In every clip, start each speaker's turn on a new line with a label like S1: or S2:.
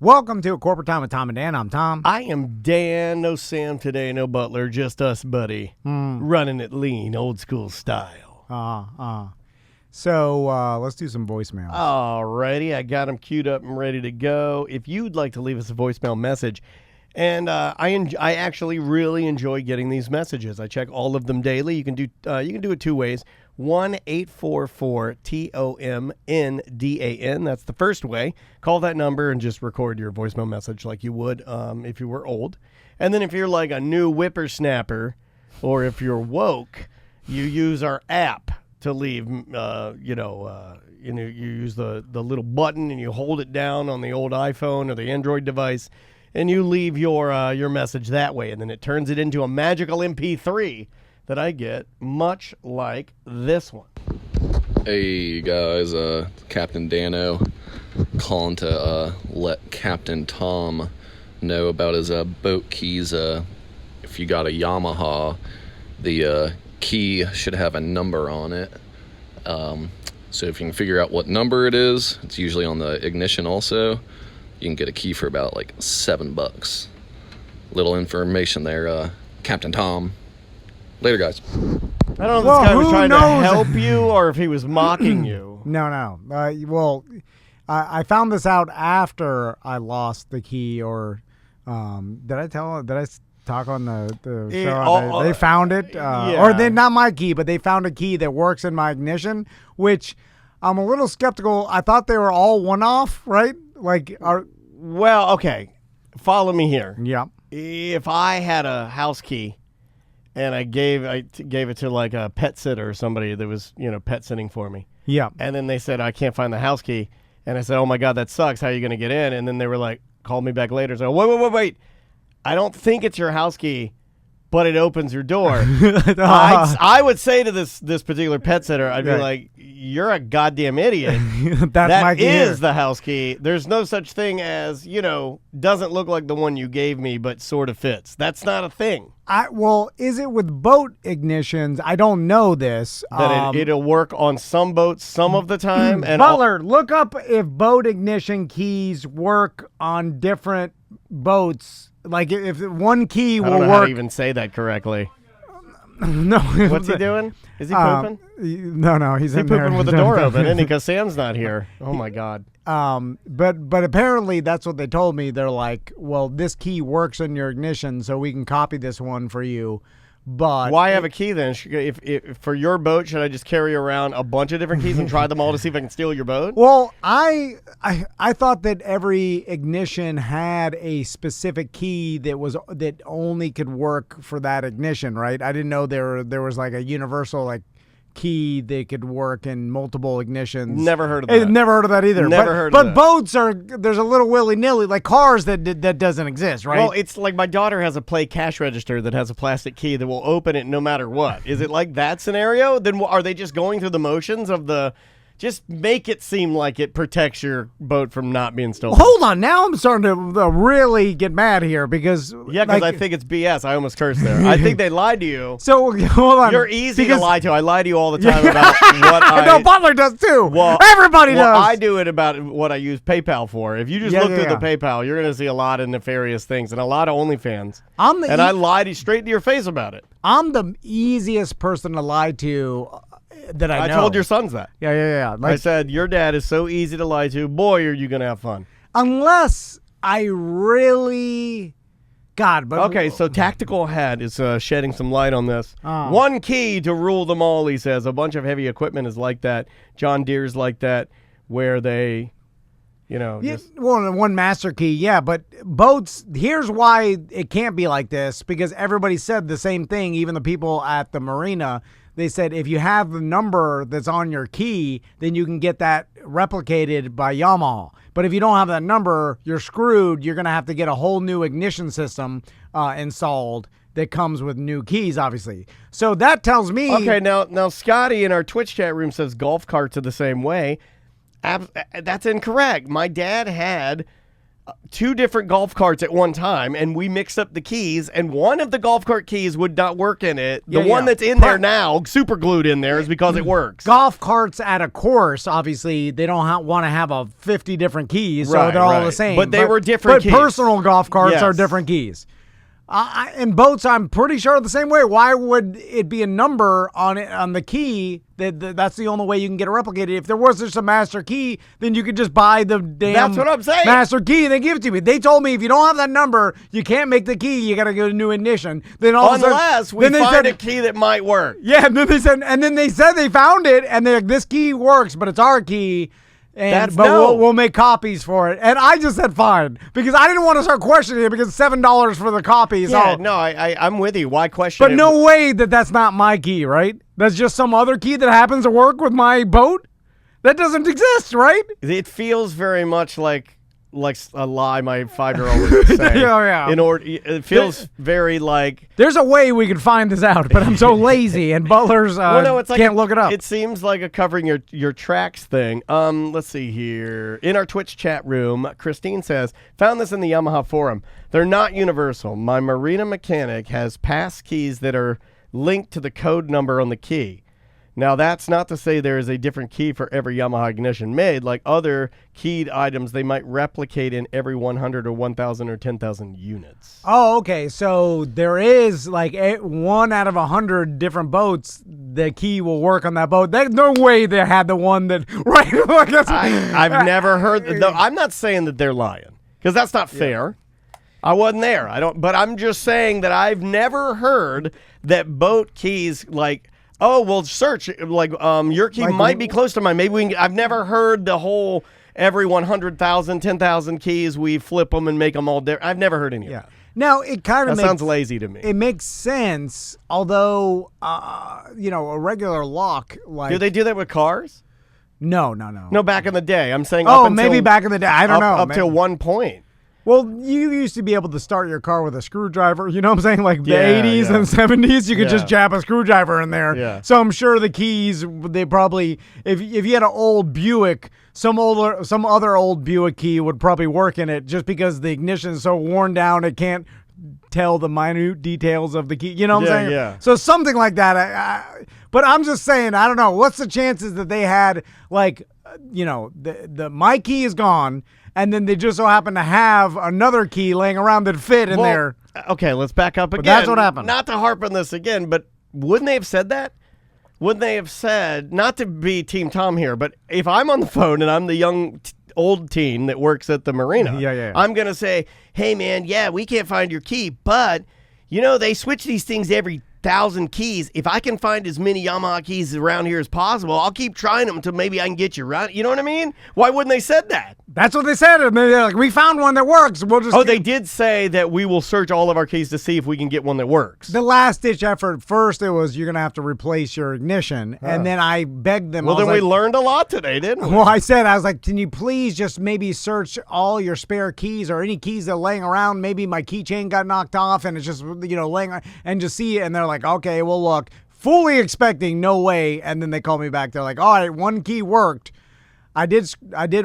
S1: Welcome to A Corporate Time with Tom and Dan. I'm Tom.
S2: I am Dan. No Sam today, no Butler, just us, buddy. Running it lean, old school style.
S1: So let's do some voicemails.
S2: Alrighty, I got them queued up and ready to go. If you'd like to leave us a voicemail message, and I actually really enjoy getting these messages. I check all of them daily. You can do it two ways. 1-844-TOMNDAN. That's the first way. Call that number and just record your voicemail message like you would if you were old. And then if you're like a new whippersnapper, or if you're woke, you use our app to leave. You use the little button and you hold it down on the old iPhone or the Android device, and you leave your message that way, and then it turns it into a magical MP3 that I get, much like this one.
S3: Hey guys, Captain Dano calling to let Captain Tom know about his boat keys. If you got a Yamaha, the key should have a number on it. So if you can figure out what number it is, it's usually on the ignition also, you can get a key for about like $7. Little information there, Captain Tom. Later, guys.
S2: I don't know if this guy was trying to help you or if he was mocking you.
S1: No. I found this out after I lost the key, or did I talk on the show? They found it. Or they, not my key, but they found a key that works in my ignition, which I'm a little skeptical. I thought they were all one-off, right?
S2: Well, okay. Follow me here.
S1: Yeah.
S2: If I had a house key and I gave it to like a pet sitter or somebody that was, pet sitting for me.
S1: Yeah.
S2: And then they said, I can't find the house key. And I said, oh my God, that sucks. How are you going to get in? And then they were like, call me back later. So wait. I don't think it's your house key, but it opens your door. I would say to this particular pet sitter, I'd be like, you're a goddamn idiot.
S1: That's my key.
S2: That is the house key. There's no such thing as, doesn't look like the one you gave me, but sort of fits. That's not a thing.
S1: Is it with boat ignitions? I don't know this.
S2: It'll work on some boats some of the time. And
S1: Butler, look up if boat ignition keys work on different boats. Like if one key will work.
S2: I don't know how to even say that correctly.
S1: No.
S2: What's he doing? Is he pooping?
S1: No, he's in there.
S2: He's pooping with the door open, isn't he? Because Sam's not here. Oh, my God.
S1: But apparently that's what they told me. They're like, well, this key works in your ignition, so we can copy this one for you. But
S2: why have a key then? If for your boat, should I just carry around a bunch of different keys and try them all to see if I can steal your boat?
S1: Well, I thought that every ignition had a specific key that only could work for that ignition, right? I didn't know there was like a universal key that could work in multiple ignitions.
S2: Never heard of that.
S1: Never heard of that either. But boats there's a little willy-nilly, like cars that doesn't exist, right?
S2: Well, it's like my daughter has a Play cash register that has a plastic key that will open it no matter what. Is it like that scenario? Then are they just going through the motions of just make it seem like it protects your boat from not being stolen?
S1: Hold on. Now I'm starting to really get mad here because...
S2: Yeah, because I think it's BS. I almost cursed there. I think they lied to you.
S1: So, hold on.
S2: You're easy to lie to. I lie to you all the time about what I...
S1: No, Butler does too. Well, everybody does.
S2: I do it about what I use PayPal for. If you just look through the PayPal, you're going to see a lot of nefarious things and a lot of OnlyFans. I lied straight to your face about it.
S1: I'm the easiest person to lie to... that I know.
S2: I told your sons that.
S1: Yeah.
S2: I said, your dad is so easy to lie to. Boy, are you going to have fun.
S1: Unless I really... God, but...
S2: Okay, so Tactical Hat is shedding some light on this. One key to rule them all, he says. A bunch of heavy equipment is like that. John Deere's like that, where they...
S1: one master key, yeah, but boats, here's why it can't be like this, because everybody said the same thing, even the people at the marina. They said if you have the number that's on your key, then you can get that replicated by Yamaha. But if you don't have that number, you're screwed. You're going to have to get a whole new ignition system installed that comes with new keys, obviously. So that tells me...
S2: Okay, now Scotty in our Twitch chat room says golf carts are the same way. That's incorrect. My dad had 2 different golf carts at one time, and we mixed up the keys, and one of the golf cart keys would not work in it. The one that's in there now, super glued in there, is because it works.
S1: Golf carts at a course, obviously, they don't want to have 50 different keys, so they're all the same.
S2: But they were different keys.
S1: But personal golf carts are different keys. And boats, I'm pretty sure, are the same way. Why would it be a number on the key? That's the only way you can get it replicated. If there was just a master key, then you could just buy the damn
S2: That's what I'm saying.
S1: master key and they give it to me. They told me if you don't have that number, you can't make the key. You got to go to new ignition. Then
S2: unless we find a key that might work.
S1: Yeah, and then they said they found it, and they're like, this key works, but it's our key. We'll make copies for it. And I just said fine because I didn't want to start questioning it because $7 for the copies.
S2: Yeah, no, I'm with you. Why question
S1: it? But no way that's not my key, right? That's just some other key that happens to work with my boat? That doesn't exist, right?
S2: It feels very much like a lie my 5-year-old would say.
S1: Yeah.
S2: It feels very like...
S1: There's a way we could find this out, but I'm so lazy, and butlers can't look it up.
S2: It seems like a covering your tracks thing. Let's see here. In our Twitch chat room, Christine says, found this in the Yamaha forum. They're not universal. My marina mechanic has pass keys that are linked to the code number on the key. Now, that's not to say there is a different key for every Yamaha ignition made. Like other keyed items, they might replicate in every 100 or 1,000 or 10,000 units.
S1: Oh, okay. So there is like 1 out of 100 different boats, the key will work on that boat. There's no way they had the one that, right?
S2: I've never heard, I'm not saying that they're lying, because that's not fair. I wasn't there. But I'm just saying that I've never heard that boat keys oh, well, search. Your key might be close to mine. Maybe we can. I've never heard the whole every 100,000, 10,000 keys, we flip them and make them all different. I've never heard any of that.
S1: Now, it kind of
S2: sounds lazy to me.
S1: It makes sense, although, a regular lock,
S2: Do they do that with cars?
S1: No.
S2: No, back in the day. I'm saying
S1: maybe back in the day. I don't know.
S2: Up to one point.
S1: Well, you used to be able to start your car with a screwdriver. You know what I'm saying? Like the 80s and 70s, you could just jab a screwdriver in there.
S2: Yeah.
S1: So I'm sure the keys, they probably, if you had an old Buick, some other old Buick key would probably work in it just because the ignition is so worn down it can't tell the minute details of the key. You know what I'm saying?
S2: Yeah.
S1: So something like that. But I'm just saying, I don't know. What's the chances that they had, my key is gone, and then they just so happen to have another key laying around that fit in there.
S2: Okay, let's back up again.
S1: But that's what happened.
S2: Not to harp on this again, but wouldn't they have said that? Wouldn't they have said, not to be Team Tom here, but if I'm on the phone and I'm the young old teen that works at the marina, I'm going to say, hey, man, we can't find your key, but, they switch these things every 1,000 keys. If I can find as many Yamaha keys around here as possible, I'll keep trying them until maybe I can get you right. You know what I mean? Why wouldn't they said that?
S1: That's what they said. And they're like, we found one that works. We'll just.
S2: They did say that we will search all of our keys to see if we can get one that works.
S1: The last ditch effort. First, it was you're gonna have to replace your ignition, and then I begged them.
S2: Well, then we learned a lot today, didn't we?
S1: Well, I was like, can you please just maybe search all your spare keys or any keys that are laying around? Maybe my keychain got knocked off, and it's just laying and just see it. And they're like, okay, well look, fully expecting no way, and then they call me back. They're like, all right, one key worked. I did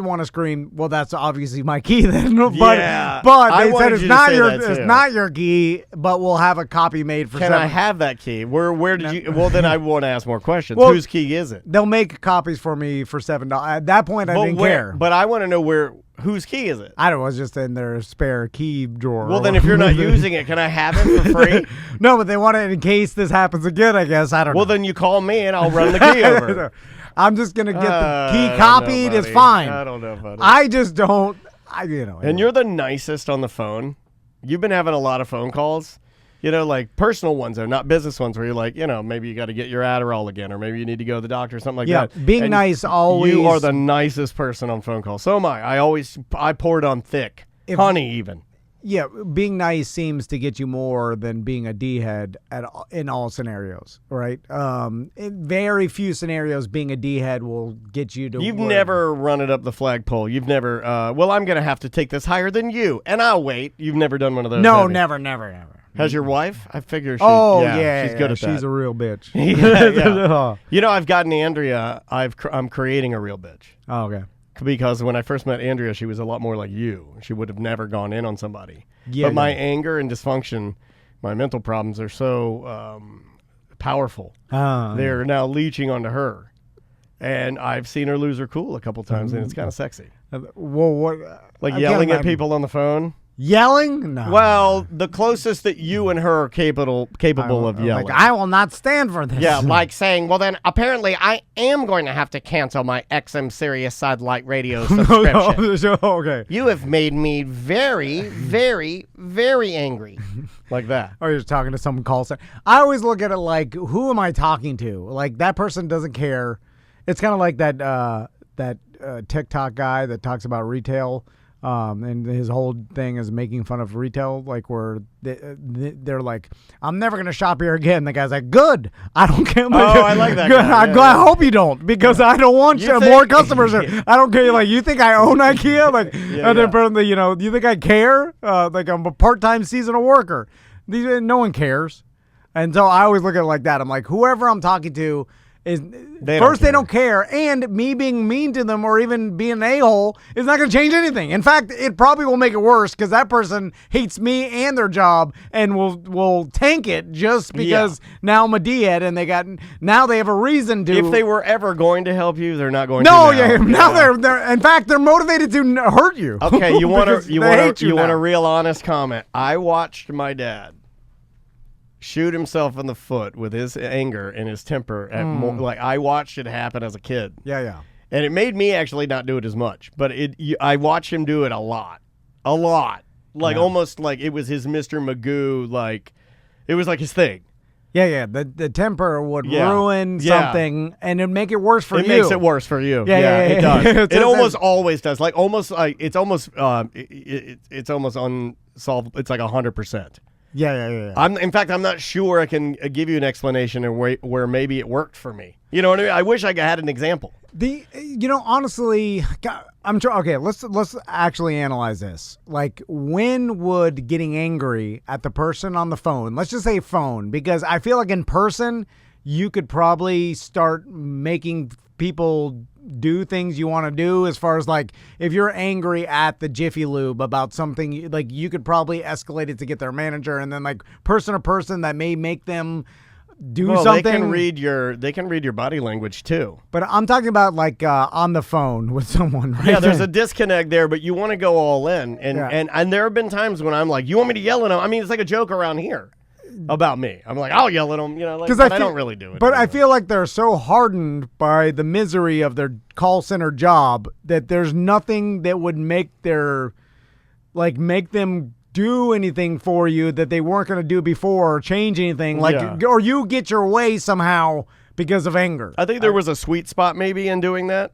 S1: want to scream, well, that's obviously my key then. But they said it's not your key, but we'll have a copy made for.
S2: Can I have that key? Where did you? Well, then I want to ask more questions. Whose key is it?
S1: They'll make copies for me for $7. At that point, I didn't care.
S2: But I want to know whose key is it?
S1: I don't know. It's just in their spare key drawer.
S2: Well, then if you're not using it, can I have it for free?
S1: No, but they want it in case this happens again, I guess. I don't know.
S2: Well, then you call me and I'll run the key over.
S1: I'm just going to get the key copied. It's fine.
S2: I don't know, buddy.
S1: I just don't.
S2: And you're the nicest on the phone. You've been having a lot of phone calls. Like personal ones, or not business ones, where you're like, maybe you got to get your Adderall again, or maybe you need to go to the doctor or something like that.
S1: Yeah, being nice always.
S2: You are the nicest person on phone calls. So am I. I pour it on thick. Honey, even.
S1: Yeah, being nice seems to get you more than being a D-head in all scenarios, right? In very few scenarios, being a D-head will get you to.
S2: You've never run it up the flagpole. You've never. Well, I'm going to have to take this higher than you, and I'll wait. You've never done one of those.
S1: No, never.
S2: Has your wife? I figure.
S1: She's good at that. She's a real bitch.
S2: Yeah. I've gotten Andrea. I'm creating a real bitch.
S1: Oh, okay.
S2: because when I first met Andrea, she was a lot more like you. She would have never gone in on somebody.
S1: Yeah,
S2: but my anger and dysfunction, my mental problems are so powerful. They're now leeching onto her. And I've seen her lose her cool a couple times, and it's kind of sexy.
S1: Well, what?
S2: Like yelling at people on the phone.
S1: Yelling? No.
S2: Well, the closest that you and her are capable of yelling.
S1: Like, I will not stand for this.
S2: Yeah, like saying, well, then apparently I am going to have to cancel my XM Sirius Satellite Radio subscription.
S1: Okay.
S2: You have made me very, very, very angry. Like that.
S1: Or you're just talking to some call center. I always look at it like, who am I talking to? Like, that person doesn't care. It's kind of like that TikTok guy that talks about retail. And his whole thing is making fun of retail, like where they're like, I'm never going to shop here again. The guy's like, good. I don't care.
S2: I like that
S1: Good.
S2: guy.
S1: I'm glad. I hope you don't, because I don't want more customers. I don't care. Like, you think I own IKEA? Like, and then apparently, you think I care? Like, I'm a part-time seasonal worker. No one cares. And so I always look at it like that. I'm like, whoever I'm talking to, they don't care, and me being mean to them or even being an a-hole is not going to change anything. In fact, it probably will make it worse, because that person hates me and their job and will tank it just because now I'm a D-head, and they have a reason to.
S2: If they were ever going to help you, they're not going to.
S1: Now they're in fact they're motivated to hurt you.
S2: Okay, you want a real honest comment? I watched my dad shoot himself in the foot with his anger and his temper. Like, I watched it happen as a kid.
S1: Yeah.
S2: And it made me actually not do it as much. But I watched him do it a lot. Like, almost like it was his Mr. Magoo, like, it was like his thing.
S1: Yeah. The temper would ruin something, and it'd make it worse for you.
S2: It makes it worse for you.
S1: Yeah,
S2: it does. It almost always does. Like, almost like, it's almost unsolvable. It's like 100%.
S1: Yeah.
S2: In fact, I'm not sure I can give you an explanation where maybe it worked for me. You know what I mean? I wish I had an example.
S1: Honestly, I'm sure. Okay, let's actually analyze this. Like, when would getting angry at the person on the phone? Let's just say phone, because I feel like in person you could probably start making people do things you want to do, as far as, like, if you're angry at the Jiffy Lube about something, like, you could probably escalate it to get their manager, and then, like, person to person, that may make them do something.
S2: They can read your body language too.
S1: But I'm talking about, like, on the phone with someone, right?
S2: Yeah, there's a disconnect there, but you want to go all in, and there have been times when I'm like, you want me to yell at them? I mean, it's like a joke around here about me. I'm like, I'll yell at them, but I don't really do it.
S1: But anymore. I feel like they're so hardened by the misery of their call center job that there's nothing that would make them do anything for you that they weren't going to do before, or change anything, or you get your way somehow because of anger.
S2: I think there was a sweet spot maybe in doing that,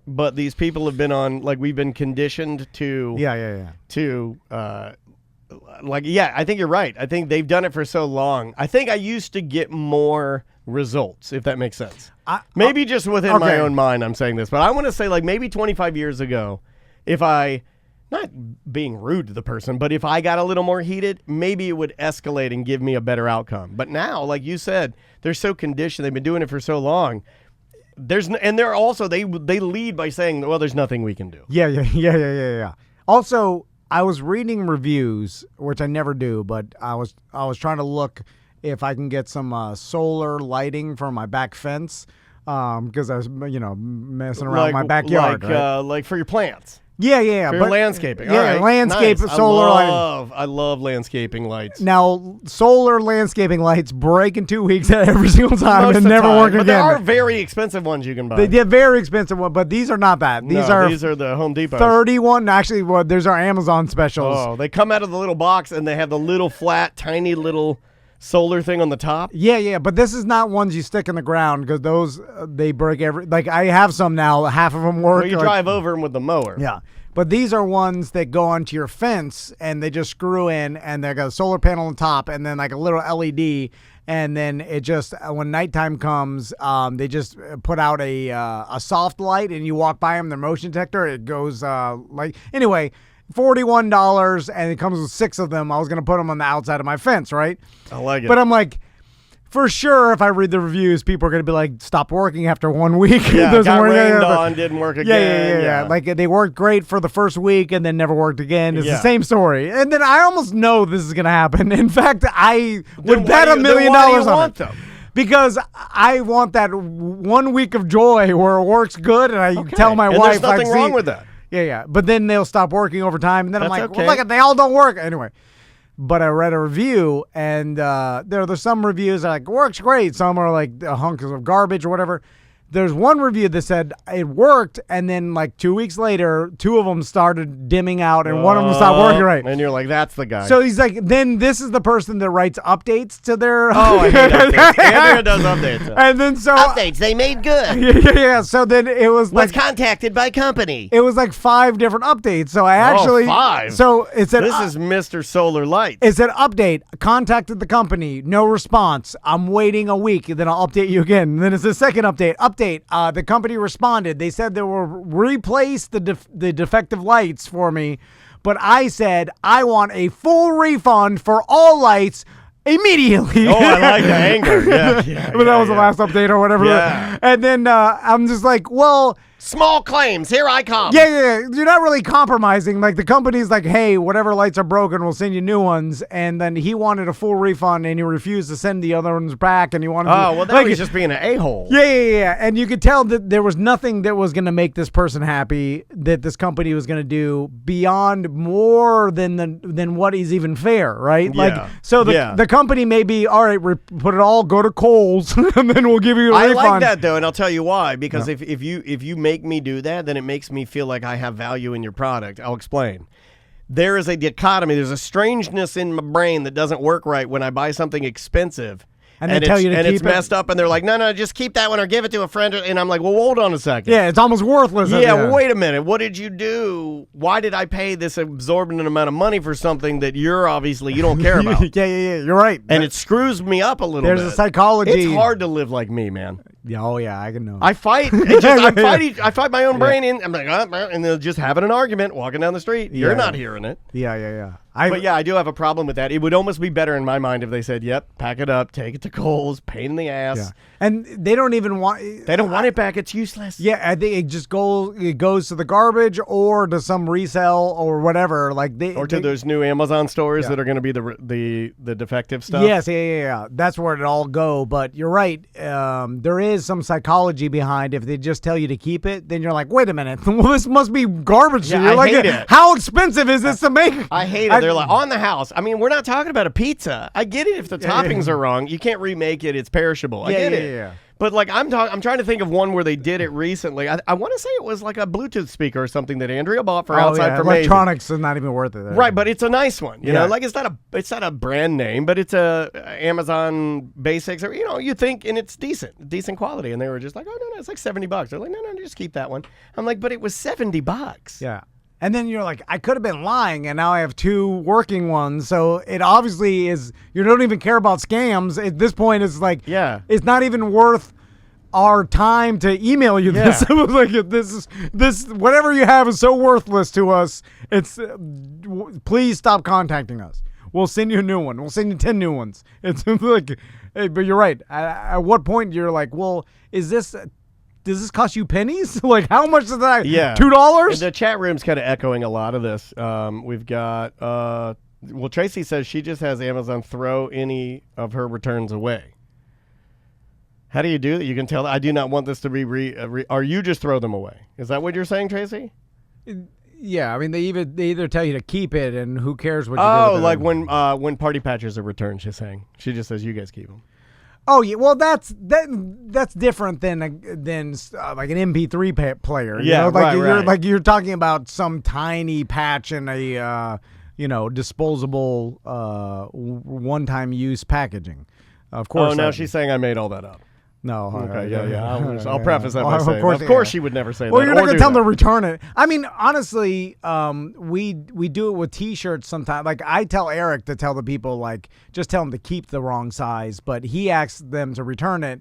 S2: but these people have been on, like, we've been conditioned to I think you're right. I think they've done it for so long. I think I used to get more results, if that makes sense. Maybe just within my own mind I'm saying this, but I want to say, like, maybe 25 years ago, if I, not being rude to the person, but if I got a little more heated, maybe it would escalate and give me a better outcome. But now, like you said, they're so conditioned. They've been doing it for so long. They're also, they lead by saying, well, there's nothing we can do.
S1: Yeah. Also, I was reading reviews, which I never do, but I was trying to look if I can get some solar lighting for my back fence, because I was messing around my backyard,
S2: like for your plants.
S1: Yeah.
S2: For your landscaping.
S1: Yeah,
S2: right.
S1: landscape
S2: nice.
S1: solar lighting.
S2: I love landscaping lights.
S1: Now, solar landscaping lights break in 2 weeks every single time and never work again.
S2: But there are very expensive ones you can buy.
S1: They get very expensive ones, but these are not that. These
S2: are the Home Depot.
S1: 31. Actually, there's our Amazon specials.
S2: Oh, they come out of the little box and they have the little flat, tiny little solar thing on the top.
S1: Yeah, but this is not ones you stick in the ground, because those they break like, I have some now. Half of them work.
S2: Well, you drive over them with the mower.
S1: Yeah. But these are ones that go onto your fence, and they just screw in, and they got a solar panel on top, and then like a little LED, and then it just, when nighttime comes, they just put out a soft light, and you walk by them, their motion detector, it goes anyway. $41, and it comes with 6 of them. I was going to put them on the outside of my fence, right?
S2: I like it.
S1: But I'm like, for sure, if I read the reviews, people are going to be like, stop working after 1 week.
S2: Yeah,
S1: Doesn't
S2: got
S1: work.
S2: rained on, didn't work again.
S1: Yeah. Like they worked great for the first week and then never worked again. It's the same story. And then I almost know this is going to happen. In fact, I would bet $1 million on it.
S2: Them?
S1: Because I want that 1 week of joy where it works good, and I tell my wife.
S2: There's nothing wrong with that.
S1: Yeah. But then they'll stop working overtime, and then I'm like,
S2: okay.
S1: well, look, they all don't work anyway. But I read a review, and there's some reviews that are like, works great. Some are like a hunk of garbage or whatever. There's one review that said it worked, and then like 2 weeks later, two of them started dimming out, and one of them stopped working right.
S2: And you're like, that's the guy.
S1: So he's like, then this is the person that writes updates to their.
S2: Oh, I hate updates. Andrea does updates.
S1: And then
S2: updates they made good.
S1: Yeah. So then it was
S2: was contacted by company.
S1: It was like 5 different updates. So I actually
S2: 5.
S1: So it said
S2: this is Mr. Solar Lights.
S1: It said update, contacted the company, no response. I'm waiting a week, then I'll update you again. And then it's the second update. The company responded. They said they will replace the defective lights for me, but I said I want a full refund for all lights immediately.
S2: Oh, I like the anger. Yeah.
S1: But that was the last update or whatever.
S2: Yeah.
S1: And then I'm just like, well,
S2: small claims. Here I come.
S1: Yeah. You're not really compromising. Like the company's like, hey, whatever lights are broken, we'll send you new ones. And then he wanted a full refund, and he refused to send the other ones back. And he wanted.
S2: That was just being an a-hole.
S1: Yeah. And you could tell that there was nothing that was going to make this person happy that this company was going to do beyond more than what is even fair, right?
S2: Yeah.
S1: Like, so the company may be all right. Put it all. Go to Kohl's, and then we'll give you a refund.
S2: I like that though, and I'll tell you why. Because if you make me do that, then it makes me feel like I have value in your product. I'll explain. There is a dichotomy. There's a strangeness in my brain that doesn't work right when I buy something expensive.
S1: And they tell you to keep it.
S2: It's messed up, and they're like, no, just keep that one or give it to a friend. And I'm like, well, hold on a second.
S1: Yeah, it's almost worthless.
S2: Yeah, well, wait a minute. What did you do? Why did I pay this exorbitant amount of money for something that you don't care about?
S1: Yeah, you're right.
S2: And it screws me up a little bit.
S1: There's a psychology.
S2: It's hard to live like me, man.
S1: Yeah, I can know.
S2: I fight. I fight my own brain in. I'm like, and they're just having an argument, walking down the street. You're not hearing it.
S1: Yeah.
S2: But I do have a problem with that. It would almost be better in my mind if they said, "Yep, pack it up, take it to Kohl's, pain in the ass."
S1: Yeah. And they don't even want.
S2: They don't want it back. It's useless.
S1: Yeah, I think it just goes to the garbage or to some resell or whatever. Like
S2: those new Amazon stores that are going to be the defective stuff.
S1: Yes, yeah. That's where it all go. But you're right. There is some psychology behind. If they just tell you to keep it, then you're like, wait a minute. Well, this must be garbage.
S2: Yeah,
S1: you're
S2: I hate it.
S1: How expensive is this to make?
S2: I hate it. They're like on the house. I mean, we're not talking about a pizza. I get it if the toppings are wrong. You can't remake it. It's perishable. I get it.
S1: Yeah.
S2: But like I'm trying to think of one where they did it recently. I want to say it was like a Bluetooth speaker or something that Andrea bought for outside for
S1: electronics is not even worth it.
S2: Right, but it's a nice one. You know, like it's not a brand name, but it's a Amazon Basics or you think, and it's decent quality. And they were just like, oh no, it's like $70. They're like, no, just keep that one. I'm like, but it was $70.
S1: Yeah. And then you're like, I could have been lying, and now I have 2 working ones. So it obviously is. You don't even care about scams at this point. It's like, it's not even worth our time to email you this. It was like, this whatever you have is so worthless to us. It's please stop contacting us. We'll send you a new one. We'll send you 10 new ones. It's like, hey, but you're right. At what point you're like, well, does this cost you pennies? Like, how much is that?
S2: Yeah.
S1: $2?
S2: The chat room's kind of echoing a lot of this. We've got, Tracy says she just has Amazon throw any of her returns away. How do you do that? You can tell, I do not want this to be or you just throw them away. Is that what you're saying, Tracy?
S1: Yeah, I mean, they either tell you to keep it, and who cares what you do with
S2: like
S1: them.
S2: when party patches are returned, she's saying. She just says, you guys keep them.
S1: Oh yeah, well that's different than like an MP3 player. You're talking about some tiny patch in a disposable one-time use packaging. Of course.
S2: Oh, now she's saying I made all that up.
S1: No.
S2: Okay, yeah. I'll preface that by saying, of course she would never say that.
S1: Well, you're not going to tell them to return it. I mean, honestly, we do it with T-shirts sometimes. Like, I tell Eric to tell the people, like, just tell them to keep the wrong size, but he asks them to return it.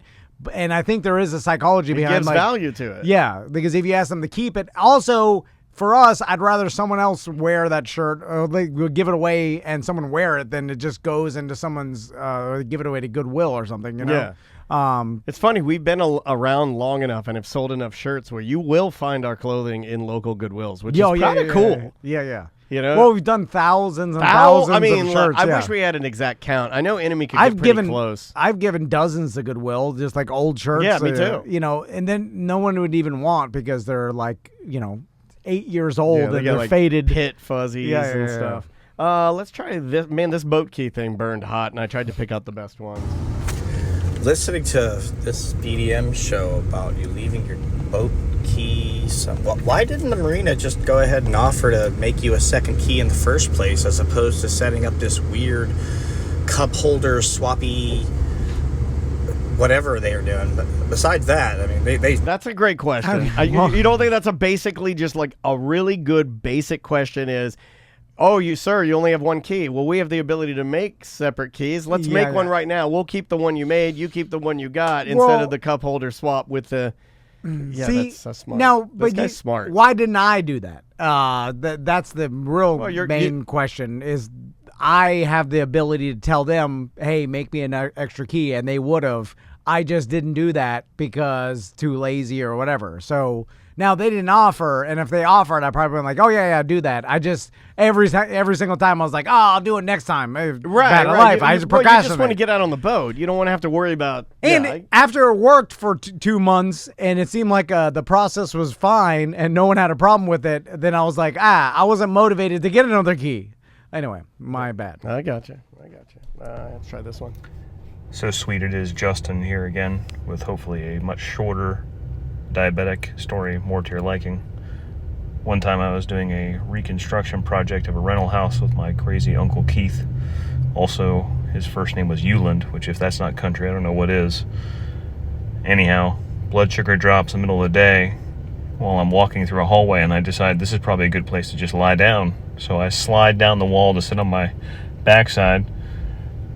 S1: And I think there is a psychology behind it.
S2: Gives value to it.
S1: Yeah, because if you ask them to keep it, also for us, I'd rather someone else wear that shirt or they give it away and someone wear it than it just goes into someone's or give it away to Goodwill or something, you know?
S2: Yeah. It's funny. We've been around long enough and have sold enough shirts where you will find our clothing in local Goodwills, which is kind of cool.
S1: Yeah.
S2: You know?
S1: Well, we've done thousands and thousands of shirts.
S2: I wish we had an exact count. I know Enemy could get pretty close.
S1: I've given dozens to Goodwill, just like old shirts.
S2: Yeah, me too.
S1: You know, and then no one would even want because they're like, 8 years old and they're like faded.
S2: Pit fuzzies and stuff. Let's try this. Man, this boat key thing burned hot, and I tried to pick out the best ones.
S4: Listening to this BDM show about you leaving your boat keys, why didn't the marina just go ahead and offer to make you a second key in the first place as opposed to setting up this weird cup holder swappy whatever they are doing? But besides that, I mean, they
S2: That's a great question. You don't think that's basically just like a really good basic question is, oh, you only have one key. Well, we have the ability to make separate keys. Let's make one right now. We'll keep the one you made. You keep the one you got instead of the cup holder swap with the. Yeah,
S1: see,
S2: that's so smart.
S1: Now,
S2: that's smart.
S1: Why didn't I do that? That's the real main question. Is I have the ability to tell them, "Hey, make me an extra key," and they would have. I just didn't do that because too lazy or whatever. So. Now they didn't offer, and if they offered, I probably been like, "Oh yeah, do that." I just every single time I was like, "Oh, I'll do it next time."
S2: Right.
S1: Life. I just procrastinate.
S2: You just want to get out on the boat. You don't want to have to worry about.
S1: And after it worked for 2 months, and it seemed like the process was fine, and no one had a problem with it, then I was like, I wasn't motivated to get another key. Anyway, my bad.
S2: I got you. Let's try this one.
S5: So sweet it is, Justin here again with hopefully a much shorter diabetic story, more to your liking. One time I was doing a reconstruction project of a rental house with my crazy Uncle Keith. Also, his first name was Euland, which if that's not country, I don't know what is. Anyhow, blood sugar drops in the middle of the day while I'm walking through a hallway, and I decide this is probably a good place to just lie down. So I slide down the wall to sit on my backside,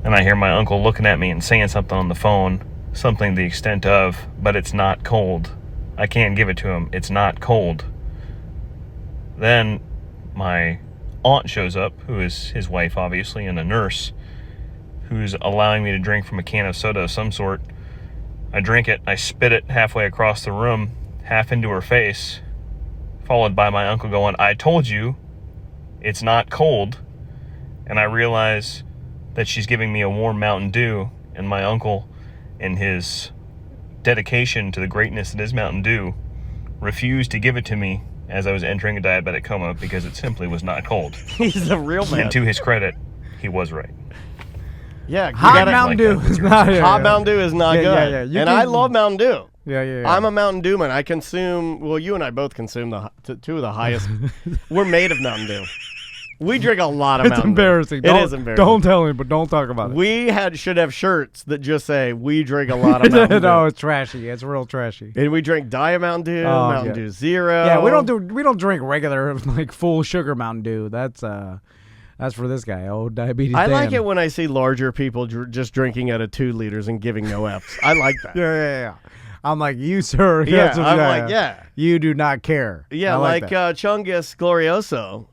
S5: and I hear my uncle looking at me and saying something on the phone, something to the extent of, "But it's not cold. I can't give it to him. It's not cold." Then my aunt shows up, who is his wife, obviously, and a nurse, who's allowing me to drink from a can of soda of some sort. I drink it. I spit it halfway across the room, half into her face, followed by my uncle going, "I told you, it's not cold." And I realize that she's giving me a warm Mountain Dew, and my uncle, in his dedication to the greatness that is Mountain Dew, refused to give it to me as I was entering a diabetic coma because it simply was not cold.
S2: He's a real man.
S5: And to his credit, he was right.
S2: Yeah,
S1: hot Mountain Dew is not good.
S2: Hot Mountain Dew is not good. And I love Mountain Dew.
S1: Yeah.
S2: I'm a Mountain Dew man. I consume. Well, you and I both consume two of the highest. We're made of Mountain Dew. We drink a lot of
S1: It's
S2: Mountain
S1: embarrassing.
S2: Dew. It is embarrassing.
S1: Don't tell me, but don't talk about it.
S2: We should have shirts that just say, "We drink a lot of Mountain Dew."
S1: No, it's trashy. It's real trashy.
S2: And we drink Diet Mountain Dew, Mountain Dew Zero.
S1: Yeah, we don't drink regular like full sugar Mountain Dew. That's for this guy. Oh, diabetes.
S2: I
S1: Dan.
S2: like it when I see larger people just drinking out of 2 liters and giving no Fs. I like that.
S1: Yeah. I'm like, you, sir.
S2: Yeah, I'm like, yeah.
S1: You do not care.
S2: Yeah, like Chungus Glorioso.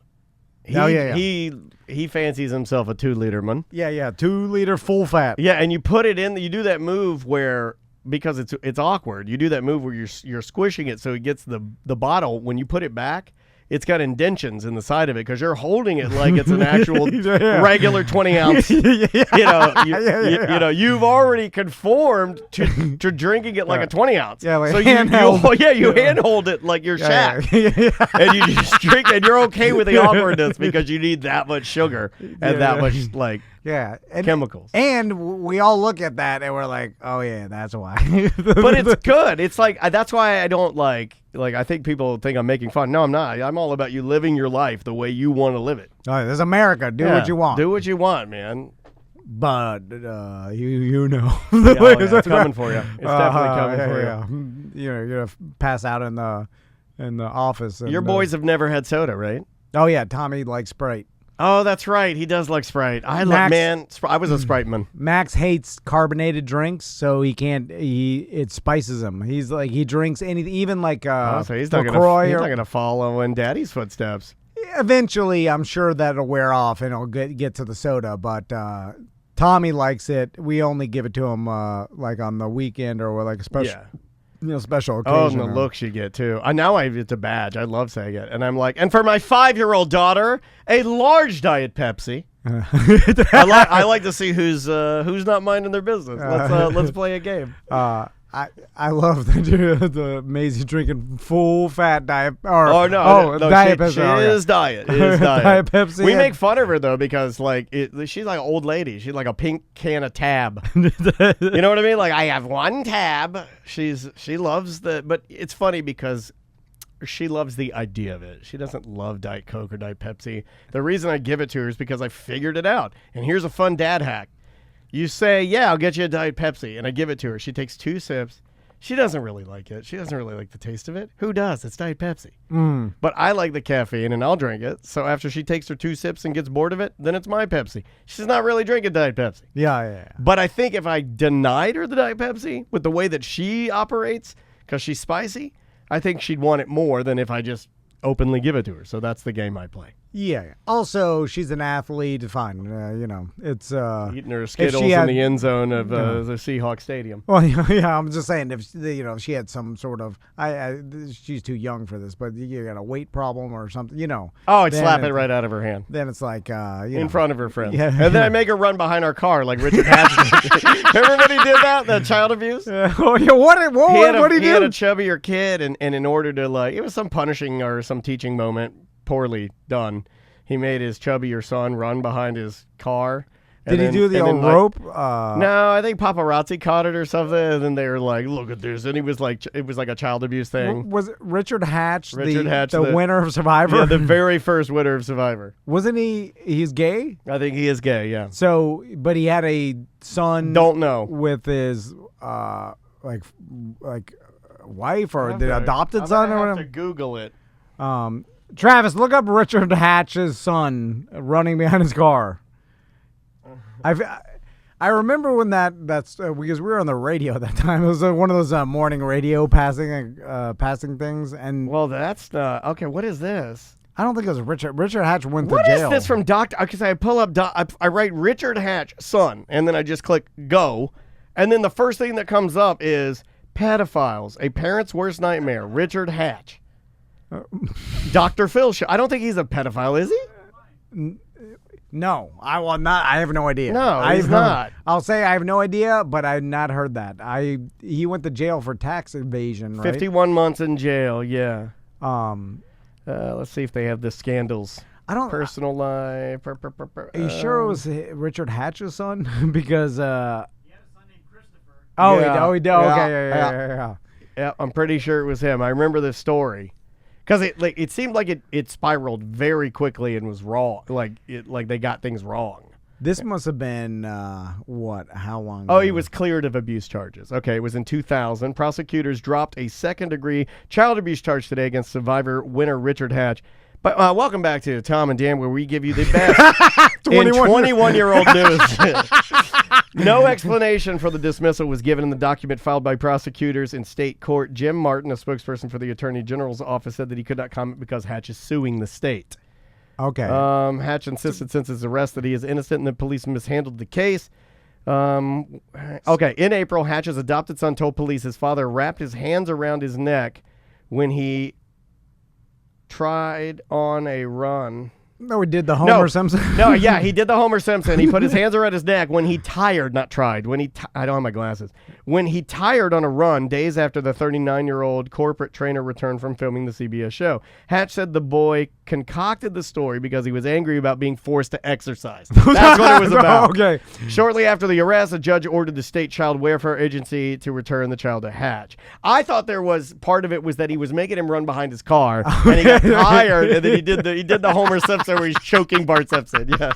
S2: He fancies himself a 2-liter man.
S1: Yeah. 2 liter full fat.
S2: Yeah, and you put it in. You do that move where, because it's awkward. You do that move where you're squishing it so it gets the bottle. When you put it back, it's got indentions in the side of it because you're holding it like it's an actual regular 20 ounce. You know, you've already conformed to drinking it like a 20 ounce.
S1: Yeah, like
S2: so you handhold it like your Shaq, and you just drink, and you're okay with the awkwardness because you need that much sugar and that much chemicals.
S1: And we all look at that and we're like, oh yeah, that's why.
S2: But it's good. It's like that's why I don't like. Like, I think people think I'm making fun. No, I'm not. I'm all about you living your life the way you want to live it.
S1: All right, this is America. Do what you want.
S2: Do what you want, man.
S1: But you know,
S2: it's coming for you. It's definitely coming for you.
S1: You're gonna pass out in the office. And,
S2: your boys have never had soda, right?
S1: Oh yeah, Tommy likes Sprite.
S2: Oh, that's right. He does like Sprite. I was a Sprite man.
S1: Max hates carbonated drinks, so he can't. It spices him. He's like he drinks anything, even like
S2: So he's not
S1: LaCroix
S2: gonna follow in Daddy's footsteps.
S1: Eventually, I'm sure that'll wear off and it'll get to the soda. But Tommy likes it. We only give it to him like on the weekend or like a special. Yeah. Special occasion.
S2: Oh, and the looks you get too. It's a badge. I love saying it, and I'm like, and for my 5-year-old daughter, a large Diet Pepsi. I like to see who's not minding their business. Let's play a game.
S1: I love the Maisie drinking full fat diet.
S2: No,
S1: Diet Pepsi.
S2: She is diet.
S1: Diet Pepsi.
S2: We make fun of her though because she's like an old lady. She's like a pink can of Tab. You know what I mean? Like I have one Tab. She loves but it's funny because she loves the idea of it. She doesn't love Diet Coke or Diet Pepsi. The reason I give it to her is because I figured it out. And here's a fun dad hack. You say, yeah, I'll get you a Diet Pepsi, and I give it to her. She takes 2 sips. She doesn't really like it. She doesn't really like the taste of it. Who does? It's Diet Pepsi. But I like the caffeine, and I'll drink it. So after she takes her 2 sips and gets bored of it, then it's my Pepsi. She's not really drinking Diet Pepsi.
S1: Yeah.
S2: But I think if I denied her the Diet Pepsi with the way that she operates, because she's spicy, I think she'd want it more than if I just openly give it to her. So that's the game I play.
S1: Yeah. Also, she's an athlete. Fine. It's
S2: eating her Skittles in the end zone of the Seahawks Stadium.
S1: Well, yeah. I'm just saying if she had some sort of she's too young for this, but you got a weight problem or something.
S2: Oh, I'd slap it right out of her hand.
S1: Then it's like
S2: in front of her friends.
S1: Yeah.
S2: And then I make her run behind our car like Richard Hatch. Remember when he did that? That child abuse.
S1: Oh yeah. What did he do?
S2: He had a chubbier kid, and in order to it was some punishing or some teaching moment. Poorly done. He made his chubbier son run behind his car.
S1: Did he do the old rope?
S2: No, I think paparazzi caught it or something, and then they were like, "Look at this," and he was like, "It was like a child abuse thing."
S1: Was it Richard Hatch, the winner of Survivor?
S2: Yeah, the very first winner of Survivor.
S1: Wasn't he? He's gay.
S2: I think he is gay. Yeah.
S1: So, but he had a son.
S2: Don't know
S1: with his like wife or the adopted son or whatever.
S2: To Google it.
S1: Travis, look up Richard Hatch's son running behind his car. I remember when that's because we were on the radio at that time. It was one of those morning radio passing things. And
S2: well, that's okay. What is this?
S1: I don't think it was Richard. Richard Hatch went to jail.
S2: What is this from Doctor? Because I pull up, I write Richard Hatch son, and then I just click go, and then the first thing that comes up is pedophiles, a parent's worst nightmare. Richard Hatch. Dr. Phil show. I don't think he's a pedophile, is he?
S1: No, I will not. I have no idea.
S2: No, he's not.
S1: I'll say I have no idea, but I've not heard that. He went to jail for tax evasion, right?
S2: 51 months in jail. Yeah. Let's see if they have the scandals.
S1: I don't.
S2: Personal life.
S1: Are you sure it was Richard Hatch's son? Because.
S6: He had a son named Christopher.
S1: Oh,
S2: yeah.
S1: he did. Okay,
S2: yeah. I'm pretty sure it was him. I remember this story. Because it seemed like it spiraled very quickly and was wrong. Like they got things wrong.
S1: This must have been what? How long?
S2: Oh, he was cleared of abuse charges. Okay, it was in 2000. Prosecutors dropped a second-degree child abuse charge today against Survivor winner Richard Hatch. But welcome back to Tom and Dan, where we give you the best in 21-year-old news. No explanation for the dismissal was given in the document filed by prosecutors in state court. Jim Martin, a spokesperson for the Attorney General's office, said that he could not comment because Hatch is suing the state.
S1: Okay.
S2: Hatch insisted since his arrest that he is innocent and the police mishandled the case. Okay. In April, Hatch's adopted son told police his father wrapped his hands around his neck when he tried on a run.
S1: No, he did the Homer Simpson.
S2: He did the Homer Simpson. He put his hands around his neck when he tired, not tried. I don't have my glasses. When he tired on a run days after the 39-year-old corporate trainer returned from filming the CBS show. Hatch said the boy concocted the story because he was angry about being forced to exercise. That's what it was about.
S1: Okay.
S2: Shortly after the arrest, a judge ordered the state child welfare agency to return the child to Hatch. I thought part of it was that he was making him run behind his car, and he got tired, and then he did the Homer Simpson where he's choking Bart Simpson. Yeah.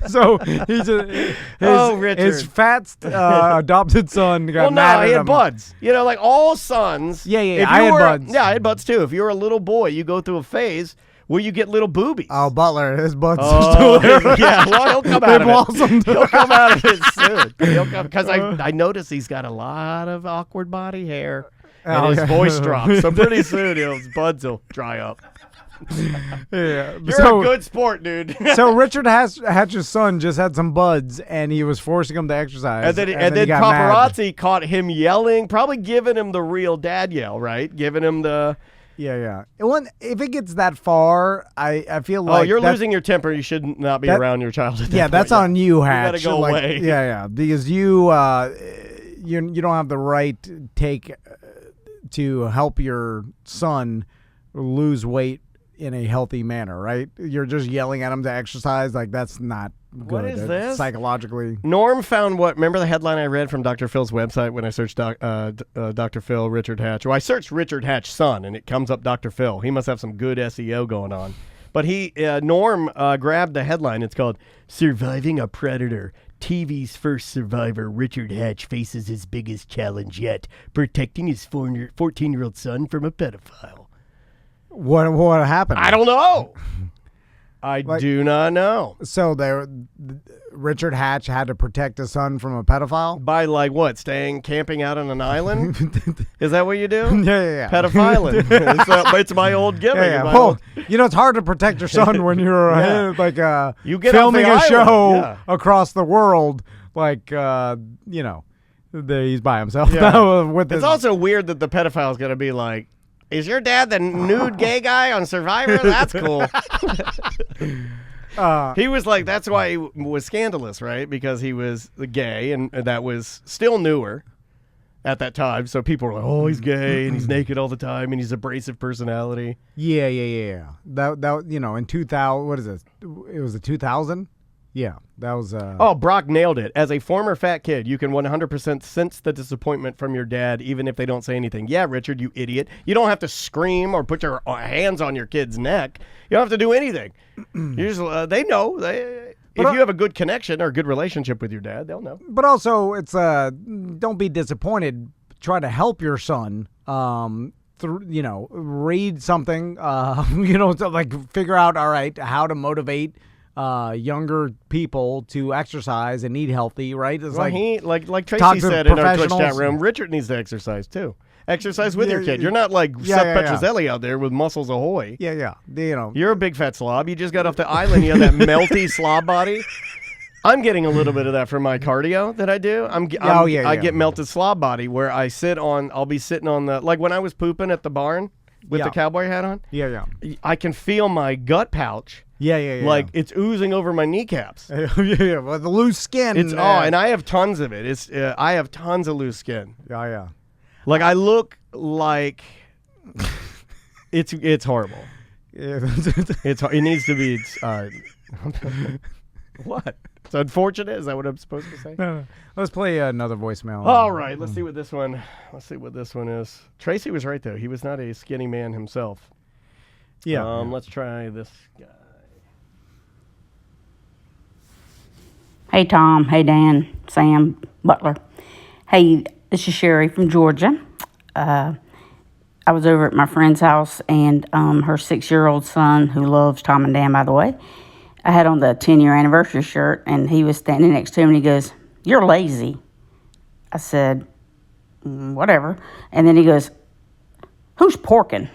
S1: So his fat adopted son got mad at
S2: he
S1: him.
S2: had buds. Like all sons.
S1: Yeah. I had buds.
S2: Yeah, I had buds too. If you're a little boy, you go through a phase Will you get little boobies?
S1: Oh, Butler, his butt's
S2: Oh,
S1: still there.
S2: yeah, well, he'll come
S1: They
S2: out of
S1: blossomed.
S2: it. He'll come out of it soon. Because I noticed he's got a lot of awkward body hair, and
S1: Oh,
S2: his
S1: yeah.
S2: voice drops. So pretty soon his buds will dry up.
S1: Yeah.
S2: You're a good sport, dude.
S1: So Richard Hatch's son just had some buds, and he was forcing him to exercise.
S2: And then,
S1: he got mad.
S2: paparazzi caught him yelling, probably giving him the real dad yell, right? Giving him the...
S1: Yeah. If it gets that far, I feel like
S2: you're losing your temper. You should not be around your child at that point.
S1: that's on you, Hatch.
S2: You gotta go away.
S1: Yeah, because you don't have the right to help your son lose weight in a healthy manner, right? You're just yelling at him to exercise. Like, that's not good.
S2: What is this?
S1: Psychologically.
S2: Norm found remember the headline I read from Dr. Phil's website when I searched Dr. Phil, Richard Hatch? Well, I searched Richard Hatch son, and it comes up Dr. Phil. He must have some good SEO going on. But Norm grabbed the headline. It's called Surviving a Predator. TV's first survivor, Richard Hatch, faces his biggest challenge yet, protecting his 14-year-old son from a pedophile.
S1: What happened?
S2: I don't know. I do not know.
S1: So Richard Hatch had to protect his son from a pedophile?
S2: By camping out on an island? Is that what you do?
S1: Yeah.
S2: Pedophiling. It's my old gimmick.
S1: Yeah. Well, it's hard to protect your son when you're
S2: you get
S1: filming
S2: off
S1: a
S2: the
S1: show
S2: island.
S1: across the world. He's by himself now with this.
S2: It's also weird that the pedophile is going to be like, is your dad the nude gay guy on Survivor? That's cool. He was like, that's why he was scandalous, right? Because he was gay, and that was still newer at that time. So people were like, oh, he's gay, and he's naked all the time, and he's abrasive personality.
S1: Yeah. That in 2000, what is it? It was a 2000? Yeah, that was...
S2: Brock nailed it. As a former fat kid, you can 100% sense the disappointment from your dad, even if they don't say anything. Yeah, Richard, you idiot. You don't have to scream or put your hands on your kid's neck. You don't have to do anything. You just, they know. If you have a good connection or a good relationship with your dad, they'll know.
S1: But also, it's don't be disappointed. Try to help your son. Read something. To figure out, all right, how to motivate younger people to exercise and eat healthy, right? It's
S2: like Tracy said in our Twitch chat room, Richard needs to exercise too. Exercise with your kid. You're not like Seth Petrozelli out there with muscles ahoy.
S1: Yeah.
S2: You're a big fat slob. You just got off the island. You have that melty slob body. I'm getting a little bit of that from my cardio that I do. I get melted slob body where I'll be sitting on the, like when I was pooping at the barn with the cowboy hat on.
S1: Yeah.
S2: I can feel my gut pouch.
S1: Yeah.
S2: Like it's oozing over my kneecaps.
S1: Yeah. Well, the loose skin.
S2: And I have tons of it. I have tons of loose skin.
S1: Yeah.
S2: Like I look like it's horrible.
S1: Yeah.
S2: It needs to be. What? It's unfortunate. Is that what I'm supposed to say?
S1: No. Let's play another voicemail.
S2: All right. Let's see what this one. Is. Tracy was right though. He was not a skinny man himself.
S1: Yeah.
S2: Let's try this guy.
S7: Hey, Tom. Hey, Dan. Sam. Butler. Hey, this is Sherry from Georgia. I was over at my friend's house, and her 6-year-old son, who loves Tom and Dan, by the way, I had on the 10-year anniversary shirt, and he was standing next to him, and he goes, "You're lazy." I said, "Whatever." And then he goes, "Who's porking?"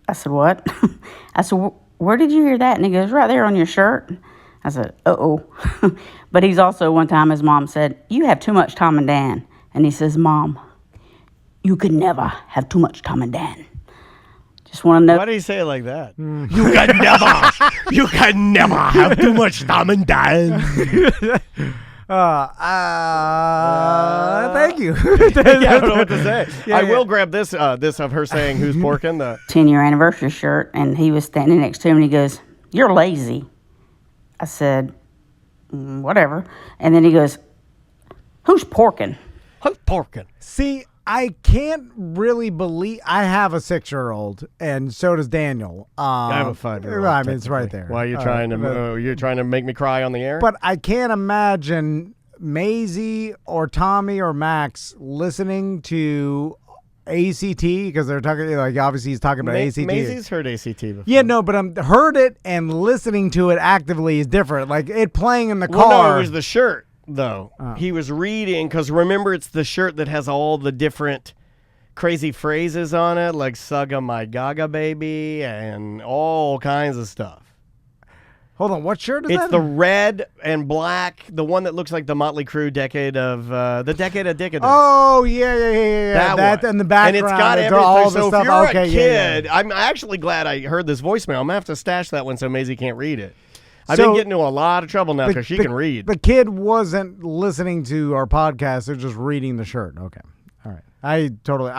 S7: I said, "What?" I said, "Where did you hear that?" And he goes, "Right there on your shirt." I said, "Uh-oh." But he's also, one time his mom said, "You have too much Tom and Dan." And he says, "Mom, you can never have too much Tom and Dan." Just want to know.
S2: Why do you say it like that? You can never have too much Tom and Dan.
S1: Thank you.
S2: I don't know what to say. I will grab this of her saying who's porking the
S7: 10-year anniversary shirt, and he was standing next to him, and he goes, "You're lazy." I said, "Whatever." And then he goes, "Who's porking?"
S2: Who's porking?
S1: See, I can't really believe I have a 6-year-old, and so does Daniel.
S2: I have a 5-year-old.
S1: I mean, it's right there.
S2: Why are you trying to? You're trying to make me cry on the air?
S1: But I can't imagine Maisie or Tommy or Max listening to ACT because they're talking like obviously he's talking about ACT.
S2: Maisie's heard ACT before.
S1: Yeah, no, but I'm heard it and listening to it actively is different. Like it playing in the car.
S2: Well, no, it was the shirt though. He was reading because remember it's the shirt that has all the different crazy phrases on it, like "Sugga my Gaga baby" and all kinds of stuff.
S1: Hold on, what shirt is that?
S2: It's the red and black, the one that looks like the Motley Crue decade of Decadence.
S1: Oh yeah. That
S2: one.
S1: in the background.
S2: And it's got
S1: it's
S2: everything.
S1: all the
S2: So
S1: stuff.
S2: if you're
S1: okay,
S2: a kid,
S1: yeah.
S2: I'm actually glad I heard this voicemail. I'm gonna have to stash that one so Maisie can't read it. I've
S1: So,
S2: been getting into a lot of trouble now because she can read.
S1: The kid wasn't listening to our podcast; they're just reading the shirt. Okay, all right. I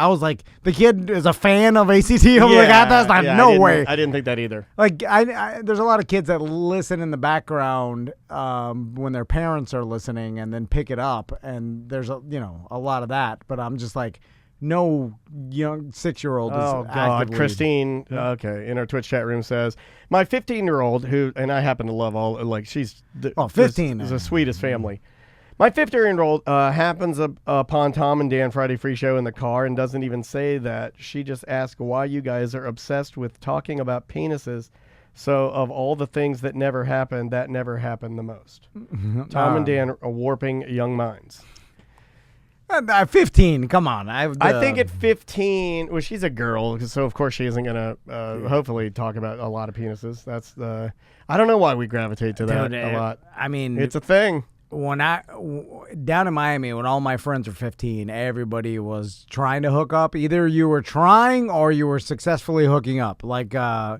S1: was like, the kid is a fan of ACT. I'm like, that's not no way.
S2: I didn't think that either.
S1: Like, there's a lot of kids that listen in the background when their parents are listening, and then pick it up, and there's a lot of that. But I'm just like, no young 6-year-old is
S2: Oh, God.
S1: actively.
S2: Christine, okay, in our Twitch chat room says, my 15-year-old, who, and I happen to love all, like, she's
S1: 15
S2: is the sweetest family. My 15-year-old happens upon Tom and Dan Friday Free Show in the car and doesn't even say that. She just asks why you guys are obsessed with talking about penises. So of all the things that never happened, that never happened the most. Tom and Dan are warping young minds.
S1: 15, come on.
S2: I think at 15, well, she's a girl, so of course she isn't going to hopefully talk about a lot of penises. That's the, I don't know why we gravitate to that a lot.
S1: I mean,
S2: it's a thing.
S1: When down in Miami, when all my friends were 15, everybody was trying to hook up. Either you were trying or you were successfully hooking up. Like, I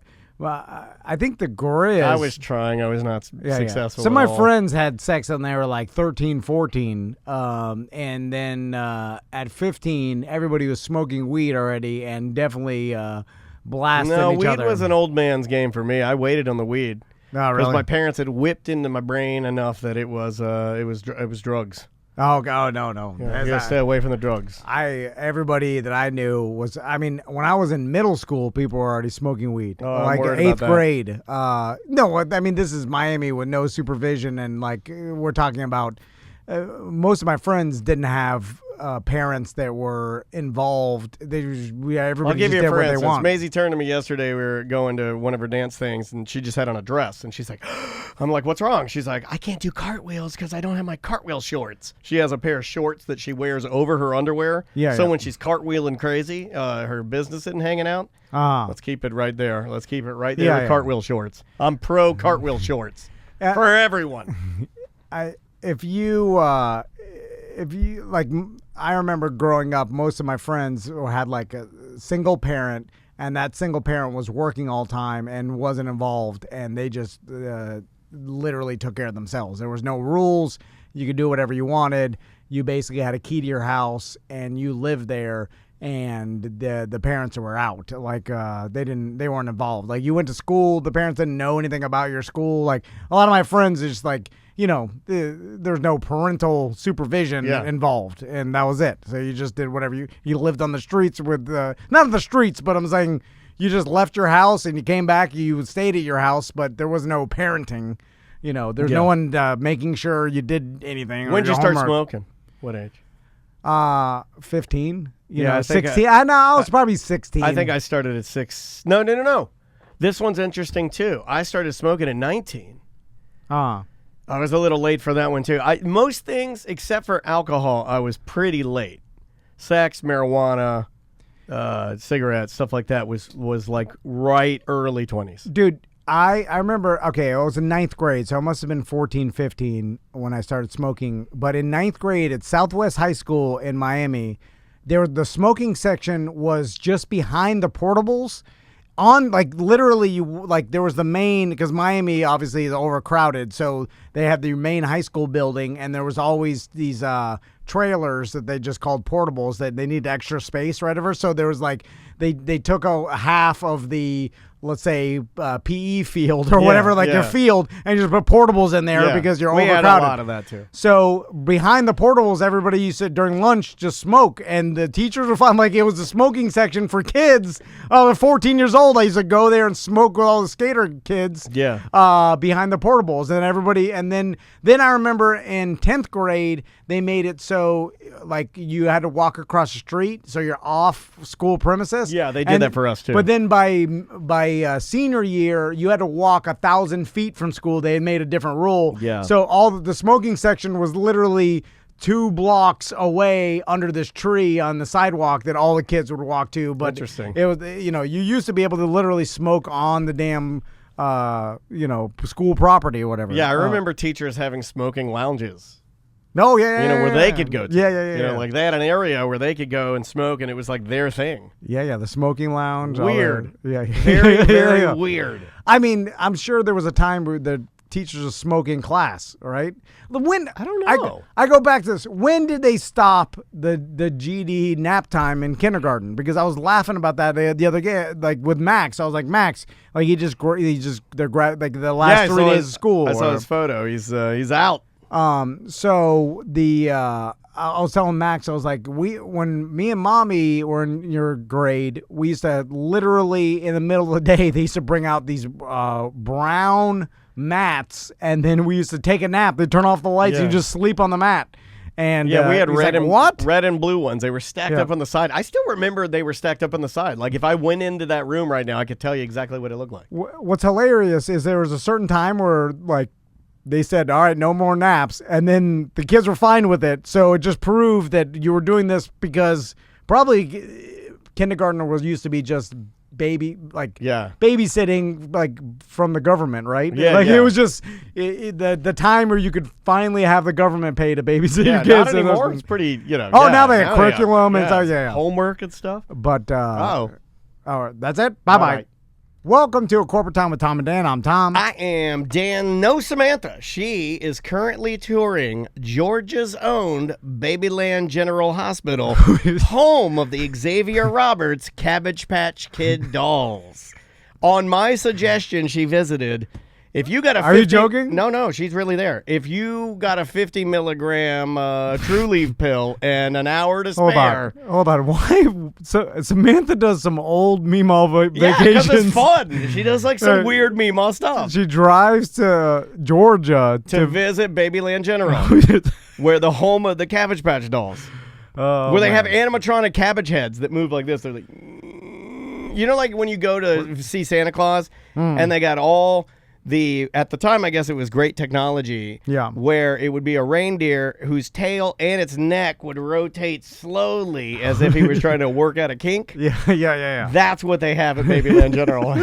S1: think the grizz.
S2: I was trying. I was not successful.
S1: Some of my
S2: all.
S1: friends had sex when they were like 13, 14. And then at 15, everybody was smoking weed already and definitely blasting each other.
S2: No, weed was an old man's game for me. I waited on the weed.
S1: No, really?
S2: Because my parents had whipped into my brain enough that it was drugs.
S1: Oh no.
S2: You gotta stay away from the drugs.
S1: Everybody that I knew was, I mean, when I was in middle school, people were already smoking weed.
S2: I'm worried
S1: eighth
S2: about that.
S1: grade. No, I mean, this is Miami with no supervision, and like we're talking about, most of my friends didn't have parents that were involved. Everybody
S2: I'll give
S1: just
S2: you
S1: did
S2: a for
S1: what they
S2: instance.
S1: want.
S2: Maisie turned to me yesterday. We were going to one of her dance things, and she just had on a dress. And she's like, I'm like, what's wrong? She's like, I can't do cartwheels because I don't have my cartwheel shorts. She has a pair of shorts that she wears over her underwear. So when she's cartwheeling crazy, her business isn't hanging out. Let's keep it right there. Let's keep it right there with cartwheel shorts. I'm pro cartwheel shorts for everyone.
S1: If you like, I remember growing up, most of my friends had like a single parent, and that single parent was working all time and wasn't involved, and they just literally took care of themselves. There was no rules. You could do whatever you wanted. You basically had a key to your house, and you lived there, and the parents were out. Like they weren't involved. Like you went to school, the parents didn't know anything about your school. Like a lot of my friends is just like, there's no parental supervision involved, and that was it. So you just did whatever you lived on the streets with, not the streets, but I'm saying you just left your house and you came back, you stayed at your house, but there was no parenting. There's no one making sure you did anything.
S2: When did you start smoking? What age?
S1: 15.
S2: 16.
S1: I was probably 16.
S2: I think I started at 6. No. This one's interesting too. I started smoking at 19. I was a little late for that one too. Most things except for alcohol, I was pretty late. Sex, marijuana, cigarettes, stuff like that was like right early 20s.
S1: Dude, I remember, okay, I was in 9th grade, so I must have been 14, 15 when I started smoking. But in 9th grade at Southwest High School in Miami, the smoking section was just behind the portables. On, like, literally, there was the main, because Miami obviously is overcrowded, so they have the main high school building, and there was always these trailers that they just called portables that they needed extra space, right? So there was like, they took a half of the let's say, PE field or whatever, like your field, and you just put portables in there because you're overcrowded.
S2: We had a lot of that too.
S1: So behind the portables, everybody used to, during lunch, just smoke. And the teachers would find like it was the smoking section for kids. Oh, they're 14 years old. I used to go there and smoke with all the skater kids behind the portables. And everybody, and then I remember in 10th grade, they made it so like you had to walk across the street, so you're off school premises.
S2: Yeah, they did that for us too.
S1: But then by senior year, you had to walk 1,000 feet from school. They had made a different rule.
S2: Yeah.
S1: So all the smoking section was literally 2 blocks away under this tree on the sidewalk that all the kids would walk to. But
S2: interesting.
S1: It was, you used to be able to literally smoke on the damn, school property or whatever.
S2: Yeah, I remember teachers having smoking lounges.
S1: No, yeah,
S2: where they could go to.
S1: Yeah.
S2: Like they had an area where they could go and smoke, and it was like their thing.
S1: Yeah, the smoking lounge.
S2: Weird.
S1: Yeah.
S2: Very weird.
S1: I mean, I'm sure there was a time where the teachers were smoking class, right? When
S2: I don't know.
S1: I go back to this. When did they stop the GD nap time in kindergarten? Because I was laughing about that the other day, like with Max. I was like, Max, like they're like the last 3 days of school.
S2: I saw his photo. He's out.
S1: So I was telling Max, I was like, when me and Mommy were in your grade, we used to literally in the middle of the day, they used to bring out these brown mats, and then we used to take a nap. They'd turn off the lights and you just sleep on the mat. And
S2: we had red and blue ones. They were stacked up on the side. I still remember they were stacked up on the side. Like if I went into that room right now, I could tell you exactly what it looked like.
S1: What's hilarious is there was a certain time where like they said, all right, no more naps. And then the kids were fine with it. So it just proved that you were doing this because probably kindergartner was used to be just babysitting like from the government, right? It was just the time where you could finally have the government pay to babysit your kids.
S2: Not anymore. It's pretty,
S1: now they have curriculum and
S2: homework and stuff.
S1: But all right, that's it. Bye.
S2: Right.
S1: Welcome to A Corporate Time with Tom and Dan. I'm Tom.
S2: I am Dan. No, Samantha. She is currently touring Georgia's owned Babyland General Hospital, home of the Xavier Roberts Cabbage Patch Kid dolls. On my suggestion, she visited. If you got a 50,
S1: Are you joking?
S2: No, she's really there. If you got a 50 milligram True Leaf pill and an hour to spare.
S1: Hold on. Why? So Samantha does some old Meemaw vacations.
S2: Yeah, because it's fun. She does like some weird Meemaw stuff.
S1: She drives to Georgia
S2: to visit Babyland General, where the home of the Cabbage Patch dolls. Where they have animatronic cabbage heads that move like this. They're like, like when you go to see Santa Claus and they got all at the time, I guess it was great technology.
S1: Yeah.
S2: Where it would be a reindeer whose tail and its neck would rotate slowly as if he was trying to work out a kink.
S1: Yeah.
S2: That's what they have at Babyland General.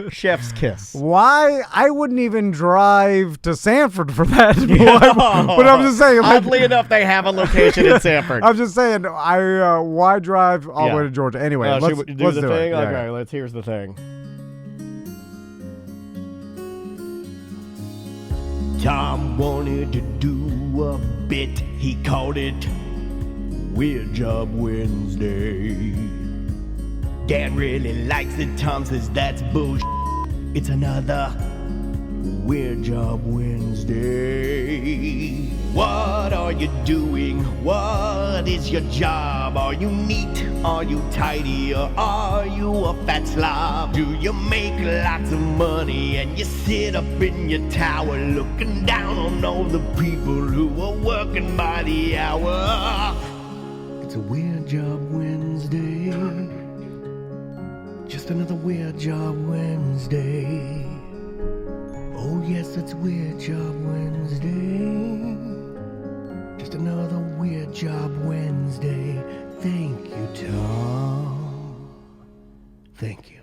S2: Chef's kiss.
S1: Why? I wouldn't even drive to Sanford for that. But I'm just saying.
S2: Oddly enough, they have a location in Sanford.
S1: I'm just saying, why drive all the way to Georgia? Anyway, let's
S2: do
S1: the
S2: thing.
S1: It.
S2: Okay, here's the thing. Tom wanted to do a bit. He called it Weird Job Wednesday. Dad really likes it. Tom says that's bullshit. It's another Weird Job Wednesday. What are you doing? What is your job? Are you neat? Are you tidy? Or are you a fat slob? Do you make lots of money and you sit up in your tower looking down on all the people who are working by the hour? It's a Weird Job Wednesday. Just another Weird Job Wednesday. Oh yes, it's Weird Job Wednesday. Just another Weird Job Wednesday. Thank you, Tom. Thank you.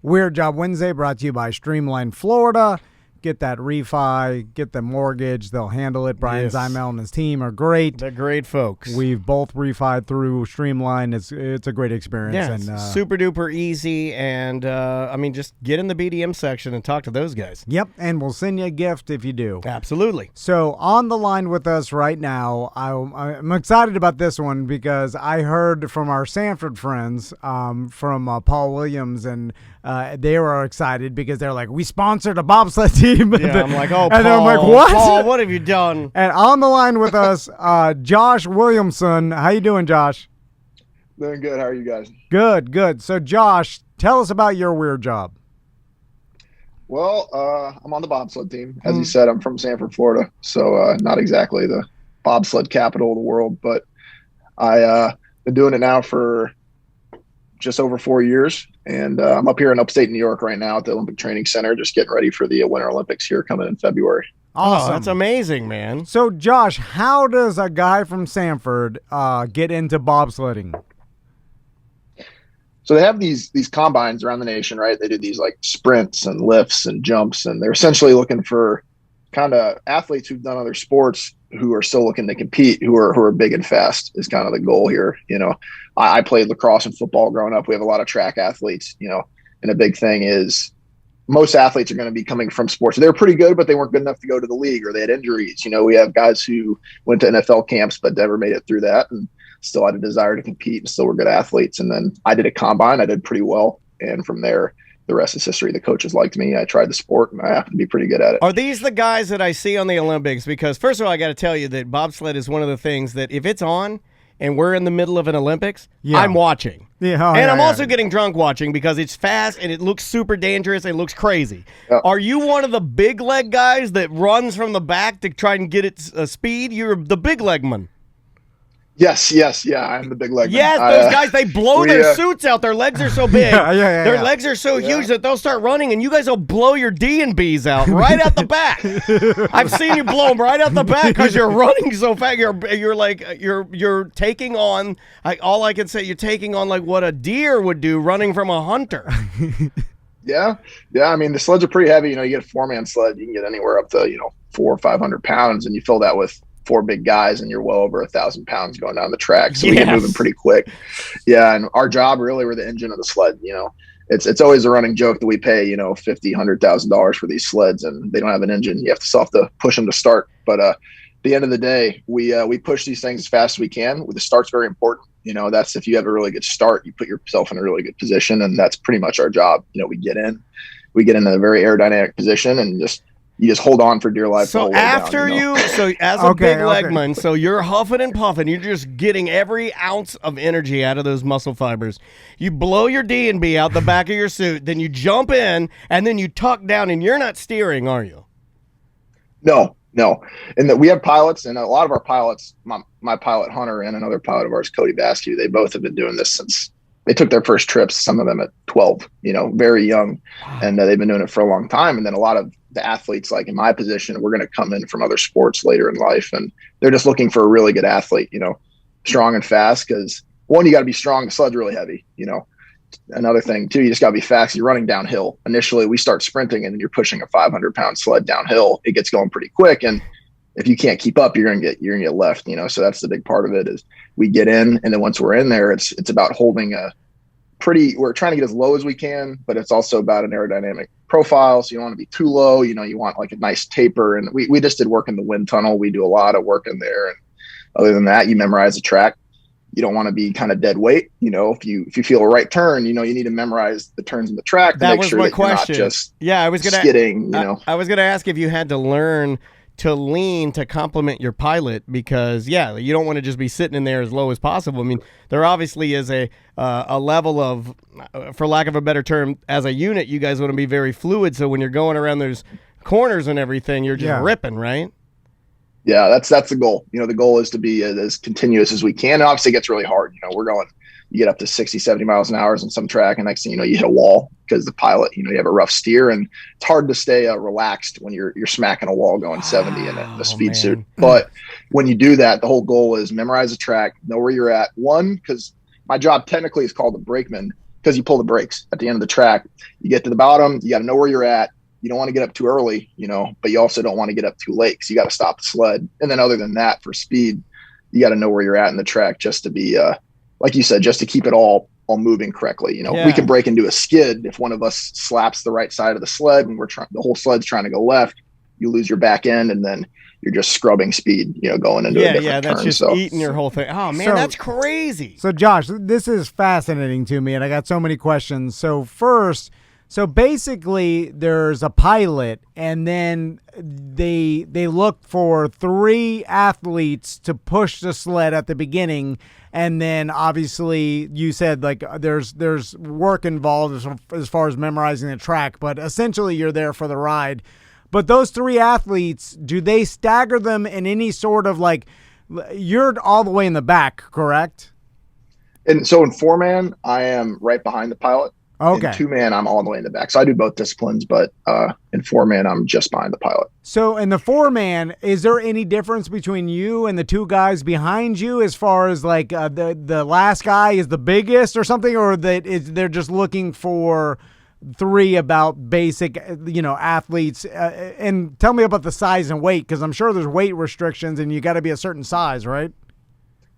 S1: Weird Job Wednesday brought to you by Streamline Florida. get that refi, get the mortgage. They'll handle it. Brian
S2: Yes.
S1: Zymel and his team are great.
S2: They're great folks.
S1: We've both refied through Streamline. It's a great experience.
S2: Yeah,
S1: And
S2: it's super duper easy, and I mean, just get in the BDM section and talk to those guys.
S1: Yep, and we'll send you a gift if you do.
S2: Absolutely.
S1: So on the line with us right now, I'm excited about this one because I heard from our Sanford friends, from Paul Williams, and they were excited because they're like, we sponsored a bobsled team.
S2: Yeah, I'm like, oh,
S1: and
S2: Paul,
S1: I'm like, what?
S2: Paul, what have you done?
S1: And on the line with us, Josh Williamson. How you doing, Josh?
S8: Doing good. How are you guys?
S1: Good, good. So, Josh, tell us about your weird job.
S8: Well, I'm on the bobsled team. As you said, I'm from Sanford, Florida, so not exactly the bobsled capital of the world, but I been doing it now for just over 4 years, and I'm up here in upstate New York right now at the Olympic Training Center, just getting ready for the Winter Olympics here coming in February.
S1: Awesome.
S2: Oh, that's amazing, man.
S1: So, Josh, how does a guy from Sanford get into bobsledding?
S8: So they have these combines around the nation, right? They do these like sprints and lifts and jumps, and they're essentially looking for kind of athletes who've done other sports who are still looking to compete, who are big and fast is kind of the goal here. You know, I played lacrosse and football growing up. We have a lot of track athletes, you know, and a big thing is most athletes are going to be coming from sports. They're pretty good, but they weren't good enough to go to the league, or they had injuries. You know, we have guys who went to NFL camps but never made it through that and still had a desire to compete and still were good athletes. And then I did a combine. I did pretty well. And from there, the rest is history. The coaches liked me. I tried the sport, and I happened to be pretty good at it.
S2: Are these the guys that I see on the Olympics? Because, first of all, I got to tell you that bobsled is one of the things that if it's on and we're in the middle of an Olympics, I'm watching.
S1: Yeah,
S2: and I'm also getting drunk watching because it's fast and it looks super dangerous and it looks crazy.
S8: Yeah.
S2: Are you one of the big leg guys that runs from the back to try and get its speed? You're the big leg man.
S8: Yes, yeah, I'm the big leg.
S2: Yes, those guys, they blow their suits out. Their legs are so big. Their legs are so huge that they'll start running, and you guys will blow your D&Bs out right out the back. I've seen you blow them right out the back because you're running so fast. You're taking on, all I can say, you're taking on like what a deer would do running from a hunter.
S8: Yeah. I mean, the sleds are pretty heavy. You know, you get a 4-man sled, you can get anywhere up to 400 or 500 pounds, and you fill that with 4 big guys and you're well over 1,000 pounds going down the track. So we get moving pretty quick. Yeah. And our job really, we're the engine of the sled. You know, it's always a running joke that we pay, $50,000, $100,000 for these sleds and they don't have an engine. You still have to push them to start. But at the end of the day, we push these things as fast as we can. The start's very important. You know, that's if you have a really good start, you put yourself in a really good position. And that's pretty much our job. You know, we get in a very aerodynamic position and you just hold on for dear life.
S2: So after so as a big legman, so you're huffing and puffing, you're just getting every ounce of energy out of those muscle fibers. You blow your D&B out the back of your suit, then you jump in, and then you tuck down, and you're not steering, are you?
S8: No. And we have pilots, and a lot of our pilots, my pilot Hunter and another pilot of ours, Cody Baskew, they both have been doing this since they took their first trips, some of them at 12, very young, and they've been doing it for a long time. And then a lot of the athletes, like in my position, we're going to come in from other sports later in life, and they're just looking for a really good athlete, strong and fast. Because one, you got to be strong. The sled's really heavy. Another thing too, you just got to be fast. You're running downhill. Initially, we start sprinting, and then you're pushing a 500-pound sled downhill. It gets going pretty quick, and if you can't keep up, you're gonna get left. So that's the big part of it. Is we get in, and then once we're in there, it's about holding we're trying to get as low as we can, but it's also about an aerodynamic profile. So you don't want to be too low. You want like a nice taper. And we just did work in the wind tunnel. We do a lot of work in there. And other than that, you memorize the track. You don't want to be kind of dead weight. If you feel a right turn, you need to memorize the turns in the track to make sure that you're not just skidding.
S2: I was gonna ask if you had to learn to lean to complement your pilot, because you don't want to just be sitting in there as low as possible. I mean, there obviously is a level of, for lack of a better term, as a unit, you guys want to be very fluid. So when you're going around those corners and everything, you're just ripping, right?
S8: Yeah, that's the goal. The goal is to be as continuous as we can. And obviously it gets really hard. You get up to 60, 70 miles an hour on some track, and next thing you know, you hit a wall because the pilot, you have a rough steer, and it's hard to stay relaxed when you're smacking a wall going 70 in a speed suit. But when you do that, the whole goal is memorize the track, know where you're at. One, because my job technically is called the brakeman, because you pull the brakes at the end of the track. You get to the bottom, you got to know where you're at. You don't want to get up too early, but you also don't want to get up too late because you got to stop the sled. And then other than that, for speed, you got to know where you're at in the track just to be, like you said, just to keep it all moving correctly. We can break into a skid if one of us slaps the right side of the sled and the whole sled's trying to go left. You lose your back end, and then you're just scrubbing speed, going into a different
S2: that's
S8: turn.
S2: just eating your whole thing. Oh man, that's crazy.
S1: So Josh, this is fascinating to me, and I got so many questions. So first, basically there's a pilot, and then they look for 3 athletes to push the sled at the beginning, and then obviously you said like there's work involved as far as memorizing the track, but essentially you're there for the ride. But those 3 athletes, do they stagger them in any sort of like, you're all the way in the back, correct?
S8: And so in 4-man, I am right behind the pilot.
S1: Okay.
S8: In 2-man, I'm all the way in the back. So I do both disciplines, but in 4-man, I'm just behind the pilot.
S1: So in the 4-man, is there any difference between you and the 2 guys behind you as far as like the last guy is the biggest or something, or they're just looking for 3 about basic, athletes, and tell me about the size and weight, because I'm sure there's weight restrictions and you got to be a certain size, right?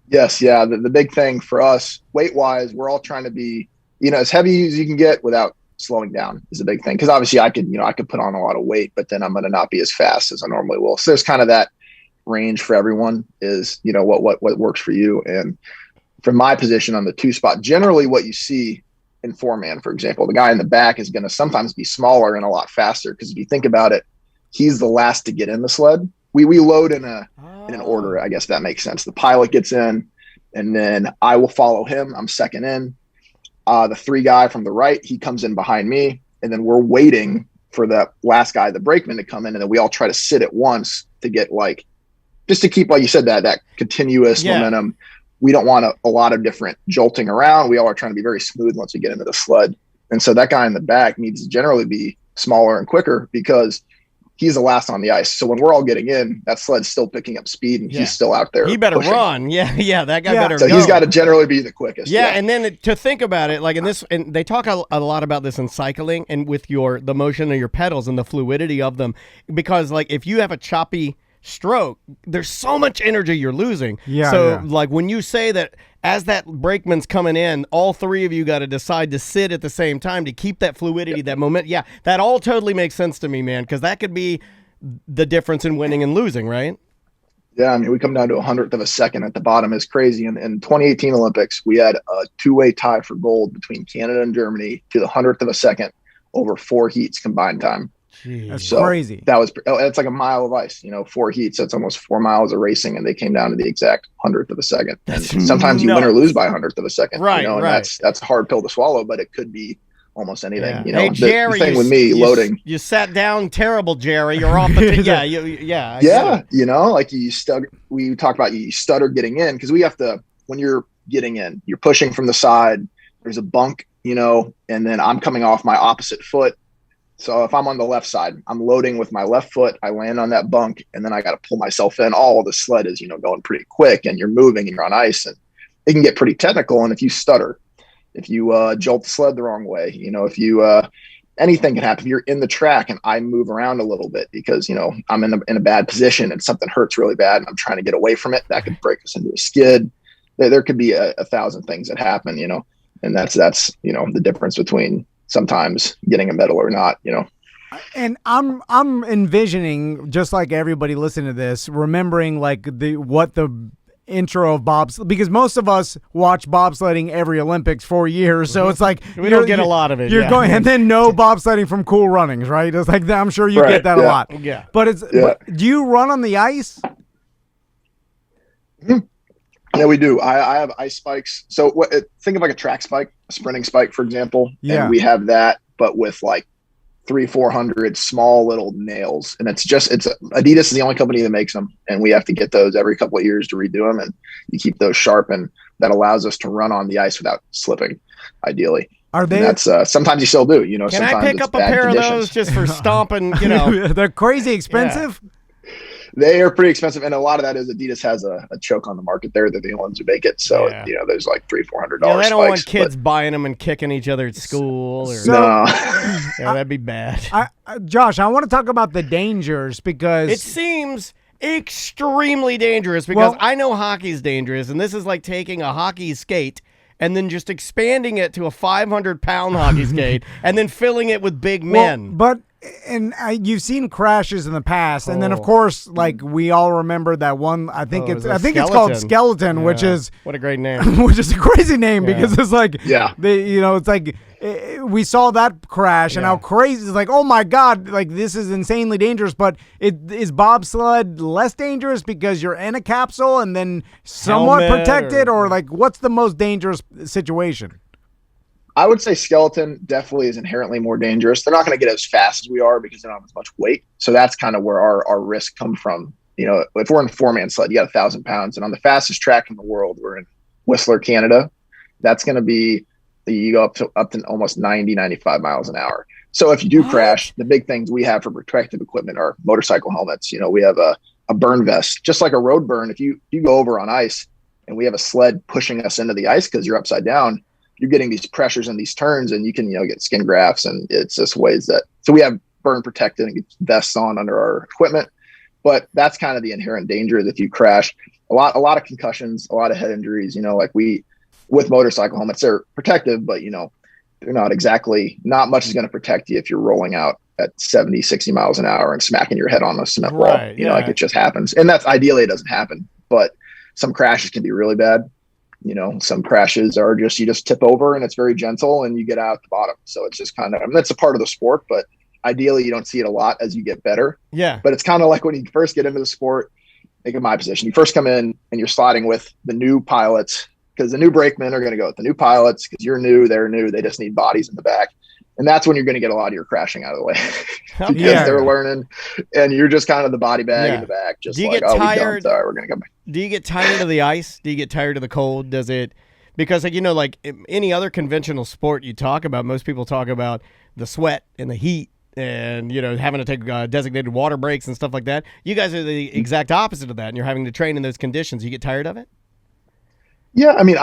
S8: Yes, yeah. The big thing for us, weight-wise, we're all trying to be, as heavy as you can get without slowing down is the big thing. Because obviously, I could put on a lot of weight, but then I'm going to not be as fast as I normally will. So there's kind of that range for everyone. Is what works for you. And from my position on the 2 spot, generally what you see in 4-man, for example, the guy in the back is going to sometimes be smaller and a lot faster, because if you think about it, he's the last to get in the sled. We load in an order, I guess that makes sense. The pilot gets in, and then I will follow him. I'm second in. The 3 guy from the right, he comes in behind me, and then we're waiting for the last guy, the brakeman, to come in, and then we all try to sit at once to get just to keep, like you said, that continuous momentum. We don't want a lot of different jolting around. We all are trying to be very smooth once we get into the sled. And so that guy in the back needs to generally be smaller and quicker, because he's the last on the ice. So when we're all getting in, that sled's still picking up speed, and he's still out there.
S2: He better
S8: pushing.
S2: run. Yeah, that guy better
S8: so
S2: go.
S8: he's got to generally be the quickest.
S2: Yeah, and then to think about it, like in this, and they talk a lot about this in cycling and with the motion of your pedals and the fluidity of them, because like if you have a choppy stroke, there's so much energy you're losing. Like when you say that as that brakeman's coming in, all 3 of you got to decide to sit at the same time to keep that fluidity, that moment. Yeah, that all totally makes sense to me, man, because that could be the difference in winning and losing, right?
S8: Yeah, I mean, we come down to 100th of a second at the bottom is crazy. And in 2018 Olympics, we had a 2-way tie for gold between Canada and Germany to the 100th of a second over 4 heats combined time.
S1: Jeez, that's crazy.
S8: It's like a mile of ice, 4 heats. That's almost 4 miles of racing, and they came down to the exact 100th of a second. And sometimes you win or lose by 100th of a second,
S2: right?
S8: And that's a hard pill to swallow, but it could be almost anything.
S2: Hey, Jerry,
S8: the thing with me loading.
S2: You sat down terrible, Jerry. You're off the
S8: like you stutter. We talked about you stutter getting in, because we have to, when you're getting in, you're pushing from the side. There's a bunk, and then I'm coming off my opposite foot. So if I'm on the left side, I'm loading with my left foot. I land on that bunk, and then I got to pull myself in. All the sled is, going pretty quick, and you're moving, and you're on ice, and it can get pretty technical. And if you stutter, if you jolt the sled the wrong way, if you anything can happen. If you're in the track and I move around a little bit because I'm in a bad position and something hurts really bad and I'm trying to get away from it, that could break us into a skid. There could be a thousand things that happen, and that's the difference between sometimes getting a medal or not,
S1: And I'm envisioning, just like everybody listening to this, remembering like what the intro of bobsled, because most of us watch bobsledding every Olympics for years, so it's like
S2: we don't get a lot of it.
S1: You're going, and then no bobsledding from Cool Runnings, right? It's like I'm sure you get that a lot.
S2: Yeah,
S1: but do you run on the ice?
S8: Mm-hmm. Yeah, we do. I have ice spikes. So think of like a track spike, a sprinting spike, for example.
S1: Yeah.
S8: And we have that, but with like 300-400 small little nails. And it's Adidas is the only company that makes them. And we have to get those every couple of years to redo them. And you keep those sharp, and that allows us to run on the ice without slipping, ideally.
S1: Are they?
S8: And that's sometimes you still do.
S2: Can
S8: sometimes
S2: I pick up a pair of those just for stomping?
S1: They're crazy expensive.
S8: They are pretty expensive, and a lot of that is Adidas has a choke on the market there. They're the only ones who make it, so
S2: Yeah.
S8: there's like $300-$400.
S2: Yeah, they don't want
S8: spikes,
S2: kids buying them and kicking each other at school. Or,
S1: So-
S8: no.
S2: yeah, that'd be bad.
S1: Josh, I want to talk about the dangers because
S2: It seems extremely dangerous because
S1: Well-
S2: I know hockey's dangerous, and this is like taking a hockey skate and then just expanding it to a 500-pound hockey skate and then filling it with big men.
S1: But you've seen crashes in the past, and then of
S2: Oh.
S1: course, like we all remember that one. I think
S2: Oh,
S1: it's
S2: it was a
S1: it's called
S2: skeleton.
S1: Skeleton, which
S2: Yeah.
S1: is
S2: What a great name.
S1: which is a crazy name because it's like
S8: Yeah.
S1: it's like we saw that crash and
S2: Yeah.
S1: how crazy it's like, oh my god, like this is insanely dangerous. But is bobsled less dangerous because you're in a capsule and then somewhat
S2: Helmet
S1: protected,
S2: or-
S1: or like what's the most dangerous situation?
S8: I would say skeleton definitely is inherently more dangerous. They're not going to get as fast as we are because they don't have as much weight. So that's kind of where our risk come from. If we're in a 4-man sled, you got 1,000 pounds, and on the fastest track in the world, we're in Whistler, Canada. That's going to be you go up to almost 90, 95 miles an hour. So if you do crash, the big things we have for protective equipment are motorcycle helmets. We have a burn vest, just like a road burn. If you go over on ice and we have a sled pushing us into the ice because you're upside down, you're getting these pressures and these turns, and you can get skin grafts, and it's just ways that. So we have burn protected and get vests on under our equipment, but that's kind of the inherent danger is if you crash. A lot of concussions, a lot of head injuries. Like we with motorcycle helmets, they're protective, but they're not much is going to protect you if you're rolling out at 70, 60 miles an hour and smacking your head on a cement wall.
S2: Right, yeah.
S8: Like it just happens, and that's ideally it doesn't happen, but some crashes can be really bad. Some crashes are you just tip over and it's very gentle and you get out at the bottom. So it's just kind of, that's a part of the sport, but ideally you don't see it a lot as you get better.
S2: Yeah.
S8: But it's kind of like when you first get into the sport, think of my position. You first come in and you're sliding with the new pilots because the new brakemen are going to go with the new pilots because you're new, they're new. They just need bodies in the back. And that's when you're going to get a lot of your crashing out of the way because
S1: Yeah.
S8: they're learning and you're just kind of the body bag in the back. Just
S2: Do you
S8: like,
S2: get tired?
S8: we dumped. All right, we're going to come back.
S2: Do you get tired of the ice? Do you get tired of the cold? Does it? Because like any other conventional sport you talk about, most people talk about the sweat and the heat and having to take designated water breaks and stuff like that. You guys are the exact opposite of that, and you're having to train in those conditions. You get tired of it?
S8: Yeah, I mean,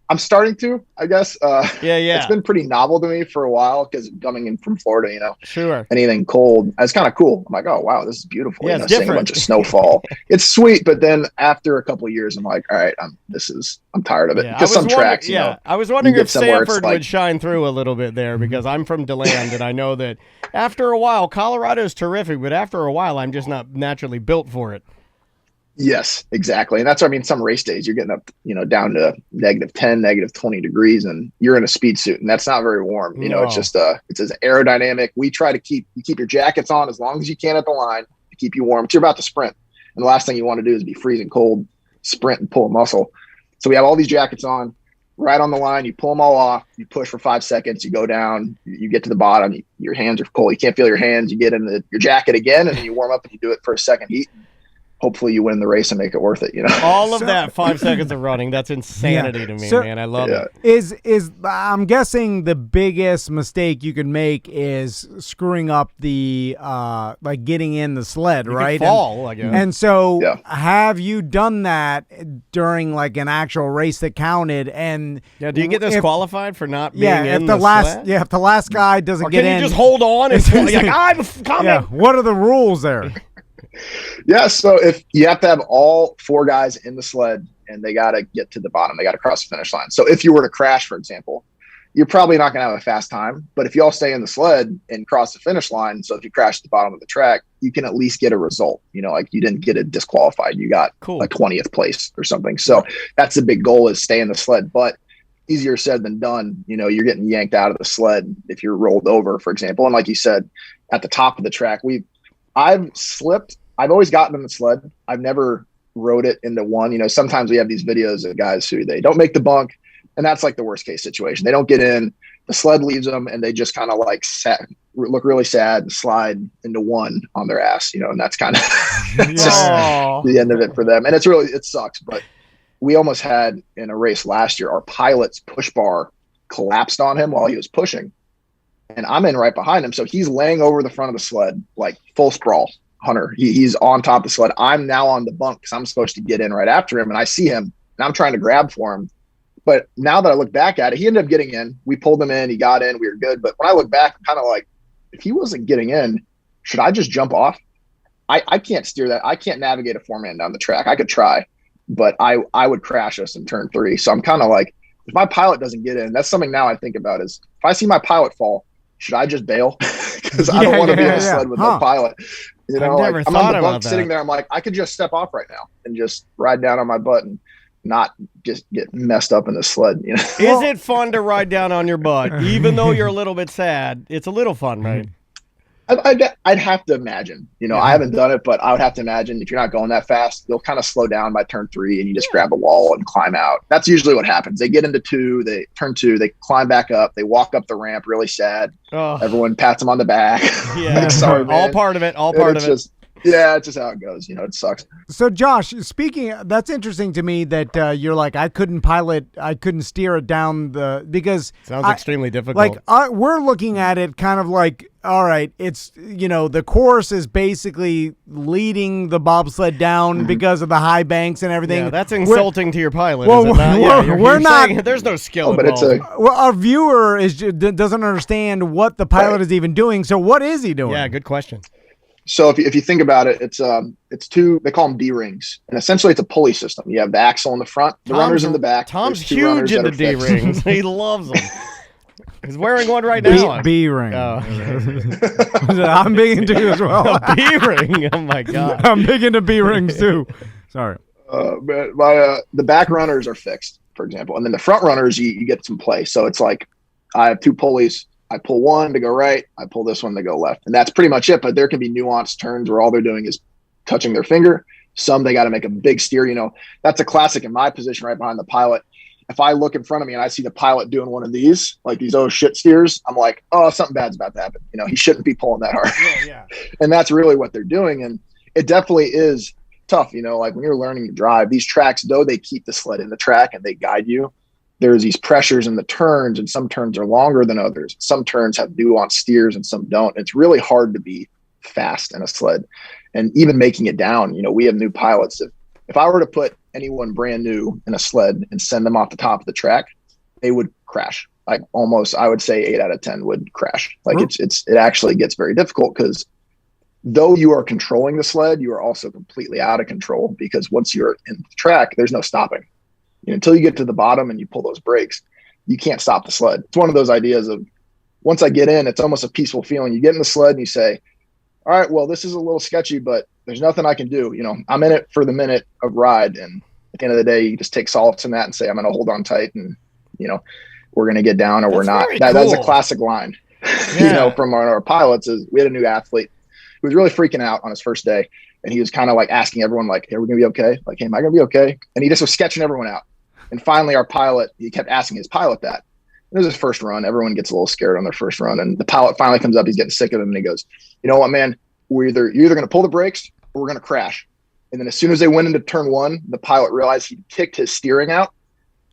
S8: I'm starting to, I guess.
S2: Yeah.
S8: It's been pretty novel to me for a while because coming in from Florida,
S2: Sure.
S8: anything cold, it's kind of cool. I'm like, oh, wow, this is beautiful.
S2: Yeah, it's
S8: seeing a
S2: different.
S8: bunch of snowfall. It's sweet, but then after a couple of years, I'm like, all right, I'm tired of it.
S2: Yeah,
S8: Because some tracks,
S2: I was wondering
S8: you
S2: if
S8: get somewhere it's
S2: Sanford
S8: like-
S2: would shine through a little bit there because I'm from DeLand and I know that after a while, Colorado's terrific, but after a while, I'm just not naturally built for it.
S8: Yes, exactly. And that's what I mean. Some race days you're getting up, down to -10, -20 degrees and you're in a speed suit and that's not very warm.
S2: No.
S8: It's just, it's as aerodynamic. We try to keep your jackets on as long as you can at the line to keep you warm. But you're about to sprint. And the last thing you want to do is be freezing cold, sprint and pull a muscle. So we have all these jackets on right on the line. You pull them all off, you push for 5 seconds, you go down, you get to the bottom, your hands are cold. You can't feel your hands. You get in your jacket again and then you warm up and you do it for a second heat. Hopefully you win the race and make it worth it,
S2: All of that 5 seconds of running, that's insanity to me,
S1: So-
S2: man. I love
S8: Yeah.
S2: it.
S1: Is I'm guessing the biggest mistake you can make is screwing up the like getting in the sled,
S2: You
S1: right?
S2: could fall, I guess.
S1: And so
S8: Yeah.
S1: have you done that during like an actual race that counted? And
S2: Yeah, do you get
S1: if-
S2: disqualified for not being
S1: Yeah,
S2: in
S1: if the last
S2: sled?
S1: if the last guy doesn't
S2: Or
S1: get
S2: can
S1: in,
S2: you just hold on and like, I'm coming?
S1: yeah. What are the rules there?
S8: Yeah, so if you have to have all 4 guys in the sled and they got to get to the bottom, they got to cross the finish line. So if you were to crash, for example, you're probably not going to have a fast time. But if you all stay in the sled and cross the finish line, so if you crash at the bottom of the track, you can at least get a result. Like you didn't get it disqualified. You got
S2: Cool.
S8: a 20th place or something. So that's the big goal is stay in the sled. But easier said than done. You're getting yanked out of the sled if you're rolled over, for example. And like you said, at the top of the track, I've slipped. I've always gotten in the sled. I've never rode it into one. Sometimes we have these videos of guys who they don't make the bunk, and that's like the worst case situation. They don't get in, the sled leaves them, and they just kind of like look really sad and slide into one on their ass, and that's kind of the end of it for them. And it sucks. But we almost had in a race last year, our pilot's push bar collapsed on him while he was pushing, and I'm in right behind him, so he's laying over the front of the sled like full sprawl Hunter. He's on top of the sled. I'm now on the bunk because I'm supposed to get in right after him, and I see him, and I'm trying to grab for him. But now that I look back at it, he ended up getting in. We pulled him in. He got in. We were good. But when I look back, I'm kind of like, if he wasn't getting in, should I just jump off? I can't steer that. I can't navigate a 4-man down the track. I could try, but I would crash us in turn 3. So I'm kind of like, if my pilot doesn't get in, that's something now I think about is if I see my pilot fall, should I just bail? Because I don't want to be in a sled with no pilot. You know,
S2: I've never
S8: I'm on
S2: thought
S8: the
S2: about
S8: bunk
S2: that.
S8: sitting there. I'm like, I could just step off right now and just ride down on my butt and not just get messed up in the sled. You know?
S2: Is it fun to ride down on your butt, even though you're a little bit sad? It's a little fun, right?
S8: I'd have to imagine. You know, I haven't done it, but I would have to imagine if you're not going that fast, you'll kind of slow down by turn 3 and you just grab a wall and climb out. That's usually what happens. They get into turn 2, they climb back up, they walk up the ramp really sad.
S2: Oh.
S8: Everyone pats them on the back.
S2: Yeah,
S8: like, sorry, man.
S2: all part of it. All part of it.
S8: Yeah, it's just how it goes. You know, it sucks.
S1: So, Josh, that's interesting to me that you're like, I couldn't steer it down because
S2: sounds extremely difficult.
S1: Like we're looking at it kind of like, all right, it's, you know, the course is basically leading the bobsled down because of the high banks and everything.
S2: Yeah, that's insulting to your pilot.
S1: Well,
S2: is it not?
S1: we're not.
S2: There's no skill
S8: but
S2: involved.
S1: Well, our viewer doesn't understand what the pilot is even doing. So, what is he doing?
S2: Yeah, good question.
S8: So if you think about it, it's 2. They call them D rings, and essentially it's a pulley system. You have the axle in the front, the runners in the back.
S2: Tom's
S8: There's 2 runners
S2: huge into D rings. He loves them. He's wearing one right now.
S1: B ring.
S2: Oh.
S1: I'm big into as well.
S2: B ring. Oh my god.
S1: I'm big into B rings too. Sorry.
S8: But the back runners are fixed, for example, and then the front runners you get some play. So it's like I have 2 pulleys. I pull one to go right. I pull this one to go left. And that's pretty much it. But there can be nuanced turns where all they're doing is touching their finger. Some they got to make a big steer. You know, that's a classic in my position right behind the pilot. If I look in front of me and I see the pilot doing one of these, like these oh shit steers, I'm like, oh, something bad's about to happen. You know, he shouldn't be pulling that hard.
S1: Yeah.
S8: And that's really what they're doing. And it definitely is tough. You know, like when you're learning to drive, these tracks, though they keep the sled in the track and they guide you, there's these pressures in the turns, and some turns are longer than others. Some turns have nuanced steers and some don't. It's really hard to be fast in a sled. And even making it down, you know, we have new pilots. If I were to put anyone brand new in a sled and send them off the top of the track, they would crash. Like almost, I would say 8 out of 10 would crash. Like it actually gets very difficult because though you are controlling the sled, you are also completely out of control because once you're in the track, there's no stopping. You know, until you get to the bottom and you pull those brakes, you can't stop the sled. It's one of those ideas of once I get in, it's almost a peaceful feeling. You get in the sled and you say, all right, well, this is a little sketchy, but there's nothing I can do. You know, I'm in it for the minute of ride. And at the end of the day, you just take solace in that and say, I'm going to hold on tight and, you know, we're going to get down or we're not. That's a classic line, you know, from our pilots is we had a new athlete who was really freaking out on his first day. And he was kind of like asking everyone like, hey, are we going to be okay? Like, hey, am I going to be okay? And he just was sketching everyone out. And finally, our pilot, he kept asking his pilot that. It was his first run. Everyone gets a little scared on their first run. And the pilot finally comes up. He's getting sick of him. And he goes, you know what, man? You're either going to pull the brakes or we're going to crash. And then as soon as they went into turn 1, the pilot realized he kicked his steering out.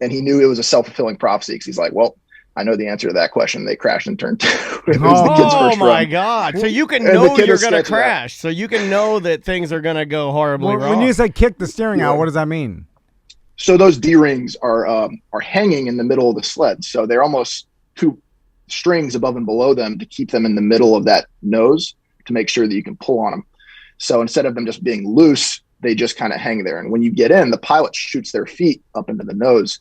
S8: And he knew it was a self-fulfilling prophecy because he's like, well, I know the answer to that question. They crashed in turn 2. It was the kid's first
S2: my
S8: run.
S2: God. So you can know you're going to crash. So you can know that things are going to go horribly wrong.
S1: When you say kick the steering out, what does that mean?
S8: So those D-rings are hanging in the middle of the sled. So they're almost 2 strings above and below them to keep them in the middle of that nose to make sure that you can pull on them. So instead of them just being loose, they just kind of hang there. And when you get in, the pilot shoots their feet up into the nose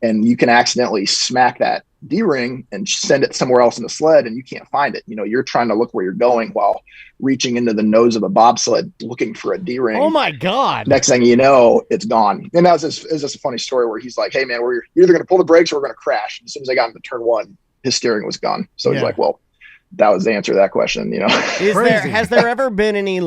S8: and you can accidentally smack that D-ring and send it somewhere else in the sled and you can't find it. You know, you're trying to look where you're going while reaching into the nose of a bobsled looking for a D-ring.
S2: Oh my God.
S8: Next thing you know, it's gone. And that was just a funny story where he's like, hey man, you're either going to pull the brakes or we're going to crash. And as soon as I got into turn 1, his steering was gone. So he's like, well, that was the answer to that question, you know.
S2: Has there ever been any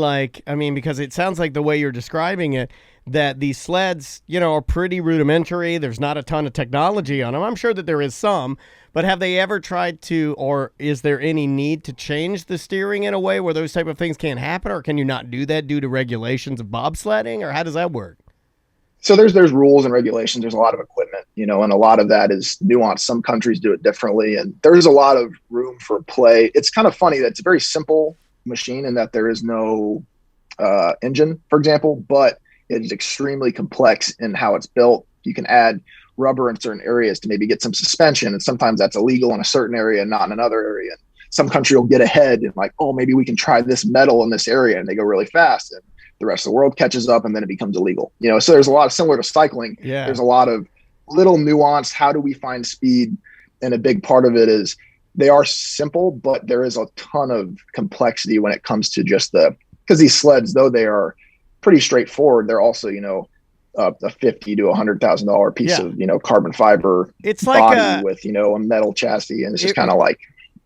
S2: because it sounds like the way you're describing it, that these sleds, you know, are pretty rudimentary. There's not a ton of technology on them. I'm sure that there is some, but have they ever tried to, or is there any need to change the steering in a way where those type of things can't happen, or can you not do that due to regulations of bobsledding, or how does that work?
S8: So there's rules and regulations. There's a lot of equipment, you know, and a lot of that is nuanced. Some countries do it differently, and there's a lot of room for play. It's kind of funny that it's a very simple machine in that there is no engine, for example, but it is extremely complex in how it's built. You can add rubber in certain areas to maybe get some suspension, and sometimes that's illegal in a certain area and not in another area. Some country will get ahead and like, oh, maybe we can try this metal in this area, and they go really fast, and the rest of the world catches up, and then it becomes illegal. So there's a lot of, similar to cycling.
S2: Yeah.
S8: There's a lot of little nuance. How do we find speed? And a big part of it is they are simple, but there is a ton of complexity when it comes to just because these sleds, though they are pretty straightforward, they're also, a $50,000 to $100,000 piece of, carbon fiber body with, a metal chassis. And it's just kind of like,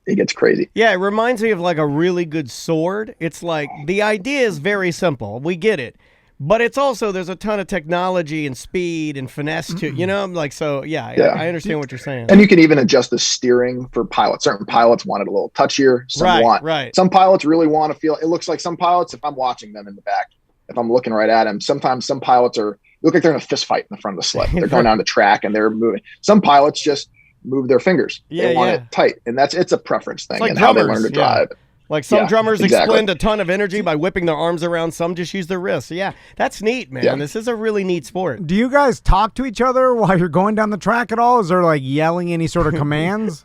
S8: it gets crazy.
S2: Yeah, it reminds me of like a really good sword. It's like the idea is very simple. We get it. But it's also, there's a ton of technology and speed and finesse to, I understand what you're saying.
S8: And you can even adjust the steering for pilots. Certain pilots want it a little touchier. Some pilots really want to feel, it looks like some pilots, if I'm watching them in the back, if I'm looking right at them, sometimes some pilots look like they're in a fist fight in the front of the sled. They're going down the track and they're moving. Some pilots just move their fingers. They want it tight. And it's a preference thing and how they learn to drive.
S2: Like some drummers expend a ton of energy by whipping their arms around. Some just use their wrists. Yeah, that's neat, man. Yeah. This is a really neat sport.
S1: Do you guys talk to each other while you're going down the track at all? Is there like yelling any sort of commands?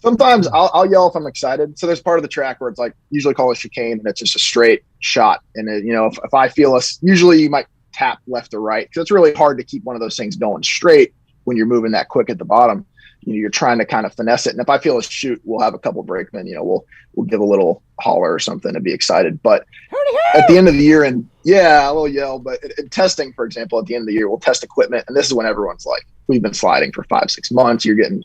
S8: Sometimes I'll yell if I'm excited. So there's part of the track where it's like usually called a chicane, and it's just a straight shot. And if I feel usually you might tap left or right because it's really hard to keep one of those things going straight when you're moving that quick at the bottom. You're trying to kind of finesse it. And if I feel a shoot, we'll have a couple of brakemen, we'll give a little holler or something and be excited. But at the end of the year, a little yell, but in testing, for example, at the end of the year, we'll test equipment. And this is when everyone's like, we've been sliding for 5-6 months. You're getting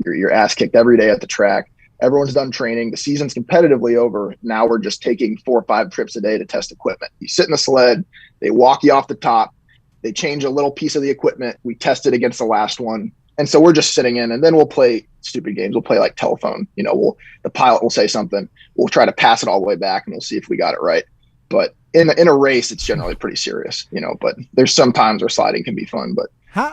S8: your ass kicked every day at the track. Everyone's done training. The season's competitively over. Now we're just taking 4 or 5 trips a day to test equipment. You sit in the sled, they walk you off the top, they change a little piece of the equipment. We test it against the last one. And so we're just sitting in, and then we'll play stupid games. We'll play like telephone. The pilot will say something. We'll try to pass it all the way back, and we'll see if we got it right. But in a race, it's generally pretty serious, But there's some times where sliding can be fun. But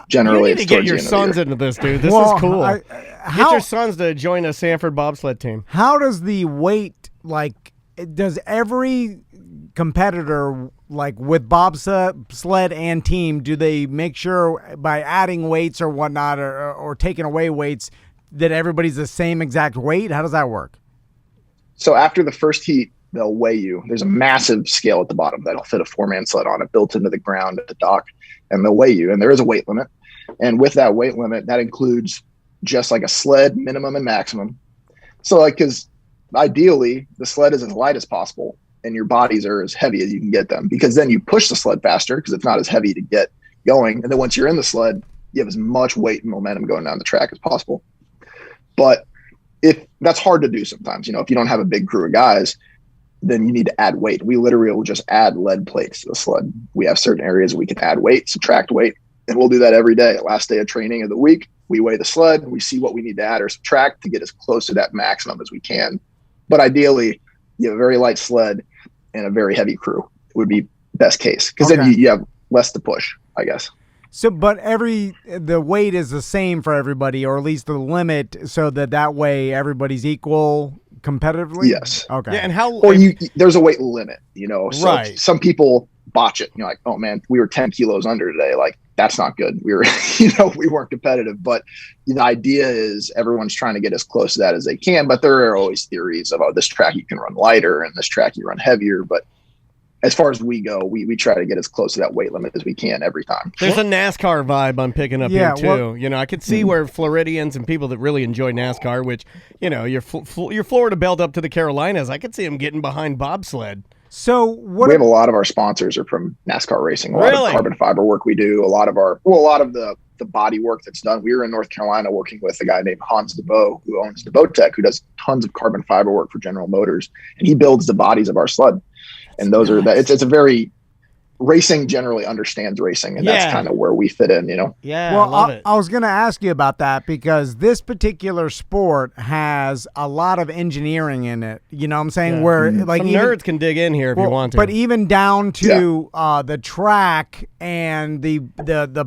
S8: generally,
S2: you need to get your sons into this, dude. This is cool. Get your sons to join a Sanford bobsled team.
S1: How does the weight does every competitor, like with bobsled and team, do they make sure by adding weights or whatnot or taking away weights that everybody's the same exact weight? How does that work?
S8: So after the first heat, they'll weigh you. There's a massive scale at the bottom that'll fit a 4-man sled on it, built into the ground at the dock, and they'll weigh you. And there is a weight limit. And with that weight limit, that includes just like a sled minimum and maximum. So because ideally the sled is as light as possible and your bodies are as heavy as you can get them, because then you push the sled faster because it's not as heavy to get going. And then once you're in the sled, you have as much weight and momentum going down the track as possible. But if that's hard to do sometimes, if you don't have a big crew of guys, then you need to add weight. We literally will just add lead plates to the sled. We have certain areas we can add weight, subtract weight, and we'll do that every day. Last day of training of the week, we weigh the sled, we see what we need to add or subtract to get as close to that maximum as we can. But ideally, you have a very light sled and a very heavy crew. It would be best case, because then you have less to push, I guess.
S1: So, but the weight is the same for everybody, or at least the limit, so that way everybody's equal competitively?
S8: Yes.
S1: Okay.
S2: Yeah, and how?
S8: Or there's a weight limit, So
S2: right.
S8: Some people botch it. You're like, oh man, we were 10 kilos under today. Like, that's not good. We were, we weren't competitive. But the idea is everyone's trying to get as close to that as they can. But there are always theories of, this track you can run lighter and this track you run heavier. But as far as we go, we try to get as close to that weight limit as we can every time.
S2: There's a NASCAR vibe I'm picking up here too. I could see where Floridians and people that really enjoy NASCAR, which, your Florida belt up to the Carolinas, I could see them getting behind bobsled.
S1: So
S8: we have a lot of our sponsors are from NASCAR racing. A lot of carbon fiber work we do. A lot of the body work that's done. We were in North Carolina working with a guy named Hans DeBoe, who owns DeBoe Tech, who does tons of carbon fiber work for General Motors, and he builds the bodies of our sled. And those are it's a very racing generally understands racing, and that's kind of where we fit in,
S2: Yeah,
S1: well,
S2: I love it.
S1: I was going to ask you about that because this particular sport has a lot of engineering in it. You know what I'm saying? Where like
S2: some nerds can dig in here if you want to.
S1: But even down to the track and the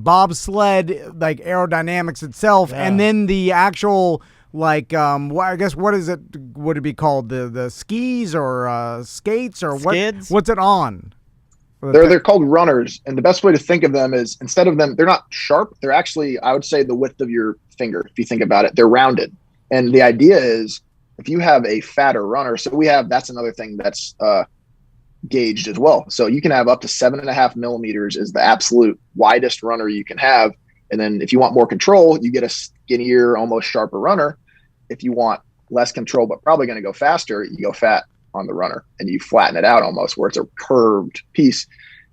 S1: bobsled, like aerodynamics itself, and then the actual like I guess what is it? Would it be called the skis or skates or
S2: Skids?
S1: What's it on?
S8: They're called runners, and the best way to think of them is instead of them, they're not sharp. They're actually, I would say, the width of your finger. If you think about it, they're rounded, and the idea is if you have a fatter runner, so that's another thing that's gauged as well. So you can have up to 7.5 millimeters is the absolute widest runner you can have, and then if you want more control, you get a skinnier, almost sharper runner. If you want less control but probably going to go faster, you go fat on the runner and you flatten it out almost where it's a curved piece.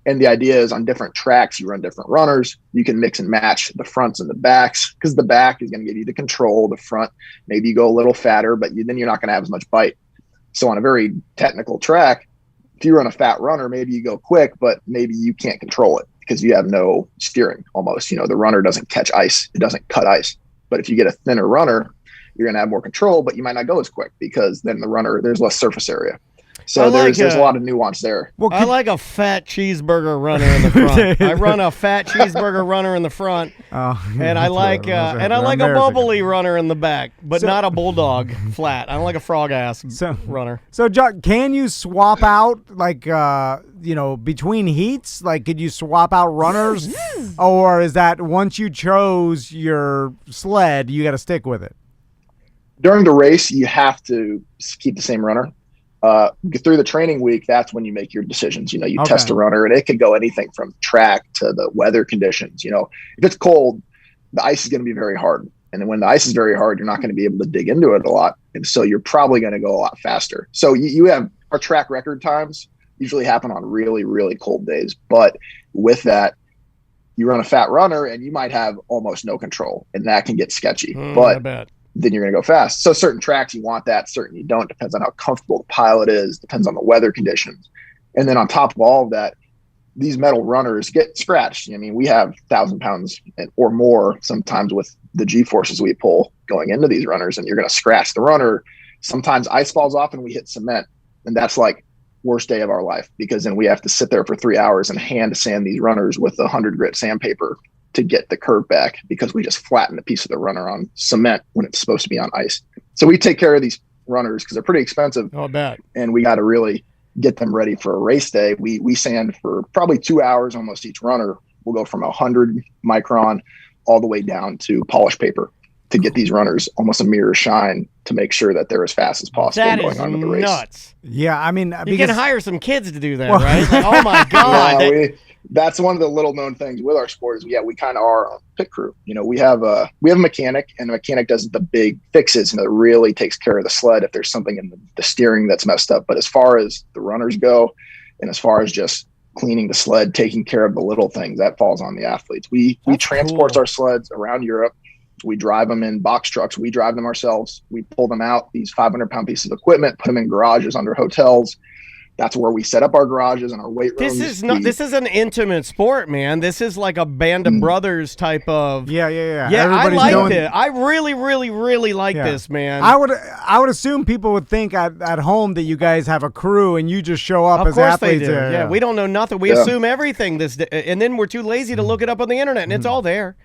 S8: And the idea is on different tracks, you run different runners. You can mix and match the fronts and the backs because the back is going to give you the control. The front, maybe you go a little fatter, but then you're not going to have as much bite. So on a very technical track, if you run a fat runner, maybe you go quick, but maybe you can't control it because you have no steering almost. The runner doesn't catch ice. It doesn't cut ice. But if you get a thinner runner, you're going to have more control, but you might not go as quick because then the runner, there's less surface area. So there's a lot of nuance there.
S2: Well, I like a fat cheeseburger runner in the front. I run a fat cheeseburger runner in the front, and I like a bubbly runner in the back, but not a bulldog flat. I don't like a frog ass runner.
S1: So, Jock, can you swap out between heats? Like, could you swap out runners, or is that once you chose your sled, you got to stick with it?
S8: During the race, you have to keep the same runner. Through the training week, that's when you make your decisions. You test a runner, and it could go anything from track to the weather conditions. If it's cold, the ice is going to be very hard. And then when the ice is very hard, you're not going to be able to dig into it a lot. And so you're probably going to go a lot faster. So you have our track record times usually happen on really, really cold days. But with that, you run a fat runner and you might have almost no control, and that can get sketchy. But then you're going to go fast. So certain tracks you want that, certain you don't. Depends on how comfortable the pilot is, depends on the weather conditions. And then on top of all of that, these metal runners get scratched. We have 1,000 pounds or more sometimes with the G-forces we pull going into these runners, and you're going to scratch the runner. Sometimes ice falls off and we hit cement, and that's like worst day of our life because then we have to sit there for 3 hours and hand sand these runners with 100 grit sandpaper to get the curve back because we just flattened a piece of the runner on cement when it's supposed to be on ice. So we take care of these runners because they're pretty expensive.
S2: Oh, I bet.
S8: And we got to really get them ready for a race day. We sand for probably 2 hours almost each runner. We'll go from 100 micron all the way down to polished paper to get these runners almost a mirror shine to make sure that they're as fast as possible going on with the race.
S2: Nuts.
S1: Yeah,
S2: you can hire some kids to do that, right? Like, oh my God.
S8: That's one of the little known things with our sport is we kind of are our own pit crew. We have a mechanic, and the mechanic does the big fixes and it really takes care of the sled if there's something in the steering that's messed up. But as far as the runners go, and as far as just cleaning the sled, taking care of the little things, that falls on the athletes. We transport our sleds around Europe. We drive them in box trucks. We drive them ourselves. We pull them out, these 500-pound pieces of equipment, put them in garages under hotels. That's where we set up our garages and our weight rooms.
S2: This is an intimate sport, man. This is like a band of brothers type of.
S1: Yeah.
S2: Yeah, I like it. I really, really, really like this, man.
S1: I would assume people would think at home that you guys have a crew and you just show up as athletes.
S2: They do. Yeah, we don't know nothing. We assume everything and then we're too lazy to look it up on the internet, and it's all there.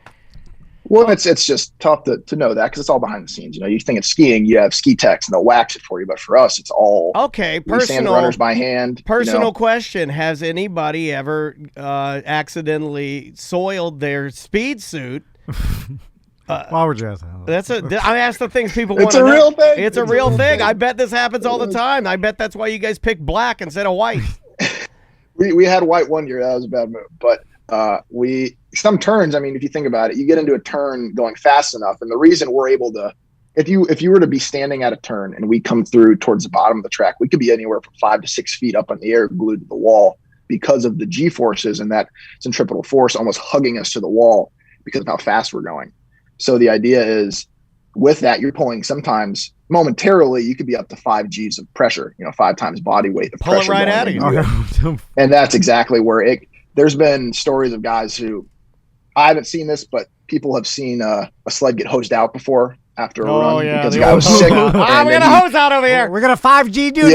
S8: Well, it's just tough to know that because it's all behind the scenes. You think it's skiing, you have ski techs and they'll wax it for you. But for us, it's all
S2: personal.
S8: We sand runners by hand.
S2: Personal question: has anybody ever accidentally soiled their speed suit?
S1: Why would you ask that?
S2: I ask the things people want
S8: to know. It's a real thing.
S2: It's a real thing. I bet this happens all the time. I bet that's why you guys pick black instead of white.
S8: we had white one year. That was a bad move, but some turns, if you think about it, you get into a turn going fast enough, and the reason we're able to, if you were to be standing at a turn and we come through towards the bottom of the track, we could be anywhere from 5 to 6 feet up in the air glued to the wall because of the G forces and that centripetal force almost hugging us to the wall because of how fast we're going. So the idea is with that, you're pulling sometimes momentarily, you could be up to 5 G's of pressure, 5 times body weight of pressure.
S2: Pull it right out of
S8: you. And that's exactly where there's been stories of guys who, I haven't seen this, but people have seen a sled get hosed out before after a
S2: Oh,
S8: run
S2: yeah,
S8: because
S2: the
S8: the guy
S2: old
S8: was
S2: hose
S8: sick.
S2: out. We
S8: and
S2: got
S8: then
S2: a hose out over here.
S1: We're gonna 5G doo-doo.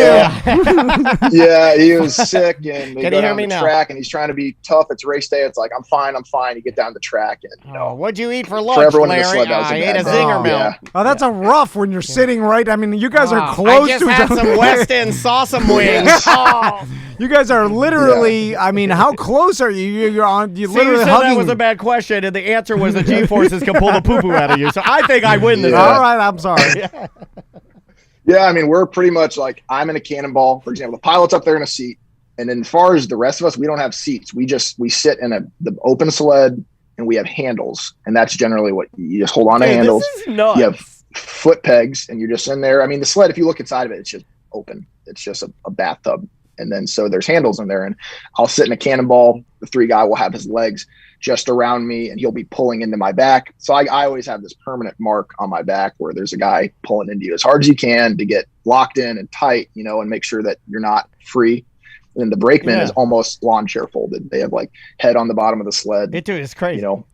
S8: yeah, he was sick, and they
S2: Can
S8: go
S2: you hear
S8: down
S2: me
S8: the
S2: now?
S8: track, and he's trying to be tough. It's race day. It's like, I'm fine. You get down the track, and
S2: What'd you eat for
S8: for
S2: lunch,
S8: everyone in the
S2: Larry?
S8: sled, that was
S2: I
S8: a
S2: ate a
S8: bad
S2: zinger
S1: day.
S2: melt.
S8: Yeah.
S1: Oh, that's a rough when you're sitting right. I mean, you guys are
S2: I
S1: close
S2: just
S1: to each
S2: had
S1: other.
S2: some West End sausage wings. Oh.
S1: You guys are literally. I mean, how close are you? You're on. You
S2: See,
S1: literally
S2: you said
S1: hugging.
S2: that was a bad question, and the answer was the G-forces can pull the poo-poo out of you. So I think I win this.
S8: Yeah.
S1: All right, I'm sorry.
S8: Yeah, I mean, we're pretty much like, I'm in a cannonball, for example. The pilot's up there in a seat, and then as far as the rest of us, we don't have seats. We sit in the open sled, and we have handles, and that's generally what you just hold on to handles.
S2: This is nuts.
S8: You have foot pegs, and you're just in there. I mean, the sled, if you look inside of it, it's just open. It's just a bathtub, and then so there's handles in there, and I'll sit in a cannonball. The 3 guy will have his legs just around me, and he'll be pulling into my back. So I always have this permanent mark on my back where there's a guy pulling into you as hard as you can to get locked in and tight, and make sure that you're not free. And then the brakeman is almost lawn chair folded. They have like head on the bottom of the sled.
S2: It's crazy.
S8: And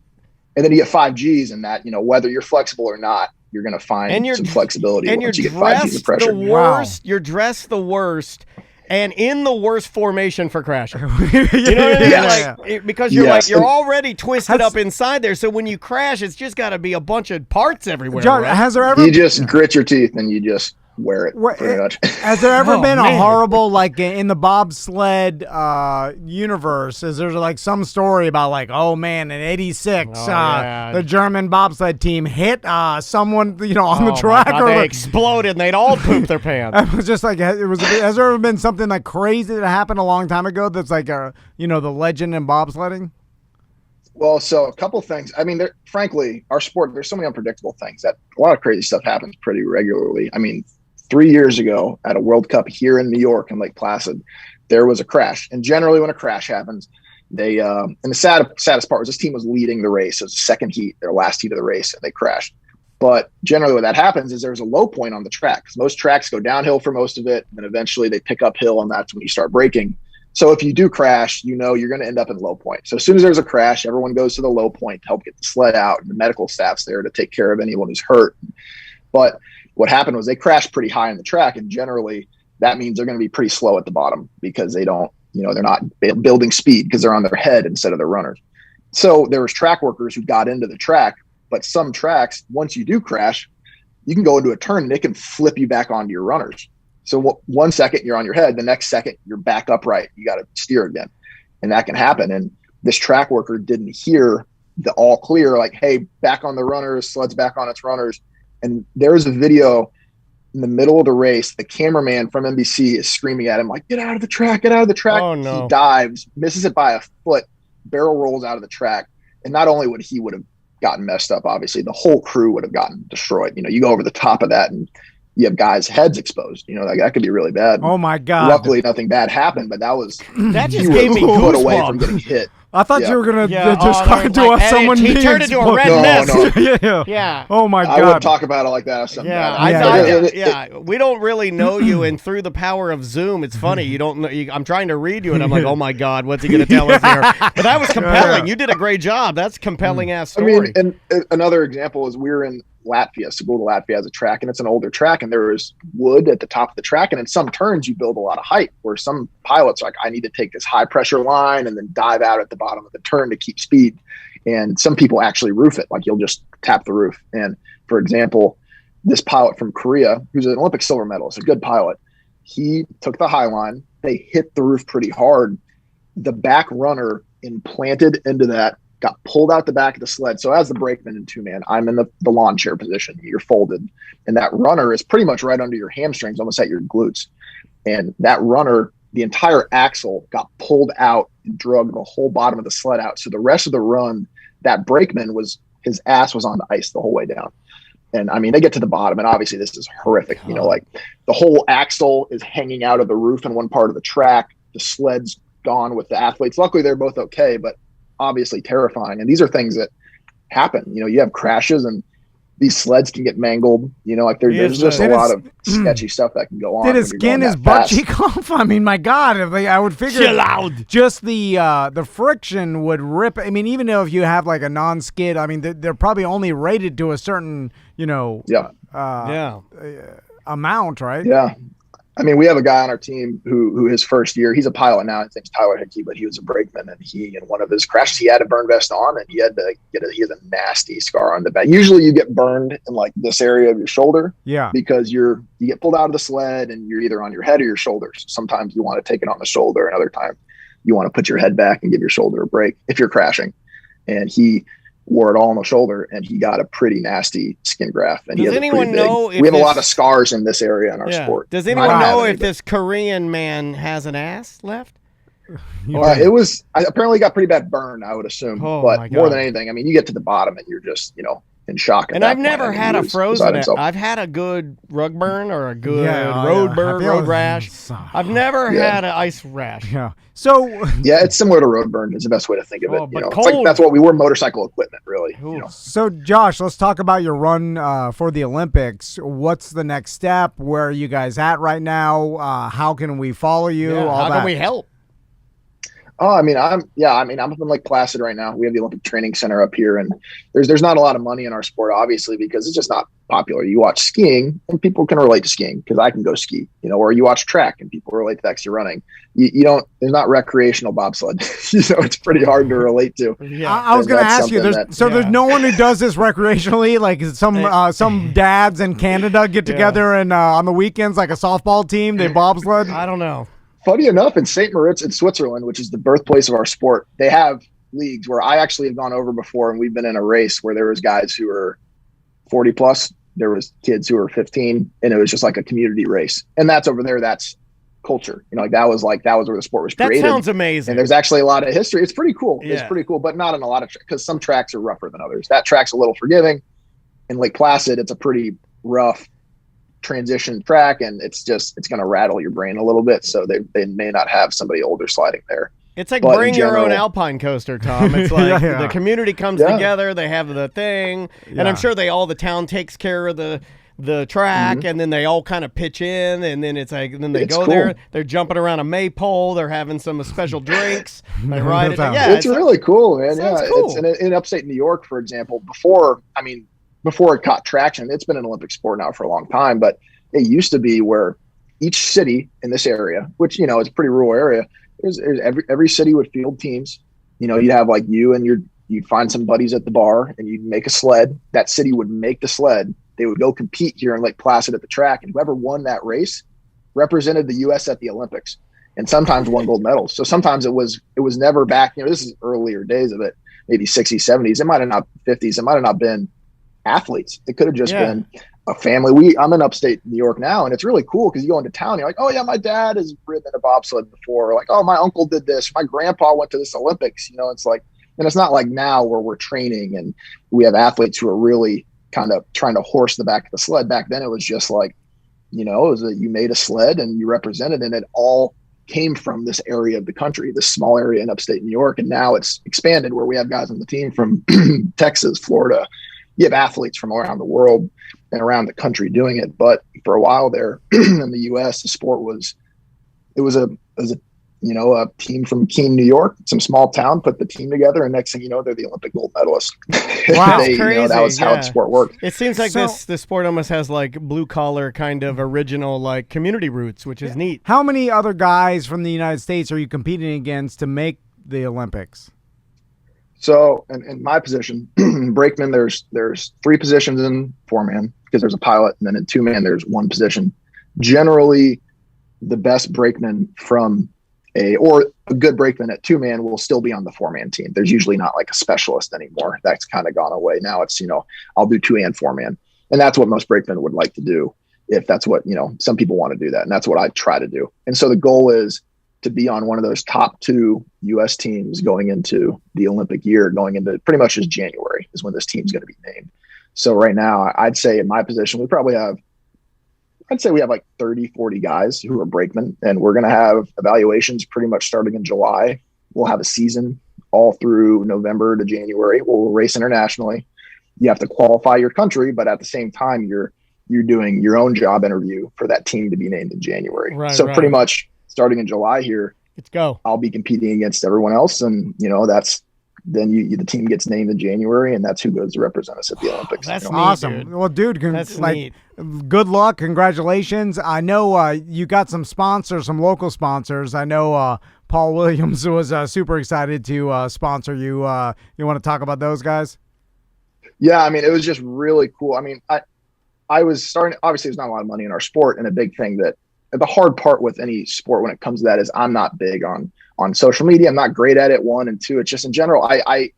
S8: then you get 5Gs, and that, whether you're flexible or not, you're going to find some flexibility once you get 5Gs of pressure.
S2: The worst. You're dressed the worst. And in the worst formation for crashing. You know what I mean?
S8: Yes.
S2: Because you're you're already twisted up inside there. So when you crash, it's just got to be a bunch of parts everywhere.
S1: John,
S2: right?
S1: has there ever?
S8: You just grit your teeth and you just wear it pretty much.
S1: Has there ever been
S2: man.
S1: a horrible, like in the bobsled universe? Is there like some story about like, oh man, in '86, the German bobsled team hit someone, on the track,
S2: God,
S1: or
S2: they exploded and they'd all poop their pants.
S1: It was just like has there ever been something like crazy that happened a long time ago that's like the legend in bobsledding?
S8: Well, so a couple things. I mean, frankly, our sport, there's so many unpredictable things that a lot of crazy stuff happens pretty regularly. I mean, 3 years ago at a World Cup here in New York in Lake Placid, there was a crash. And generally when a crash happens, they and the saddest part was this team was leading the race. It was the second heat, their last heat of the race, and they crashed. But generally what that happens is there's a low point on the track. Most tracks go downhill for most of it, and then eventually they pick uphill, and that's when you start braking. So if you do crash, you're going to end up in low point. So as soon as there's a crash, everyone goes to the low point to help get the sled out, and the medical staff's there to take care of anyone who's hurt. But what happened was they crashed pretty high on the track, and generally that means they're going to be pretty slow at the bottom because they don't, they're not building speed because they're on their head instead of their runners. So there was track workers who got into the track, but some tracks, once you do crash, you can go into a turn and it can flip you back onto your runners. So 1 second you're on your head, the next second you're back upright. You got to steer again, and that can happen. And this track worker didn't hear the all clear, like, hey, back on the runners, sled's back on its runners. And there's a video in the middle of the race. The cameraman from NBC is screaming at him, like, get out of the track, get out of the track.
S2: Oh, no.
S8: He dives, misses it by a foot, barrel rolls out of the track. And not only would he have gotten messed up, obviously, the whole crew would have gotten destroyed. You go over the top of that and you have guys' heads exposed. That could be really bad.
S1: Oh, my God.
S8: Luckily, nothing bad happened, but
S2: that just gave me
S8: put away from
S2: goosebumps.
S8: getting hit.
S1: I thought you were going to
S2: Larry,
S1: to
S2: like,
S1: someone
S2: he
S1: being
S2: turned into a
S1: exploded.
S2: red
S8: No,
S2: mist.
S8: no.
S1: Yeah. Oh, my
S8: I
S1: God.
S8: wouldn't talk about it like that.
S2: We don't really know you, and through the power of Zoom, it's funny. You don't know. I'm trying to read you, and I'm like, oh my God, what's he going to tell us here? But that was compelling. You did a great job. That's a compelling ass story.
S8: I mean, and another example is we were in Latvia. Sebula, Latvia has a track, and it's an older track, and there is wood at the top of the track. And in some turns, you build a lot of height, where some pilots are like, I need to take this high pressure line and then dive out at the bottom of the turn to keep speed. And some people actually roof it, like you'll just tap the roof. And for example, this pilot from Korea, who's an Olympic silver medalist, a good pilot, he took the high line. They hit the roof pretty hard. The back runner implanted into that, got pulled out the back of the sled. So as the brakeman in two-man, I'm in the lawn chair position. You're folded. And that runner is pretty much right under your hamstrings, almost at your glutes. And that runner, the entire axle got pulled out and drug the whole bottom of the sled out. So the rest of the run, that brakeman his ass was on the ice the whole way down. And I mean, they get to the bottom, and obviously this is horrific. Like the whole axle is hanging out of the roof in one part of the track. The sled's gone with the athletes. Luckily, they're both okay, but obviously terrifying. And these are things that happen. You have crashes, and these sleds can get mangled. Like there's just a lot of sketchy stuff that can go on.
S1: Did his skin his butt cheek off? I mean, my God, I would figure
S2: Chill out.
S1: Just the friction would rip. I mean, even though if you have like a non-skid, I mean, they're probably only rated to a certain, amount, right?
S8: Yeah. I mean, we have a guy on our team who his first year, he's a pilot now. His name's Tyler Hickey, but he was a brakeman, and in one of his crashes, he had a burn vest on, and he had to he has a nasty scar on the back. Usually you get burned in like this area of your shoulder.
S1: Yeah.
S8: Because you get pulled out of the sled and you're either on your head or your shoulders. Sometimes you want to take it on the shoulder. Another time you want to put your head back and give your shoulder a break if you're crashing. And he wore it all on the shoulder, and he got a pretty nasty skin graft. And
S2: does anyone know if
S8: we have a lot of scars in this area in our sport?
S2: Does anyone know if this Korean man has an ass left?
S8: It was apparently got pretty bad burn, I would assume. But more than anything, I mean, you get to the bottom and you're just, in shock.
S2: And I've never had a frozen. I've had a good rug burn or a good road burn, road rash. I've never had an ice rash.
S1: Yeah. So
S8: it's similar to road burn is the best way to think of it.
S2: But
S8: it's like that's what we were, motorcycle equipment, really.
S1: So Josh, let's talk about your run for the Olympics. What's the next step? Where are you guys at right now? How can we follow you?
S2: How can we help?
S8: Oh, I'm up in Lake Placid right now. We have the Olympic Training Center up here, and there's not a lot of money in our sport, obviously, because it's just not popular. You watch skiing, and people can relate to skiing because I can go ski, or you watch track, and people relate to that because you're running. You don't. There's not recreational bobsled. It's pretty hard to relate to.
S1: Yeah. I was going to ask you. There's no one who does this recreationally. Like some dads in Canada get together and on the weekends, like a softball team, they bobsled.
S2: I don't know.
S8: Funny enough, in St. Moritz in Switzerland, which is the birthplace of our sport, they have leagues where I actually have gone over before, and we've been in a race where there was guys who were 40 plus, there was kids who were 15, and it was just like a community race. And that's over there. That's culture. That was where the sport was created.
S2: That sounds amazing.
S8: And there's actually a lot of history. It's pretty cool.
S2: Yeah.
S8: It's pretty cool, but not in a lot of because some tracks are rougher than others. That track's a little forgiving. In Lake Placid, it's a pretty rough transition track, and it's going to rattle your brain a little bit, so they may not have somebody older sliding there.
S2: It's like bring your own alpine coaster, Tom. It's like the community comes together, they have the thing, and I'm sure the town takes care of the track, and then they all kind of pitch in, and then it's like, and then they go cool. there, they're jumping around a maypole, they're having some special drinks, they ride it.
S8: It's really cool, man.
S2: Cool.
S8: It's in upstate New York, for example, before it caught traction. It's been an Olympic sport now for a long time, but it used to be where each city in this area, which, is a pretty rural area, every city would field teams. You'd have like you'd find some buddies at the bar and you'd make a sled. That city would make the sled. They would go compete here in Lake Placid at the track, and whoever won that race represented the U.S. at the Olympics and sometimes won gold medals. So sometimes it was never back, this is earlier days of it, maybe 60s, 70s. It might have not 50s. It might have not been athletes. It could have just been a family. I'm in upstate New York now, and it's really cool because you go into town and you're like, oh yeah, my dad has ridden a bobsled before. Or like, oh, my uncle did this. My grandpa went to this Olympics. It's like, and it's not like now where we're training and we have athletes who are really kind of trying to horse the back of the sled. Back then it was just like, it was you made a sled and you represented, and it all came from this area of the country, this small area in upstate New York. And now it's expanded where we have guys on the team from Texas, Florida. You have athletes from around the world and around the country doing it. But for a while there in the U.S., the sport was a team from Keene, New York, some small town, put the team together, and next thing you know, they're the Olympic gold medalists.
S1: Wow,
S2: crazy.
S8: That was how the sport worked.
S2: It seems like this sport almost has like blue collar kind of original like community roots, which is neat.
S1: How many other guys from the United States are you competing against to make the Olympics?
S8: So in my position, brakeman, there's 3 positions in 4-man because there's a pilot, and then in 2-man there's 1 position. Generally, the best brakeman or a good brakeman at 2-man will still be on the 4-man team. There's usually not like a specialist anymore. That's kind of gone away. Now it's, I'll do 2 and 4-man. And that's what most brakemen would like to do. If that's what, some people want to do that. And that's what I try to do. And so the goal is to be on one of those top 2 U.S. teams going into the Olympic year, going into pretty much just January is when this team's going to be named. So right now, I'd say in my position, we have like 30, 40 guys who are brakemen, and we're going to have evaluations pretty much starting in July. We'll have a season all through November to January. We'll race internationally. you have to qualify your country, but at the same time, you're doing your own job interview for that team to be named in January. So pretty much starting in July here,
S2: let's go.
S8: I'll be competing against everyone else. And, then the team gets named in January, and that's who goes to represent us at the Olympics.
S2: That's neat,
S1: awesome.
S2: Dude.
S1: Well, dude,
S2: that's neat.
S1: Good luck. Congratulations. I know you got some sponsors, some local sponsors. I know Paul Williams was super excited to sponsor you. You want to talk about those guys?
S8: Yeah, I mean, it was just really cool. I mean, I was starting, obviously there's not a lot of money in our sport, and a big thing that the hard part with any sport when it comes to that is I'm not big on social media. I'm not great at it, one, and two, it's just in general, I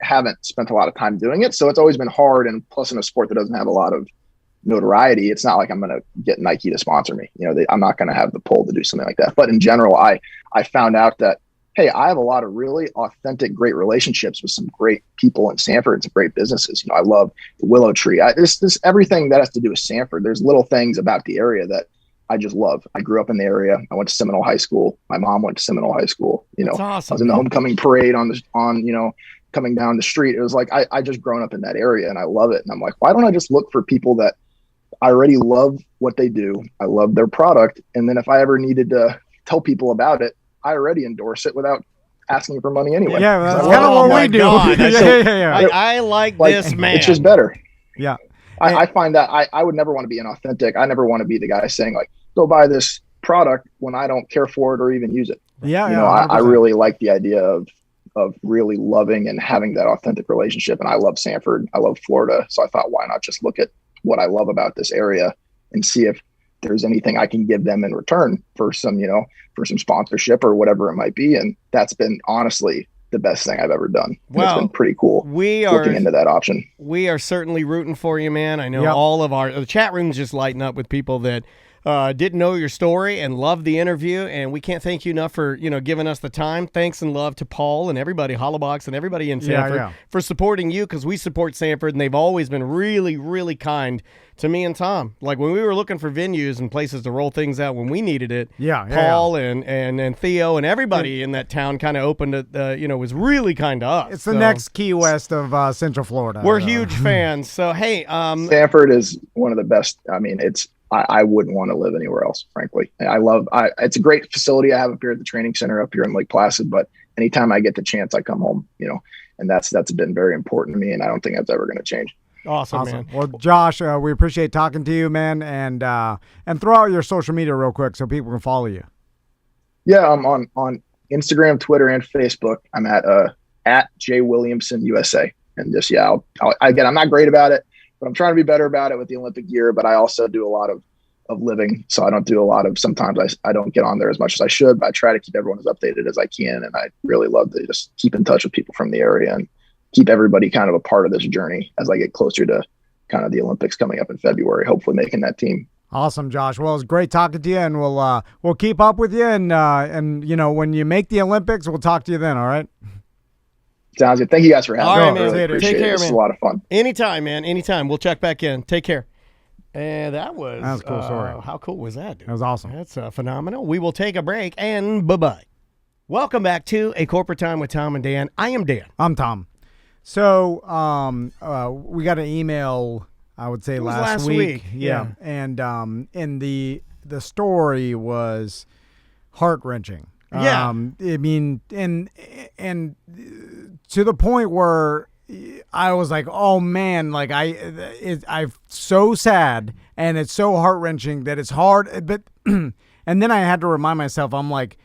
S8: haven't spent a lot of time doing it. So it's always been hard. And plus in a sport that doesn't have a lot of notoriety, it's not like I'm going to get Nike to sponsor me. I'm not going to have the pull to do something like that. But in general, I found out that, hey, I have a lot of really authentic, great relationships with some great people in Sanford and some great businesses. I love the Willow Tree. This everything that has to do with Sanford. There's little things about the area that I just love. I grew up in the area. I went to Seminole High School. My mom went to Seminole High School.
S2: That's awesome.
S8: I was in the homecoming parade coming down the street. It was like, I just grown up in that area and I love it. And I'm like, why don't I just look for people that I already love what they do? I love their product. And then if I ever needed to tell people about it, I already endorse it without asking for money anyway.
S1: Yeah, that's kind of what we do.
S2: I like this, man.
S8: It's just better.
S1: Yeah.
S8: I find that I would never want to be inauthentic. I never want to be the guy saying like, go buy this product when I don't care for it or even use it.
S1: Yeah.
S8: I really like the idea of really loving and having that authentic relationship. And I love Sanford. I love Florida. So I thought, why not just look at what I love about this area and see if there's anything I can give them in return for some sponsorship or whatever it might be. And that's been honestly the best thing I've ever done.
S2: Wow.
S8: It's been pretty cool looking into that option.
S2: We are certainly rooting for you, man. I know all of the chat rooms just lighting up with people that didn't know your story and loved the interview, and we can't thank you enough for giving us the time. Thanks and love to Paul and everybody, Hollowbox and everybody in Sanford for supporting you, because we support Sanford, and they've always been really, really kind to me and Tom. Like when we were looking for venues and places to roll things out when we needed it, Paul and Theo and everybody in that town kind of opened it, was really kind to us.
S1: It's the next Key West of Central Florida.
S2: We're huge fans. So, hey.
S8: Sanford is one of the best. I mean, I wouldn't want to live anywhere else, frankly. It's a great facility I have up here at the training center up here in Lake Placid, but anytime I get the chance, I come home, and that's been very important to me. And I don't think that's ever going to change.
S2: Awesome, man.
S1: Well, Josh, we appreciate talking to you, man, and throw out your social media real quick so people can follow you.
S8: Yeah, I'm on Instagram, Twitter, and Facebook. I'm at J Williamson USA, and just I'm not great about it, but I'm trying to be better about it with the Olympic year. But I also do a lot of living, so I don't do a lot of. Sometimes I don't get on there as much as I should, but I try to keep everyone as updated as I can, and I really love to just keep in touch with people from the area and keep everybody kind of a part of this journey as I get closer to kind of the Olympics coming up in February, hopefully making that team.
S1: Awesome, Josh. Well, it's great talking to you, and we'll keep up with you, and when you make the Olympics, we'll talk to you then. All right.
S8: Sounds good. Thank you guys for having me.
S2: All right, man.
S8: Really
S2: Take care, man.
S8: This is a lot of fun.
S2: Anytime, man. Anytime. We'll check back in. Take care. And that was
S1: a cool story.
S2: How cool was that, dude?
S1: That was awesome.
S2: That's phenomenal. We will take a break, and bye-bye. Welcome back to A Corporate Time with Tom and Dan. I am Dan.
S1: I'm Tom. So we got an email, I would say last week.
S2: Yeah.
S1: And the story was heart-wrenching.
S2: Yeah.
S1: I mean, and to the point where I was like, oh man, like I'm so sad, and it's so heart-wrenching that it's hard. But and then I had to remind myself, I'm like,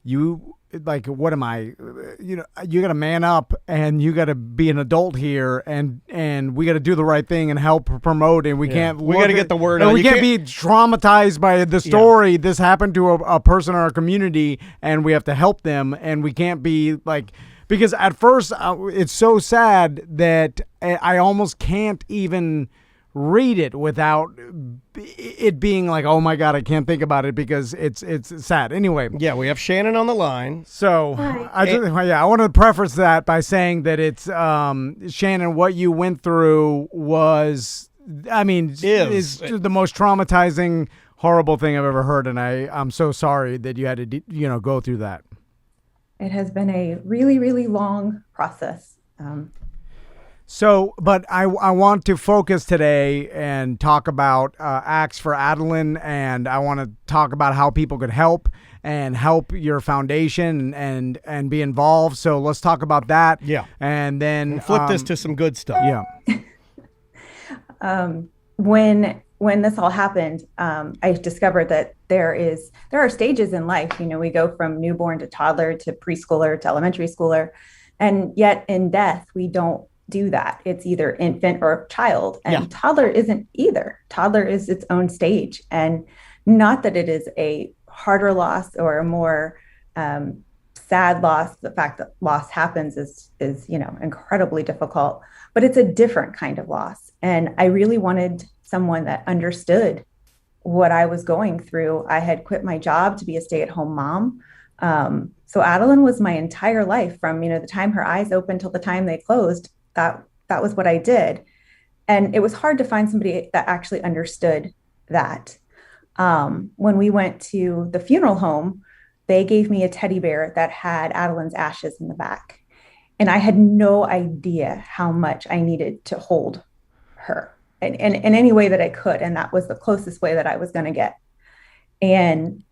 S1: what am I? You got to man up, and you got to be an adult here, and we got to do the right thing and help promote. And we can't.
S2: We got to get the word out.
S1: We can't be traumatized by the story. This happened to a person in our community, and we have to help them. And we can't be like, because at first it's so sad that I almost can't even read it without it being like, oh my God, I can't think about it because it's sad. Anyway.
S2: Yeah, we have Shannon on the line.
S1: So I want to preface that by saying that it's Shannon, what you went through was, I mean, is the most traumatizing, horrible thing I've ever heard, and I'm so sorry that you had to go through that.
S9: It has been a really, really long process.
S1: So, but I want to focus today and talk about Acts for Adalyn, and I want to talk about how people could help and help your foundation and be involved. So let's talk about that.
S2: Yeah.
S1: And then
S2: flip this to some good stuff.
S1: Yeah.
S9: When this all happened, I discovered that there are stages in life. We go from newborn to toddler to preschooler to elementary schooler, and yet in death we don't do that. It's either infant or child, and toddler isn't either. Toddler is its own stage, and not that it is a harder loss or a more sad loss. The fact that loss happens is incredibly difficult, but it's a different kind of loss. And I really wanted someone that understood what I was going through. I had quit my job to be a stay-at-home mom. So Adalyn was my entire life from, the time her eyes opened till the time they closed. That was what I did. And it was hard to find somebody that actually understood that. When we went to the funeral home, they gave me a teddy bear that had Adalyn's ashes in the back. And I had no idea how much I needed to hold her in any way that I could. And that was the closest way that I was going to get. And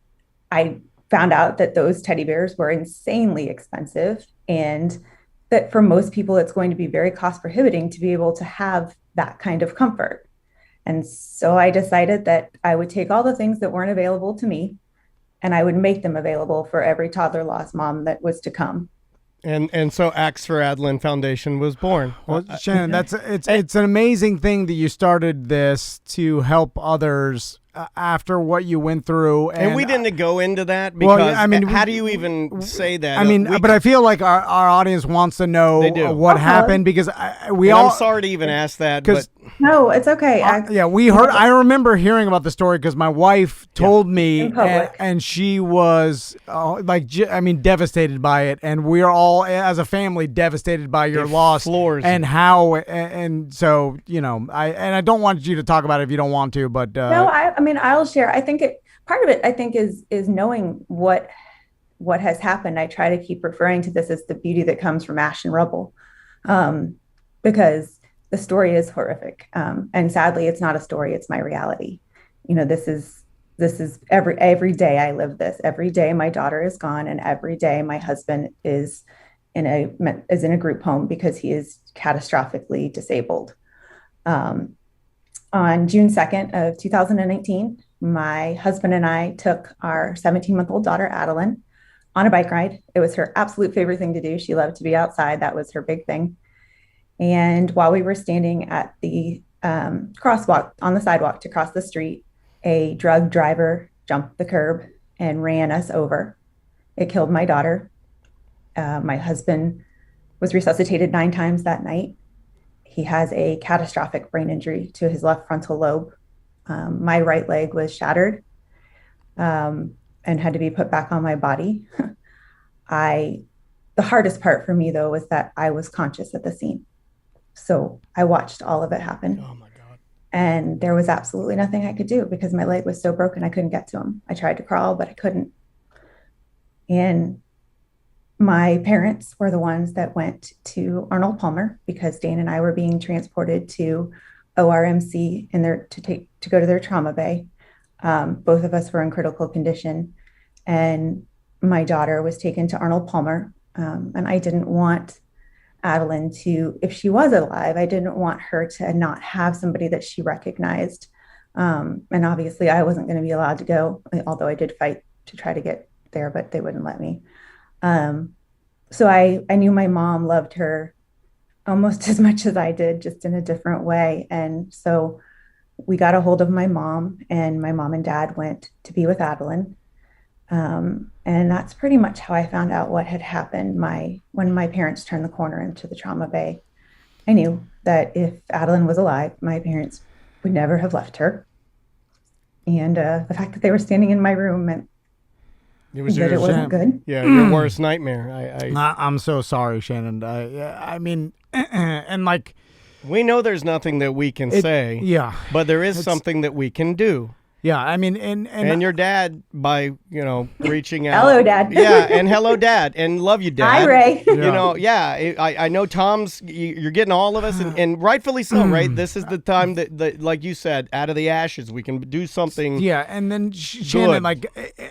S9: I found out that those teddy bears were insanely expensive, and that for most people, it's going to be very cost prohibiting to be able to have that kind of comfort. And so I decided that I would take all the things that weren't available to me, and I would make them available for every toddler lost mom that was to come.
S2: And so Acts for Adalyn Foundation was born.
S1: Well, Shannon, it's an amazing thing that you started this to help others after what you went through.
S2: And we didn't go into that because how do you even say that?
S1: But I feel like our audience wants to know what happened, because
S2: I'm sorry to even ask that. But
S9: no, it's okay.
S1: We heard. I remember hearing about the story because my wife told me, and she was devastated by it, and we're all as a family devastated by your loss and how. And so I don't want you to talk about it if you don't want to, but
S9: no, I'll share. I think part of it is knowing what has happened. I try to keep referring to this as the beauty that comes from ash and rubble, because the story is horrific. And sadly, it's not a story, it's my reality. This is every day I live this. Every day my daughter is gone, and every day my husband is in a group home because he is catastrophically disabled. On June 2nd of 2019, my husband and I took our 17-month-old daughter, Adalyn, on a bike ride. It was her absolute favorite thing to do. She loved to be outside. That was her big thing. And while we were standing at the crosswalk on the sidewalk to cross the street, a drug driver jumped the curb and ran us over. It killed my daughter. My husband was resuscitated 9 times that night. He has a catastrophic brain injury to his left frontal lobe. My right leg was shattered and had to be put back on my body. The hardest part for me, though, was that I was conscious at the scene. So I watched all of it happen.
S2: Oh, my God.
S9: And there was absolutely nothing I could do because my leg was so broken I couldn't get to him. I tried to crawl, but I couldn't. And my parents were the ones that went to Arnold Palmer because Dane and I were being transported to ORMC to go to their trauma bay. Both of us were in critical condition, and my daughter was taken to Arnold Palmer. And I didn't want Adalyn to, if she was alive, I didn't want her to not have somebody that she recognized. And obviously I wasn't going to be allowed to go, although I did fight to try to get there, but they wouldn't let me. So I knew my mom loved her almost as much as I did, just in a different way. And so we got a hold of my mom, and my mom and dad went to be with Adalyn. And that's pretty much how I found out what had happened. When my parents turned the corner into the trauma bay, I knew that if Adalyn was alive, my parents would never have left her. And the fact that they were standing in my room meant it wasn't good.
S2: Yeah, your worst nightmare.
S1: I'm so sorry, Shannon. I mean, and like,
S2: we know there's nothing that we can say.
S1: Yeah,
S2: but there is something that we can do.
S1: Yeah, I mean,
S2: and your dad by reaching out.
S9: Hello, Dad.
S2: Yeah, and hello, Dad, and love you, Dad.
S9: Hi, Ray.
S2: I know Tom's. You're getting all of us, and rightfully so, right? This is the time that, like you said, out of the ashes, we can do something.
S1: Yeah, and then Shannon, like,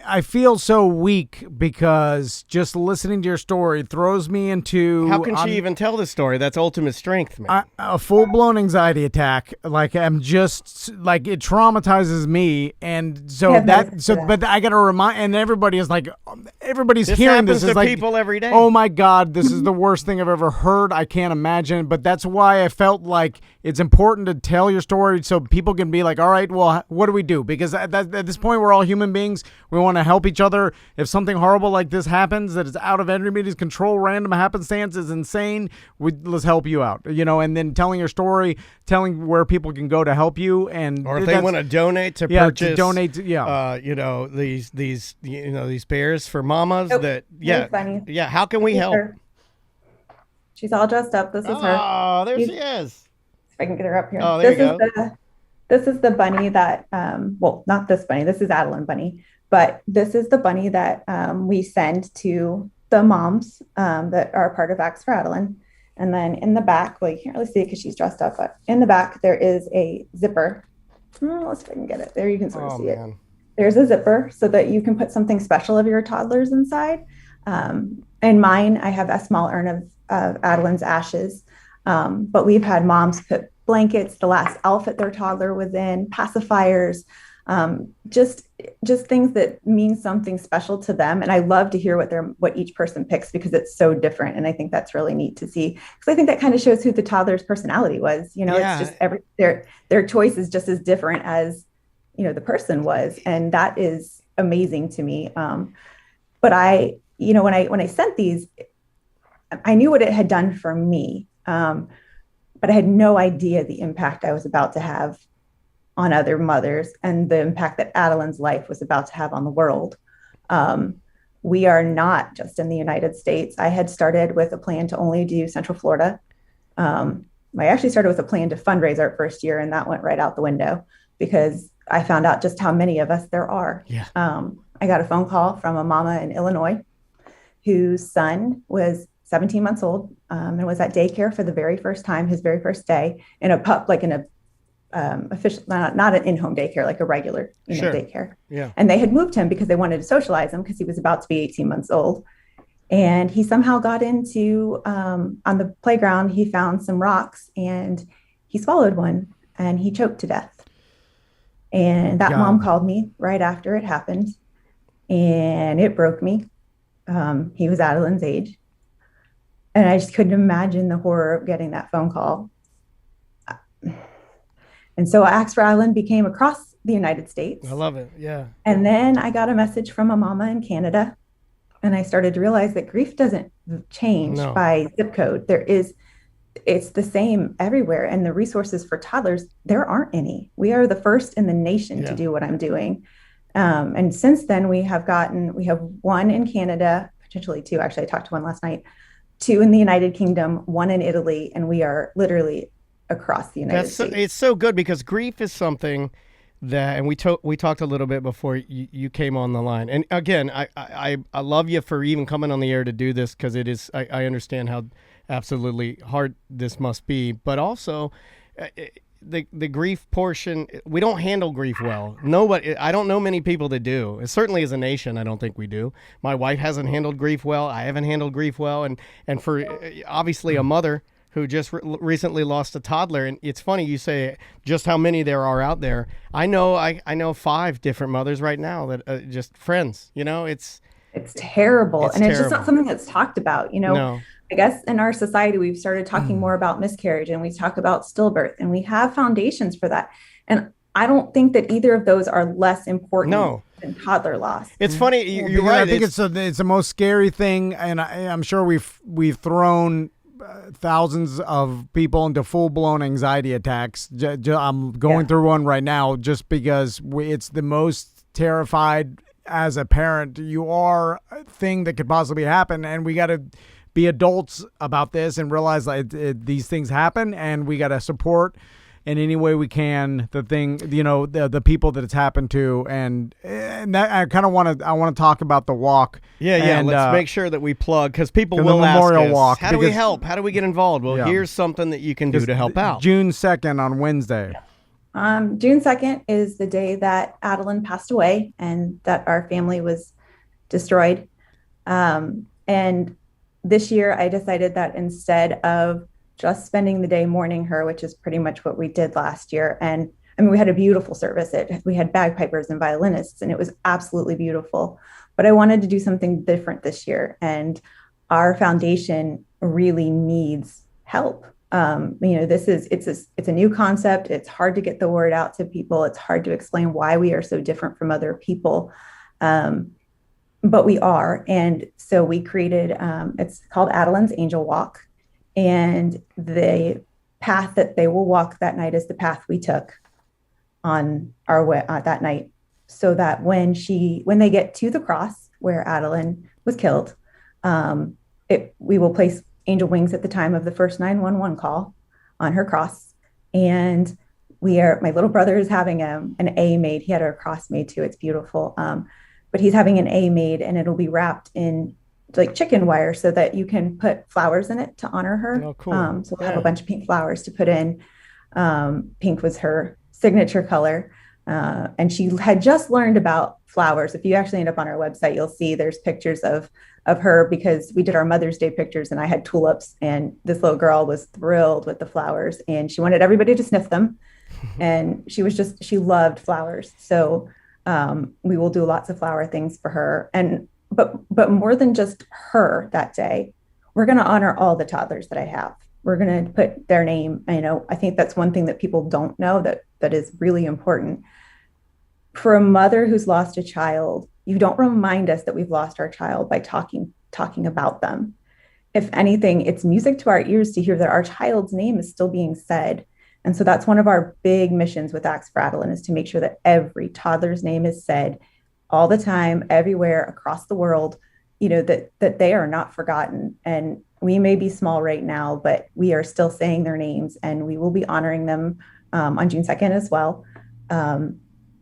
S1: I feel so weak because just listening to your story throws me into.
S2: How can she even tell this story? That's ultimate strength, man.
S1: A full-blown anxiety attack. Like, I'm just like, it traumatizes me. And so but I got to remind, and everybody is like, everybody's hearing this.
S2: This happens to
S1: like,
S2: people every day.
S1: Oh my God, this is the worst thing I've ever heard. I can't imagine. But that's why I felt like it's important to tell your story so people can be like, all right, well, what do we do? Because at this point, we're all human beings. We want to help each other. If something horrible like this happens that is out of anybody's control, random happenstance is insane, let's help you out. And then telling your story, telling where people can go to help you,
S2: or if they want to donate to purchase,
S1: to donate,
S2: these pairs for mamas.
S9: Funny.
S2: Yeah. How can we help?
S9: She's all dressed up. This is her.
S2: Oh, there she is.
S9: If I can get her up here.
S2: Oh, there you go.
S9: This is the bunny that, well, not this bunny. This is Adalyn bunny, but this is the bunny that we send to the moms that are a part of Acts for Adalyn. And then in the back, well, you can't really see it because she's dressed up, but in the back there is a zipper. Let's see if I can get it. There you can sort of see it. There's a zipper so that you can put something special of your toddlers inside. In mine, I have a small urn of Adalyn's ashes, but we've had moms put blankets, the last outfit their toddler was in, pacifiers, just things that mean something special to them. And I love to hear what each person picks because it's so different. And I think that's really neat to see, because I think that kind of shows who the toddler's personality was. It's just their choice is just as different as the person was, and that is amazing to me. But when I sent these, I knew what it had done for me, but I had no idea the impact I was about to have on other mothers and the impact that Adalyn's life was about to have on the world. We are not just in the United States. I had started with a plan to only do Central Florida. I actually started with a plan to fundraise our first year, and that went right out the window because I found out just how many of us there are.
S2: Yeah.
S9: I got a phone call from a mama in Illinois whose son was 17 months old and was at daycare for the very first time, his very first day, in a pup, like in a official, not an in-home daycare, like a regular daycare.
S2: Yeah.
S9: And they had moved him because they wanted to socialize him because he was about to be 18 months old. And he somehow got into, on the playground, he found some rocks and he swallowed one and he choked to death. And that mom called me right after it happened, and it broke me. He was Adalyn's age, and I just couldn't imagine the horror of getting that phone call. And so Acts for Adalyn became across the United States.
S2: I love it. Yeah.
S9: And then I got a message from a mama in Canada, and I started to realize that grief doesn't change by zip code. It's the same everywhere. And the resources for toddlers, there aren't any. We are the first in the nation to do what I'm doing. And since then we have one in Canada, potentially two. Actually, I talked to one last night, 2 in the United Kingdom, 1 in Italy. And we are literally across the United States.
S2: It's so good because grief is something that, and we talked a little bit before you came on the line. And again, I love you for even coming on the air to do this because it is, I understand how absolutely hard this must be, but also the grief portion, we don't handle grief well. I don't know many people that do. Certainly as a nation, I don't think we do. My wife hasn't handled grief well. I haven't handled grief well. And for obviously a mother who just recently lost a toddler. And it's funny you say just how many there are out there. I know 5 different mothers right now that just friends, it's
S9: terrible.
S2: It's
S9: just not something that's talked about,
S2: No.
S9: I guess in our society, we've started talking more about miscarriage, and we talk about stillbirth, and we have foundations for that. And I don't think that either of those are less important than toddler loss.
S2: It's funny. You're right.
S1: I think it's the most scary thing. And I'm sure we've thrown thousands of people into full-blown anxiety attacks. I'm going through one right now just because it's the most terrified as a parent you are thing that could possibly happen. And we got to be adults about this and realize these things happen, and we got to support in any way we can. The thing, the people that it's happened to, and that I want to talk about the walk.
S2: Yeah.
S1: And,
S2: let's make sure that we plug, because people
S1: the
S2: will
S1: memorial
S2: ask us,
S1: walk,
S2: how do we help? How do we get involved? Well, here's something that you can do to help out.
S1: June 2nd on Wednesday.
S9: June 2nd is the day that Adalyn passed away and that our family was destroyed. And this year I decided that instead of just spending the day mourning her, which is pretty much what we did last year. And I mean, we had a beautiful service. We had bagpipers and violinists, and it was absolutely beautiful. But I wanted to do something different this year. And our foundation really needs help. It's a new concept. It's hard to get the word out to people. It's hard to explain why we are so different from other people. But we are. And so we created, it's called Adalyn's Angel Walk. And the path that they will walk that night is the path we took on our way that night. So that when they get to the cross where Adalyn was killed, we will place angel wings at the time of the first 911 call on her cross. And my little brother is having an A made. He had a cross made too. It's beautiful. But he's having an A made, and it'll be wrapped in like chicken wire so that you can put flowers in it to honor her.
S2: Oh, cool.
S9: So we'll have a bunch of pink flowers to put in. Pink was her signature color. And she had just learned about flowers. If you actually end up on our website, you'll see there's pictures of her, because we did our Mother's Day pictures and I had tulips, and this little girl was thrilled with the flowers and she wanted everybody to sniff them. And she loved flowers. So we will do lots of flower things for her. But more than just her that day, we're going to honor all the toddlers that I have. We're going to put their name. I think that's one thing that people don't know that is really important. For a mother who's lost a child, you don't remind us that we've lost our child by talking about them. If anything, it's music to our ears to hear that our child's name is still being said. And so that's one of our big missions with Acts for Adalyn, is to make sure that every toddler's name is said all the time, everywhere across the world, that they are not forgotten. And we may be small right now, but we are still saying their names, and we will be honoring them on June 2nd as well.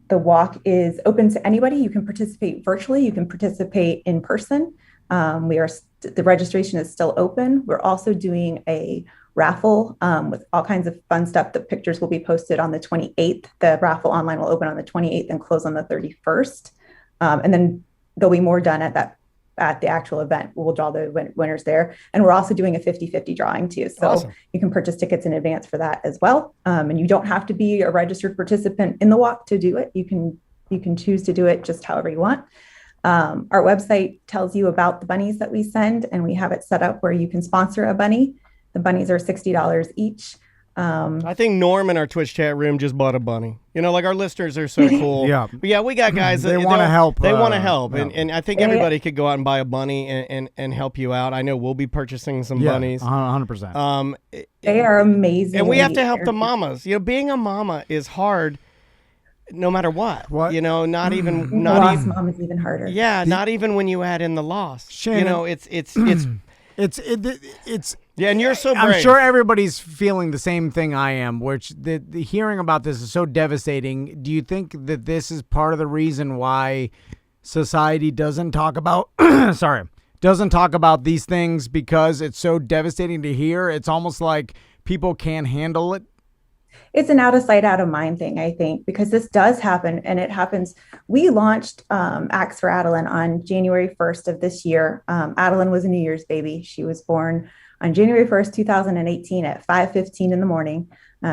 S9: The walk is open to anybody. You can participate virtually. You can participate in person. The registration is still open. We're also doing a raffle with all kinds of fun stuff. The pictures will be posted on the 28th. The raffle online will open on the 28th and close on the 31st. And then there'll be more done at the actual event. We'll draw the winners there. And we're also doing a 50-50 drawing too. So awesome. You can purchase tickets in advance for that as well. And you don't have to be a registered participant in the walk to do it. You can choose to do it just however you want. Our website tells you about the bunnies that we send, and we have it set up where you can sponsor a bunny. The bunnies are $60 each.
S2: I think Norm in our Twitch chat room just bought a bunny. Like our listeners are so cool.
S1: Yeah.
S2: But yeah, we got guys that
S1: they want to help.
S2: They want to help.
S1: Yeah.
S2: And I think everybody could go out and buy a bunny and help you out. I know we'll be purchasing some bunnies.
S1: 100%.
S9: They are amazing.
S2: And we have to help the mamas. Being a mama is hard no matter what. Not even
S9: mom is even harder.
S2: Yeah, not even when you add in the loss.
S1: Shannon,
S2: it's yeah, and you're so brave.
S1: I'm sure everybody's feeling the same thing I am, which the hearing about this is so devastating. Do you think that this is part of the reason why society doesn't talk about doesn't talk about these things, because it's so devastating to hear? It's almost like people can't handle it.
S9: It's an out of sight, out of mind thing, I think, because this does happen, and it happens. We launched Acts for Adalyn on January 1st of this year. Adalyn was a New Year's baby. She was born on January 1st, 2018 at 5:15 in the morning.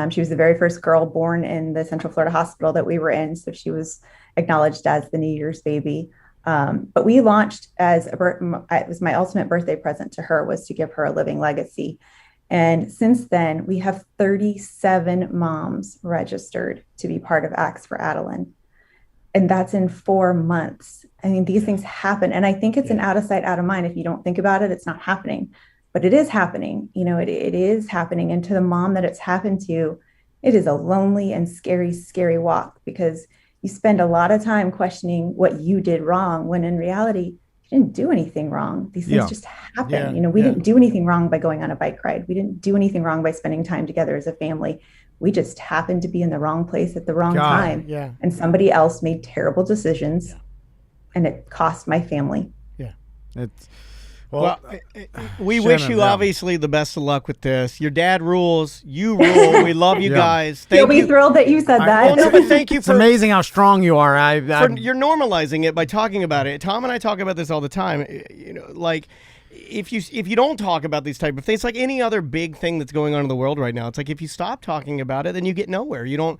S9: She was the very first girl born in the Central Florida hospital that we were in, so she was acknowledged as the New Year's baby. But we launched it was my ultimate birthday present to her, was to give her a living legacy. And since then, we have 37 moms registered to be part of Acts for Adalyn. And that's in 4 months. I mean, these things happen. And I think it's an out of sight, out of mind. If you don't think about it, it's not happening. But it is happening. It is happening. And to the mom that it's happened to, it is a lonely and scary, scary walk, because you spend a lot of time questioning what you did wrong, when in reality, you didn't do anything wrong. These things just happen. We didn't do anything wrong by going on a bike ride. We didn't do anything wrong by spending time together as a family. We just happened to be in the wrong place at the wrong
S1: God,
S9: time.
S2: yeah.
S9: And somebody else made terrible decisions, and it cost my family.
S2: Yeah.
S1: It's
S2: Well, we
S1: Shannon,
S2: wish you
S1: yeah.
S2: obviously the best of luck with this. Your dad rules. You rule. We love you
S1: Yeah.
S2: guys.
S9: You'll
S2: Thank
S9: be
S2: you.
S9: thrilled that you said that.
S2: Well, no, but thank you
S1: It's
S2: for
S1: amazing how strong you are.
S2: you're normalizing it by talking about it. Tom and I talk about this all the time. You know, like if you don't talk about these type of things, like any other big thing that's going on in the world right now, it's like if you stop talking about it, then you get nowhere. You don't.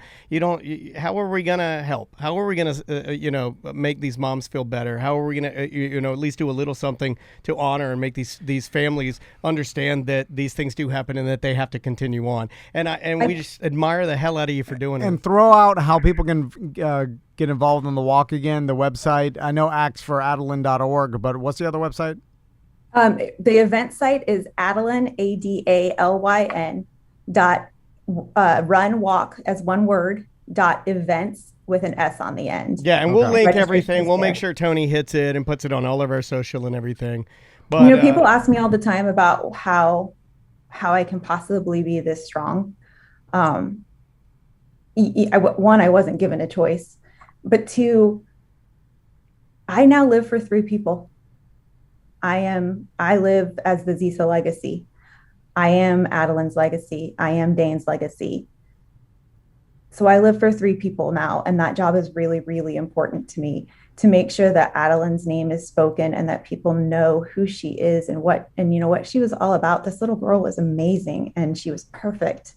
S2: How are we gonna help? How are we gonna make these moms feel better? How are we gonna at least do a little something to honor and make these families understand that these things do happen and that they have to continue on? And we just admire the hell out of you for doing it.
S1: And throw out how people can get involved in the walk again. The website. I know acts for Adalyn.org, but what's the other website?
S9: The event site is Adalyn, ADALYN run walk as one word .events with an S on the end.
S2: Yeah, and we'll link
S9: Registration
S2: everything.
S9: is
S2: We'll
S9: there.
S2: make sure Tony hits it and puts it on all of our social and everything. But
S9: People ask me all the time about how I can possibly be this strong. One, I wasn't given a choice, but two, I now live for 3 people. I live as the Zisa legacy. I am Adalyn's legacy. I am Dane's legacy. So I live for 3 people now. And that job is really, really important to me, to make sure that Adalyn's name is spoken and that people know who she is and what she was all about. This little girl was amazing and she was perfect.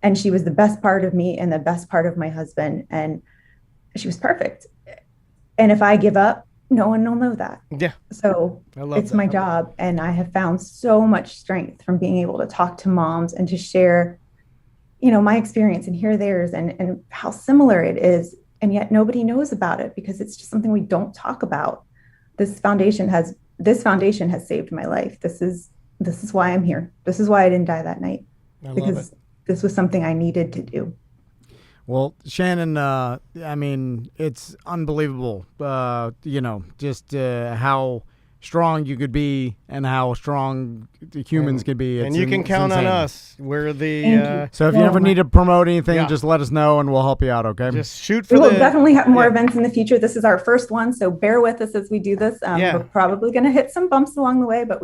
S9: And she was the best part of me and the best part of my husband. And she was perfect. And if I give up, no one will know that.
S2: Yeah.
S9: So it's my job. And I have found so much strength from being able to talk to moms and to share, my experience and hear theirs and how similar it is. And yet nobody knows about it because it's just something we don't talk about. This foundation has saved my life. This is why I'm here. This is why I didn't die that night. Because this was something I needed to do.
S1: Well, Shannon, it's unbelievable, just how strong you could be and how strong the humans could be.
S2: And you can count on us. We're the...
S1: So if you ever need to promote anything, just let us know and we'll help you out, okay?
S2: Just shoot for
S9: We will definitely have more events in the future. This is our first one, so bear with us as we do this. We're probably going to hit some bumps along the way, but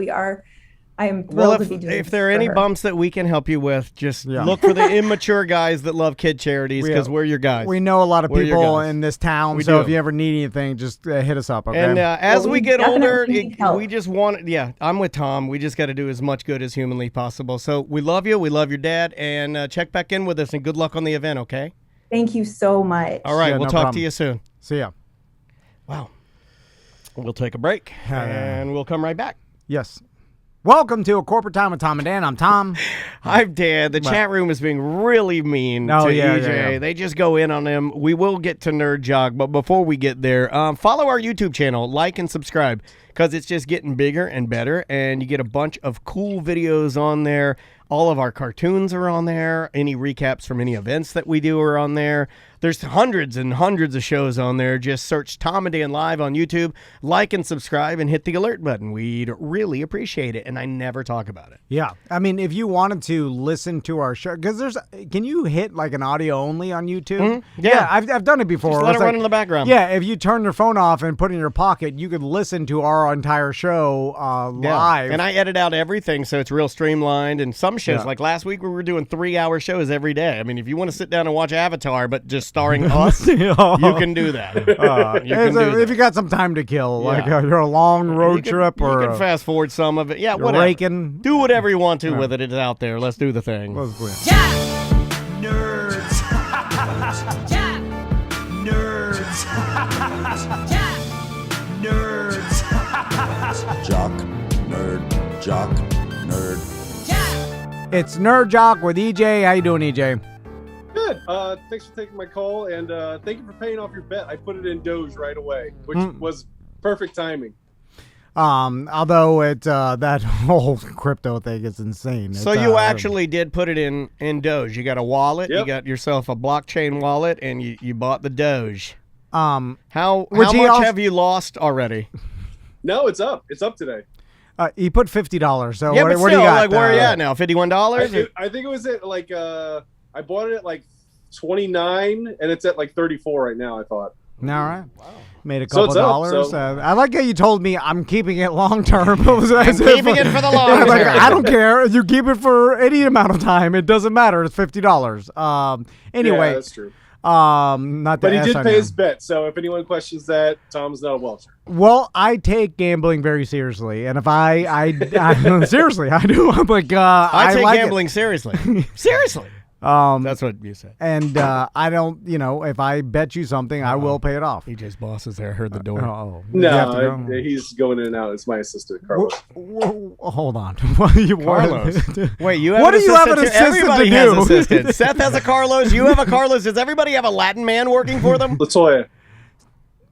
S9: I am thrilled to be doing
S2: if there are any bumps that we can help you with, just look for the immature guys that love kid charities because we're your guys.
S1: We know a lot of people in this town, so if you ever need anything, just hit us up, okay?
S2: And as we get older, we just want, I'm with Tom. We just got to do as much good as humanly possible. So we love you. We love your dad. And check back in with us and good luck on the event, okay?
S9: Thank you so much.
S2: All right, we'll talk to you soon.
S1: See ya.
S2: Wow. We'll take a break and we'll come right back.
S1: Yes. Welcome to A Corporate Time with Tom and Dan. I'm Tom.
S2: I'm Dan. The chat room is being really mean to EJ. Yeah. They just go in on him. We will get to Nerd Jock, but before we get there, follow our YouTube channel, like and subscribe, because it's just getting bigger and better, and you get a bunch of cool videos on there. All of our cartoons are on there. Any recaps from any events that we do are on there. There's hundreds and hundreds of shows on there. Just search Tom and Dan Live on YouTube. Like and subscribe and hit the alert button. We'd really appreciate it, and I never talk about it.
S1: Yeah. I mean, if you wanted to listen to our show, because can you hit like an audio only on YouTube?
S2: Mm-hmm. Yeah.
S1: I've done it before.
S2: Just let it run in the background.
S1: Yeah, if you turn your phone off and put it in your pocket, you could listen to our entire show live.
S2: And I edit out everything, so it's real streamlined. And some shows, like last week, we were doing 3-hour shows every day. I mean, if you want to sit down and watch Avatar, but just starring us, you can do that.
S1: If you got some time to kill, like you're a long road trip, or
S2: you can fast forward some of it. Yeah, whatever.
S1: Raking.
S2: Do whatever you want to with it. It's out there. Let's do the thing.
S6: Nerds. Nerds. Nerds.
S10: Jock, nerd, jock, nerd.
S1: It's Nerd Jock with EJ. How you doing, EJ?
S11: Good. Thanks for taking my call, and thank you for paying off your bet. I put it in Doge right away, which was perfect timing.
S1: Although that whole crypto thing is insane.
S2: So you actually did put it in Doge. You got a wallet.
S11: Yep.
S2: You got yourself a blockchain wallet, and you bought the Doge.
S1: How
S2: much have you lost already?
S11: No, it's up. It's up today.
S1: He put $50. So
S2: yeah,
S1: where
S2: but
S1: do you got?
S2: Like, where are you at now? $51?
S11: I think it was at like I bought it at like 29, and it's at like 34 right now. I thought.
S1: All right. Wow. Made a
S11: So
S1: couple
S11: it's up,
S1: dollars.
S11: so-
S1: I like how you told me I'm keeping it long term. I'm
S2: keeping it for the long term.
S1: Like, I don't care. You keep it for any amount of time. It doesn't matter. It's $50. Anyway.
S11: Yeah, that's true.
S1: Not
S11: But he
S1: the
S11: did
S1: SI
S11: pay
S1: man.
S11: his bet, so if anyone questions that, Tom's not a welcher.
S1: Well, I take gambling very seriously, and if I seriously, I do. I'm like,
S2: I take
S1: like
S2: gambling seriously. Seriously. That's what you said.
S1: And I don't, if I bet you something, I will pay it off.
S2: EJ's boss is there. Heard the door.
S11: No, he's going in and out. It's my assistant, Carlos.
S1: Hold on. Carlos.
S2: Wait, you have
S1: what
S2: an
S1: do you have an
S2: assistant?
S1: assistant
S2: Everybody
S1: to
S2: has
S1: do?
S2: assistants. Seth has a Carlos. You have a Carlos. Does everybody have a Latin man working for them?
S11: Latoya.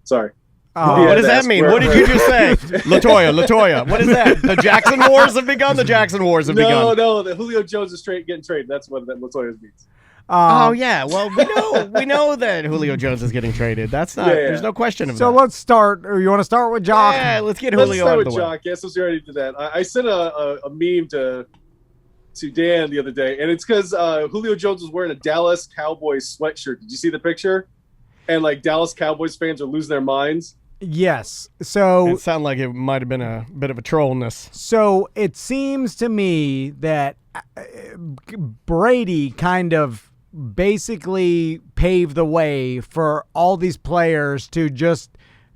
S11: Sorry.
S2: What does that mean? What did you just say? Latoya. What is that? The Jackson Wars have begun? The Jackson Wars have begun.
S11: No, the Julio Jones is getting traded. That's what that Latoya means.
S2: Oh yeah, well we know that Julio Jones is getting traded. That's not. There's no question of that.
S1: So let's start. You want to start with Jock?
S2: Yeah, let's get Julio out of the way.
S11: Jock. Yes, let's already did that. I sent a meme to Dan the other day, and it's because Julio Jones was wearing a Dallas Cowboys sweatshirt. Did you see the picture? And like Dallas Cowboys fans are losing their minds.
S1: Yes. So
S2: it sounded like it might have been a bit of a trollness.
S1: So it seems to me that Brady kind of basically paved the way for all these players to just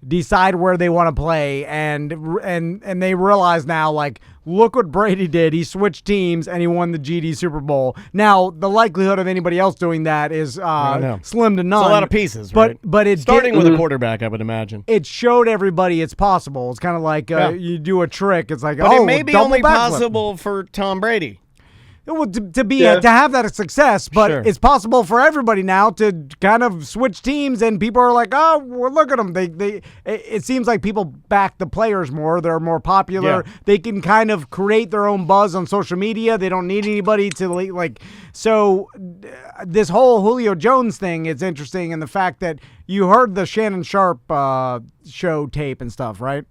S1: decide where they want to play, and they realize now, like, look what Brady did. He switched teams and he won the GD Super Bowl. Now the likelihood of anybody else doing that is slim to none.
S2: It's a lot of pieces, right?
S1: But it
S2: starting with a quarterback, I would imagine.
S1: It showed everybody it's possible. It's kind of like you do a trick. It's like,
S2: but it may be only possible for Tom Brady.
S1: Well, to have that success, but it's possible for everybody now to kind of switch teams, and people are like, oh, well, look at them. It seems like people back the players more. They're more popular. Yeah. They can kind of create their own buzz on social media. They don't need anybody to like. So this whole Julio Jones thing is interesting, and the fact that you heard the Shannon Sharp show tape and stuff, right?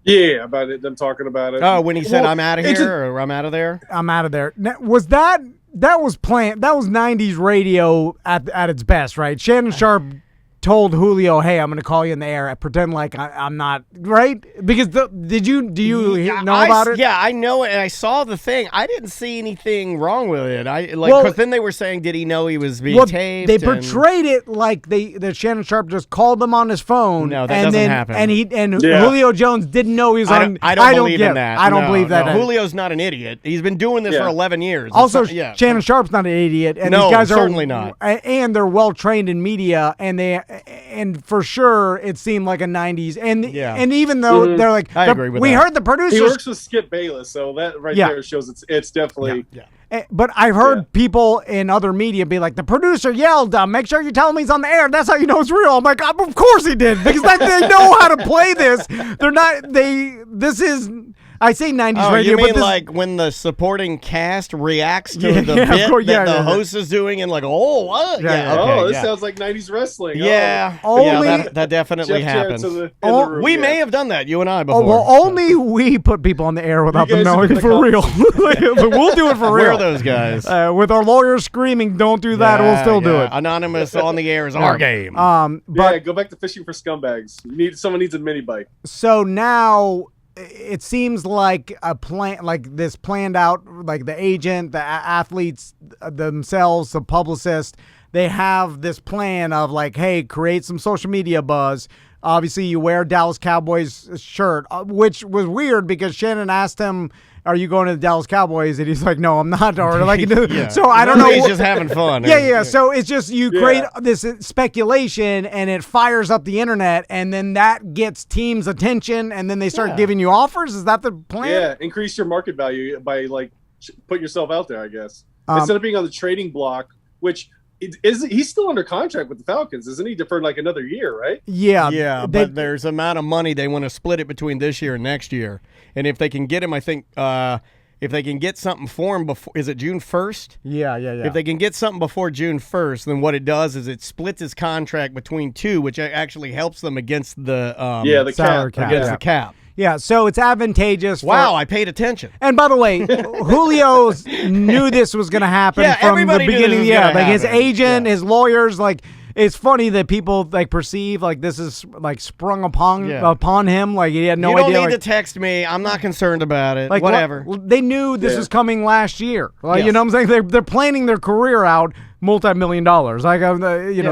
S11: Yeah, about it. Them talking about it.
S2: Oh, when he said, "I'm out of here" or "I'm out of there."
S1: I'm out of there. Was that was planned? That was '90s radio at its best, right? Shannon Sharp told Julio, "Hey, I'm going to call you in the air. I pretend like I'm not right." Because do you know about it?
S2: Yeah, I know it, and I saw the thing. I didn't see anything wrong with it. Because then they were saying, did he know he was being taped?
S1: They portrayed it like that Shannon Sharp just called them on his phone.
S2: No, that doesn't happen.
S1: And Julio Jones didn't know he was on.
S2: I don't believe in that.
S1: I don't believe that.
S2: No, Julio's not an idiot. He's been doing this for 11 years.
S1: Also, Shannon Sharp's not an idiot, and these guys are
S2: certainly not.
S1: And they're well trained in media, and for sure it seemed like a 90s, and even though they're like,
S2: I agree with
S1: we
S2: that.
S1: heard the producers.
S11: He works with Skip Bayless, so that there shows it's definitely.
S1: But I've heard people in other media be like, the producer yelled, make sure you tell him he's on the air. That's how you know it's real. I'm like, of course he did, because they know how to play this. They're not. This is. I say 90s radio,
S2: you mean
S1: but
S2: like when the supporting cast reacts to the bit that the host is doing, and like, what?
S11: This sounds like 90s wrestling.
S2: That definitely happens. We may have done that, you and I, before.
S1: Only we put people on the air without them knowing it for real. We'll do it for real.
S2: We're those guys.
S1: With our lawyers screaming, don't do that, we'll still do it.
S2: Anonymous on the air is our game.
S11: But go back to fishing for scumbags. Someone needs a mini bike.
S1: So now it seems like a plan, like this planned out, like the agent, the athletes themselves, the publicist, they have this plan of like, hey, create some social media buzz. Obviously, you wear Dallas Cowboys shirt, which was weird because Shannon asked him, are you going to the Dallas Cowboys? And he's like, no, I'm not. Or like, so I don't know.
S2: He's just having fun.
S1: Yeah. So it's just you create this speculation, and it fires up the internet, and then that gets teams' attention, and then they start giving you offers. Is that the plan?
S11: Yeah, increase your market value by like put yourself out there, I guess. Instead of being on the trading block, which he's still under contract with the Falcons, isn't he? For like another year, right?
S2: Yeah. But there's amount of money they want to split it between this year and next year. And if they can get him, I think if they can get something for him before, is it June 1st?
S1: Yeah.
S2: If they can get something before June 1st, then what it does is it splits his contract between two, which actually helps them against the
S11: cap.
S2: Against the cap.
S1: Yeah, so it's advantageous.
S2: Wow, I paid attention.
S1: And by the way, Julio knew this was going to happen from the
S2: everybody knew this
S1: beginning.
S2: was
S1: Yeah,
S2: gonna
S1: like his
S2: happen.
S1: agent, his lawyers, like it's funny that people like perceive like this is like sprung upon him. Like he had no
S2: you
S1: idea.
S2: don't need
S1: like,
S2: to text me. I'm not concerned about it.
S1: like
S2: Whatever.
S1: They knew this was coming last year. Like,
S2: Yes.
S1: You know what I'm saying? They're planning their career out multi-million-dollars. Like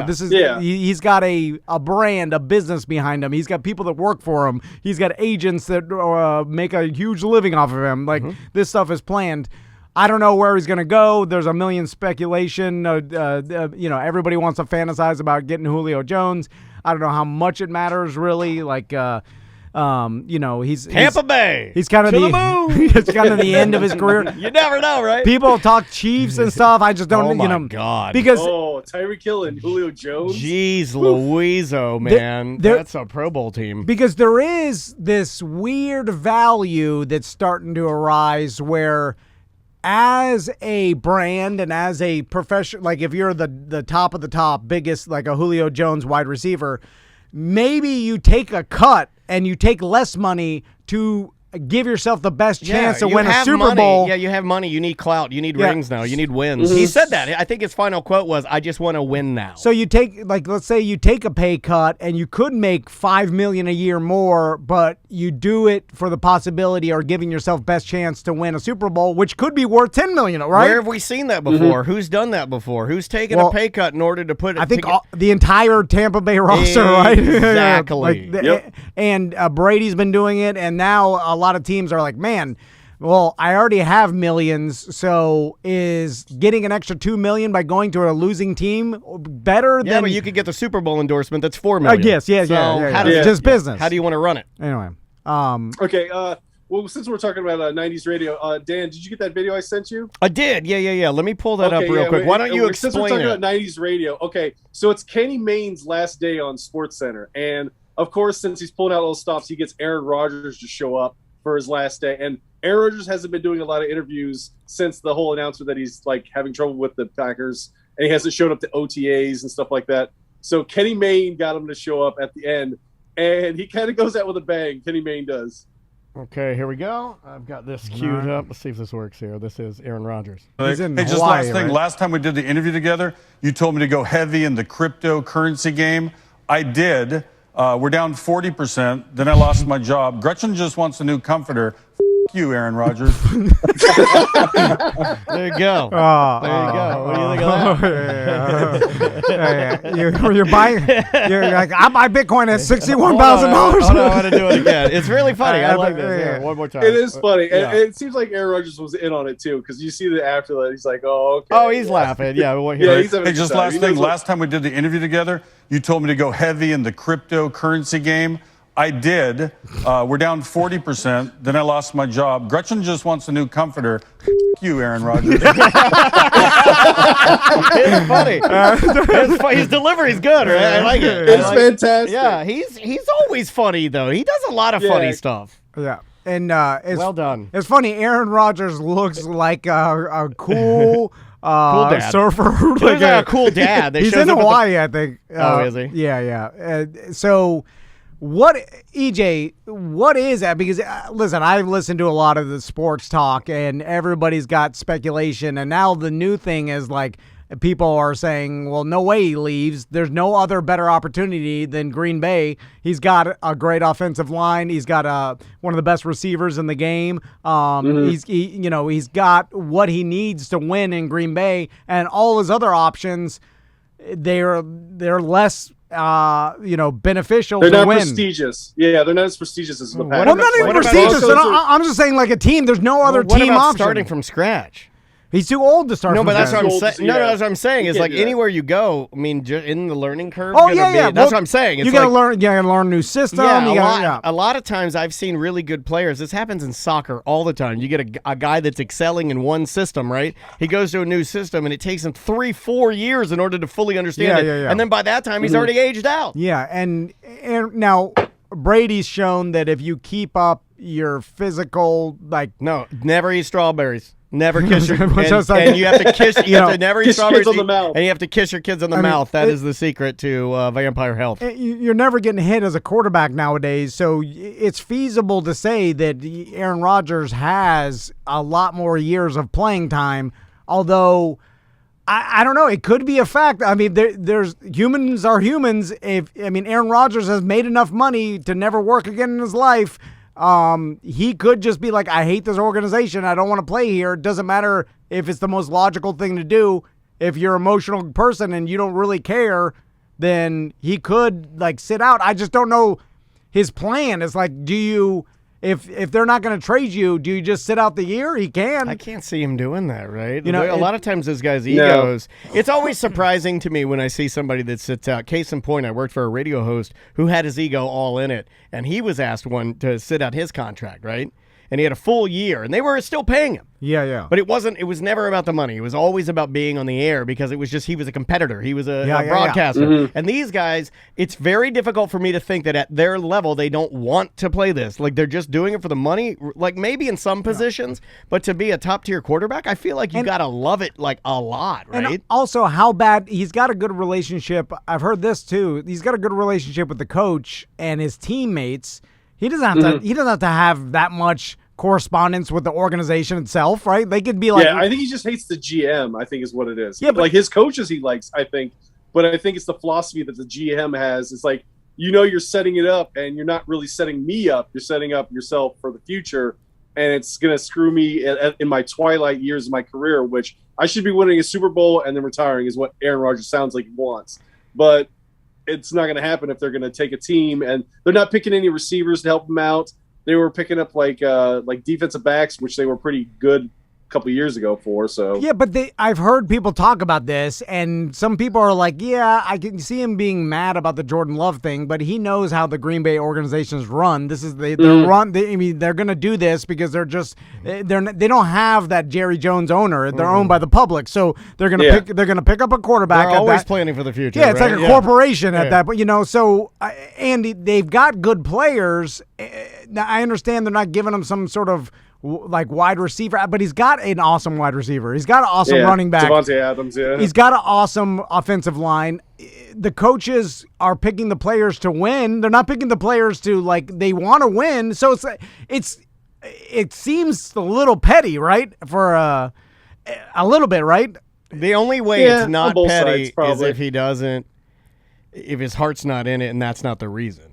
S1: this is he's got a brand, a business behind him. He's got people that work for him. He's got agents that make a huge living off of him. Like this stuff is planned. I don't know where he's going to go. There's a million speculation. Everybody wants to fantasize about getting Julio Jones. I don't know how much it matters really. Like, he's
S2: Tampa Bay.
S1: He's kind of
S2: to the moon.
S1: He's kind of the end of his career.
S2: You never know, right?
S1: People talk Chiefs and stuff. I just don't.
S2: Oh my God.
S1: Because
S11: Tyreek Hill and Julio Jones.
S2: Jeez, Louiso, man, that's a Pro Bowl team.
S1: Because there is this weird value that's starting to arise where, as a brand and as a professional, like if you're the top of the top, biggest, like a Julio Jones wide receiver, maybe you take a cut and you take less money to give yourself the best chance to win a Super Bowl.
S2: Yeah, you have money. You need clout. You need rings now. You need wins. He said that. I think his final quote was, "I just want to win now."
S1: So you take, like, let's say you take a pay cut and you could make $5 million a year more, but you do it for the possibility or giving yourself best chance to win a Super Bowl, which could be worth $10 million, right?
S2: Where have we seen that before? Who's done that before? Who's taken a pay cut in order to put it?
S1: I think the entire Tampa Bay roster, right?
S2: Exactly.
S1: And Brady's been doing it, and now a lot of teams are like, man, well, I already have millions, so is getting an extra $2 million by going to a losing team better than?
S2: Yeah, but you could get the Super Bowl endorsement. That's $4 million.
S1: Yes, yeah. It's just business.
S2: How do you want to run it?
S1: Anyway.
S11: Okay. Well, since we're talking about 90s radio, Dan, did you get that video I sent you?
S2: I did. Yeah. Let me pull that up real quick. Why don't you explain
S11: Since we're talking
S2: it?
S11: about 90s radio, okay, so it's Kenny Mayne's last day on SportsCenter, and of course, since he's pulling out all those stops, he gets Aaron Rodgers to show up for his last day. And Aaron Rodgers hasn't been doing a lot of interviews since the whole announcement that he's like having trouble with the Packers, and he hasn't showed up to OTAs and stuff like that. So Kenny Mayne got him to show up at the end, and he kind of goes out with a bang. Kenny Mayne does.
S2: Okay, here we go. I've got this queued up. Let's see if this works here. This is Aaron Rodgers.
S12: Hey, just last thing. Right? Last time we did the interview together, you told me to go heavy in the cryptocurrency game. I did. We're down 40%. Then I lost my job. Gretchen just wants a new comforter. F you, Aaron Rodgers.
S2: There you go. There you go. What do you think of that?
S1: You're buying. You're like, I buy Bitcoin at $61,000.
S2: I know how to do it again. It's really funny. I like this. Yeah, one more time.
S11: It is funny. And it seems like Aaron Rodgers was in on it too, because you see that after that, he's like, "Oh, okay."
S2: Oh, he's laughing. Yeah.
S11: He's
S12: hey, just last thing. Last time we did the interview together, you told me to go heavy in the cryptocurrency game. I did. We're down 40%. Then I lost my job. Gretchen just wants a new comforter. F you, Aaron Rodgers.
S2: It's funny. His delivery's good, right? I like it.
S11: It's fantastic.
S2: Yeah, he's always funny though. He does a lot of funny stuff.
S1: Yeah. And it's
S2: well done.
S1: It's funny. Aaron Rodgers looks like a cool
S2: cool dad.
S1: surfer.
S2: He's like a cool dad.
S1: He's in Hawaii, I think.
S2: Is he?
S1: Yeah. So. What, EJ, what is that? Because, listen, I've listened to a lot of the sports talk, and everybody's got speculation, and now the new thing is, like, people are saying, well, no way he leaves. There's no other better opportunity than Green Bay. He's got a great offensive line. He's got one of the best receivers in the game. He's got what he needs to win in Green Bay, and all his other options, they're less beneficial
S11: they're
S1: to
S11: not
S1: win.
S11: Prestigious. Yeah, they're not as prestigious as the Packers.
S1: Well, not even prestigious. I'm just saying, like a team, there's no other team option.
S2: Starting from scratch?
S1: He's too old to start.
S2: No, but that's
S1: what
S2: what I'm saying. No, that's what I'm saying. Is like anywhere you go. I mean, in the learning curve.
S1: Oh yeah.
S2: That's what I'm saying.
S1: It's you gotta learn. You gotta learn a new system.
S2: Yeah, a lot of times I've seen really good players. This happens in soccer all the time. You get a guy that's excelling in one system, right? He goes to a new system, and it takes him 3-4 years in order to fully understand it.
S1: Yeah.
S2: And then by that time, he's already aged out.
S1: Yeah, and now Brady's shown that if you keep up your physical, like
S2: no, never eat strawberries. Never kiss your
S1: like,
S2: and you have to kiss. You have to never eat
S11: kiss
S2: strawberries
S11: kids on the mouth.
S2: and you have to kiss your kids on the mouth. That is the secret to vampire health.
S1: You're never getting hit as a quarterback nowadays, so it's feasible to say that Aaron Rodgers has a lot more years of playing time. Although I don't know, it could be a fact. I mean, there's humans are humans. Aaron Rodgers has made enough money to never work again in his life. He could just be like, I hate this organization. I don't want to play here. It doesn't matter if it's the most logical thing to do. If you're an emotional person and you don't really care, then he could like sit out. I just don't know his plan. It's like, do you, if they're not going to trade you, do you just sit out the year? He can.
S2: I can't see him doing that, right?
S1: You know,
S2: a lot of times this guy's egos. It's always surprising to me when I see somebody that sits out. Case in point, I worked for a radio host who had his ego all in it, and he was asked to sit out his contract, right? And he had a full year, and they were still paying him.
S1: Yeah.
S2: But it was never about the money. It was always about being on the air because it was just he was a competitor. He was a broadcaster.
S11: Mm-hmm.
S2: And these guys, it's very difficult for me to think that at their level they don't want to play this. Like they're just doing it for the money. Like maybe in some positions, but to be a top-tier quarterback, I feel like you got to love it like a lot, right?
S1: And also how bad he's got a good relationship. I've heard this too. He's got a good relationship with the coach and his teammates. He doesn't have to. He doesn't have to have that much correspondence with the organization itself, right? They could be like,
S11: I think he just hates the GM. I think is what it is. Yeah, but like his coaches, he likes. I think, but I think it's the philosophy that the GM has. It's like you're setting it up, and you're not really setting me up. You're setting up yourself for the future, and it's gonna screw me in my twilight years of my career, which I should be winning a Super Bowl and then retiring, is what Aaron Rodgers sounds like he wants. But it's not going to happen if they're going to take a team, and they're not picking any receivers to help them out. They were picking up like defensive backs, which they were pretty good a couple of years ago for. So
S1: yeah, but I've heard people talk about this, and some people are like, yeah, I can see him being mad about the Jordan Love thing, but he knows how the Green Bay organizations run. This is they're going to do this because they don't have that Jerry Jones owner. They're owned by the public, so they're going to pick up a quarterback.
S2: They're always planning for the future.
S1: Yeah, it's
S2: right?
S1: like a corporation at that point, So and they've got good players. Now, I understand they're not giving him some sort of like wide receiver, but he's got an awesome wide receiver. He's got an awesome running back.
S11: Devontae Adams, yeah. He's
S1: got an awesome offensive line. The coaches are picking the players to win. They're not picking the players to they want to win. So it seems a little petty, right? For a little bit, right?
S2: The only way it's not petty is if his heart's not in it, and that's not the reason.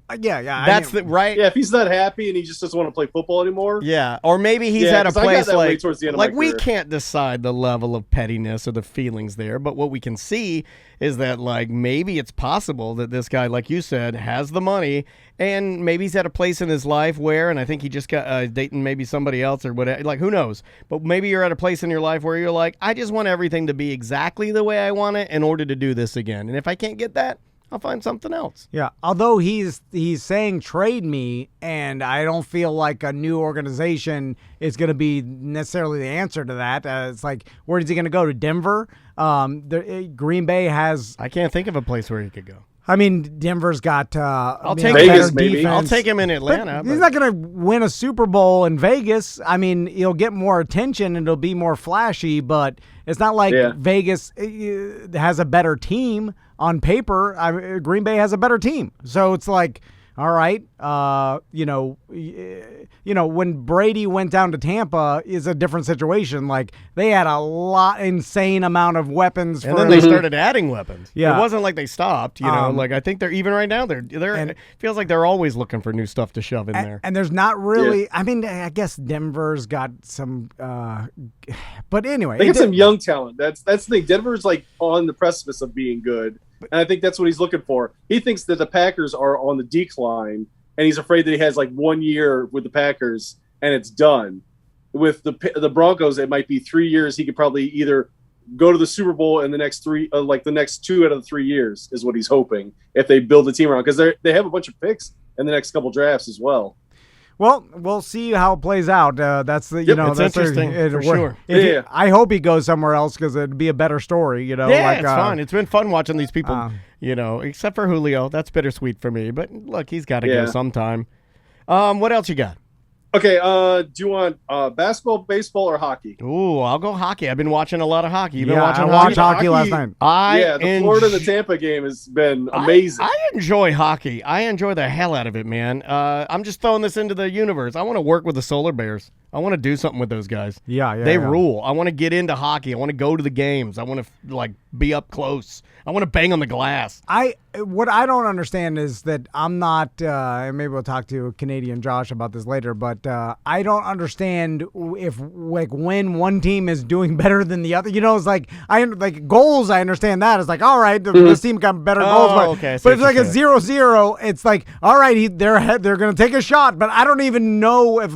S1: That's
S2: right.
S11: Yeah, if he's not happy and he just doesn't want to play football anymore.
S2: Yeah, or maybe he's at a place
S11: like towards the end of my
S2: we
S11: career.
S2: can't decide the level of pettiness or the feelings there, but what we can see is that maybe it's possible that this guy, like you said, has the money, and maybe he's at a place in his life where, and I think he just got dating maybe somebody else or whatever. Who knows? But maybe you're at a place in your life where you're like, I just want everything to be exactly the way I want it in order to do this again, and if I can't get that, I'll find something else.
S1: Yeah, although he's saying trade me, and I don't feel like a new organization is going to be necessarily the answer to that. It's like, where is he going to go? To Denver? Green Bay has...
S2: I can't think of a place where he could go.
S1: I mean, Denver's got
S2: I'll take
S11: Vegas,
S2: maybe.
S1: defense.
S2: I'll take him in Atlanta.
S1: But he's not going to win a Super Bowl in Vegas. I mean, he'll get more attention and it'll be more flashy, but it's not like Vegas has a better team on paper. Green Bay has a better team. So it's like, all right, when Brady went down to Tampa is a different situation. Like they had a insane amount of weapons,
S2: and then they started adding weapons.
S1: Yeah,
S2: it wasn't like they stopped. I think they're even right now. It feels like they're always looking for new stuff to shove in there.
S1: And there's not really. Yeah. I mean, I guess Denver's got some, but anyway,
S11: they got some young talent. That's the thing. Denver's on the precipice of being good. And I think that's what he's looking for. He thinks that the Packers are on the decline, and he's afraid that he has 1 year with the Packers and it's done. With the Broncos, it might be 3 years. He could probably either go to the Super Bowl in the next the next 2 out of the 3 years is what he's hoping if they build a team around, because they have a bunch of picks in the next couple drafts as well.
S1: Well, we'll see how it plays out. That's the
S2: it's interesting for sure.
S1: I hope he goes somewhere else because it'd be a better story.
S2: Yeah, it's fun. It's been fun watching these people. Except for Julio, that's bittersweet for me. But look, he's got to go sometime. What else you got?
S11: Okay, do you want basketball, baseball, or hockey?
S2: Ooh, I'll go hockey. I've been watching a lot of hockey. You've been
S1: Yeah,
S2: watching
S1: I watched hockey last night.
S11: The Florida and the Tampa game has been amazing.
S2: I enjoy hockey. I enjoy the hell out of it, man. I'm just throwing this into the universe. I want to work with the Solar Bears. I want to do something with those guys.
S1: Yeah.
S2: They rule. I want to get into hockey. I want to go to the games. I want to be up close. I want to bang on the glass.
S1: What I don't understand is that I'm not. Maybe we'll talk to Canadian Josh about this later, but I don't understand if when one team is doing better than the other. It's like goals. I understand that. It's like, all right, this team got better goals, but
S2: okay,
S1: but it's like a 0-0. It's like, all right, they're going to take a shot, but I don't even know if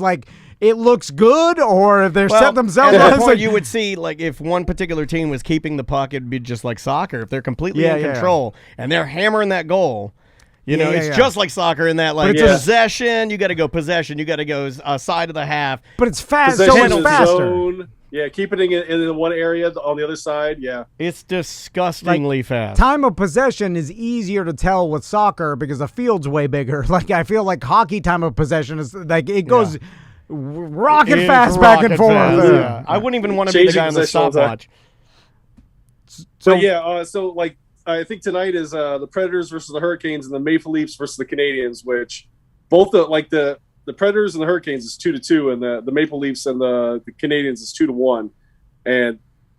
S1: it looks good or if they're set themselves
S2: at
S1: up.
S2: that point, you would see if one particular team was keeping the puck, it'd be just like soccer. If they're completely in control and they're hammering that goal, it's just like soccer in that possession. You got to go possession. You got to go side of the half.
S1: But it's fast. So much faster.
S11: Zone. Yeah, keep it in one area on the other side. Yeah,
S2: it's disgustingly fast.
S1: Time of possession is easier to tell with soccer because the field's way bigger. I feel like hockey time of possession is it goes. Yeah. Rocket fast back and forth.
S2: Yeah. I wouldn't even want to be the guy on the stopwatch.
S11: I think tonight is the Predators versus the Hurricanes and the Maple Leafs versus the Canadians, which both the Predators and the Hurricanes is 2-2, and the Maple Leafs and the Canadians is 2-1, and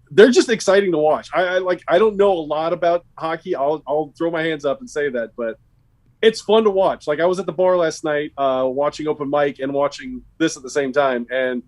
S11: they're just exciting to watch. I don't know a lot about hockey. I'll throw my hands up and say that, but it's fun to watch. I was at the bar last night watching open mic and watching this at the same time, and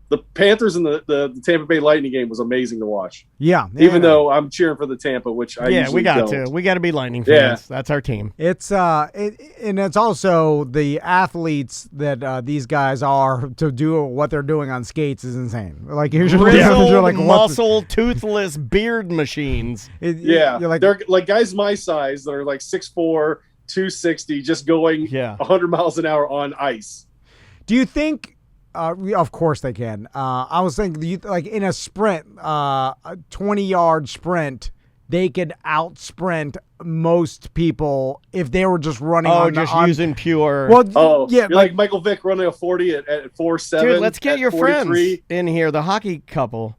S11: the Panthers and the Tampa Bay Lightning game was amazing to watch.
S1: Yeah.
S11: Even though I'm cheering for the Tampa, which I usually don't.
S2: We got to be Lightning fans. Yeah. That's our team.
S1: It's and it's also the athletes that these guys are to do what they're doing on skates is insane.
S2: Grizzled, muscle, toothless beard machines.
S11: They're like guys my size that are 6'4", 260, just going 100 miles an hour on ice.
S1: Do you think? Of course they can. I was thinking, in a sprint, a 20-yard sprint, they could out-sprint most people if they were just running.
S2: Using pure.
S1: Well,
S11: like Michael Vick running a 40 at 4.7.
S2: Dude, let's get your
S11: 43.
S2: friends in here. The hockey couple.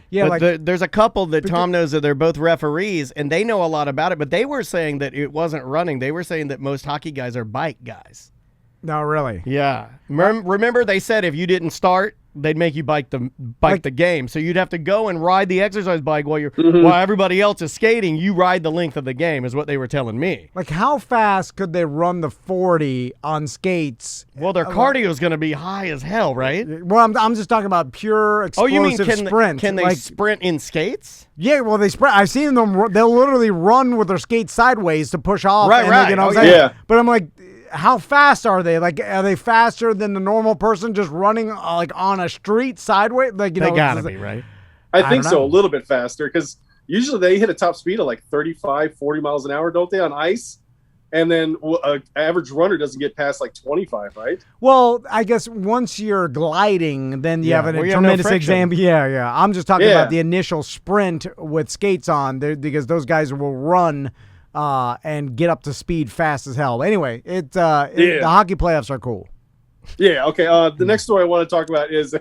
S1: Yeah,
S2: but there's a couple that Tom knows that they're both referees, and they know a lot about it. But they were saying that it wasn't running. They were saying that most hockey guys are bike guys.
S1: No, really?
S2: Yeah. Remember they said if you didn't start, they'd make you bike the game. So you'd have to go and ride the exercise bike while everybody else is skating. You ride the length of the game is what they were telling me.
S1: How fast could they run the 40 on skates?
S2: Well, their cardio is going to be high as hell, right?
S1: Well, I'm just talking about pure explosive sprint.
S2: Can they sprint in skates?
S1: Yeah, well, they sprint. I've seen them. They'll literally run with their skates sideways to push off.
S2: Right.
S1: But I'm like, how fast are they? Are they faster than the normal person just running on a street sideways?
S2: They gotta be, right?
S11: I think so, a little bit faster, because usually they hit a top speed of 35, 40 miles an hour, don't they, on ice? And then an average runner doesn't get past 25, right?
S1: Well, I guess once you're gliding, then you have a tremendous example. Yeah. I'm just talking about the initial sprint with skates on, because those guys will run and get up to speed fast as hell. Anyway, the hockey playoffs are cool.
S11: Yeah, okay. The next story I want to talk about is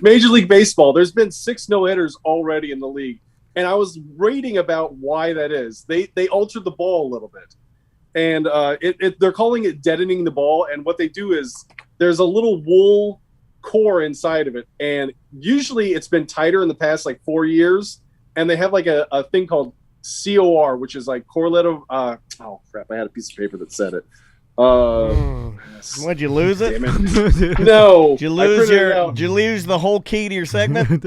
S11: Major League Baseball. There's been 6 no-hitters already in the league, and I was reading about why that is. They altered the ball a little bit, and they're calling it deadening the ball, and what they do is there's a little wool core inside of it, and usually it's been tighter in the past 4 years, and they have a thing called COR, which is correlate of oh crap, I had a piece of paper that said it.
S2: What'd you lose it?
S11: Damn it. No.
S2: Did you lose the whole key to your segment?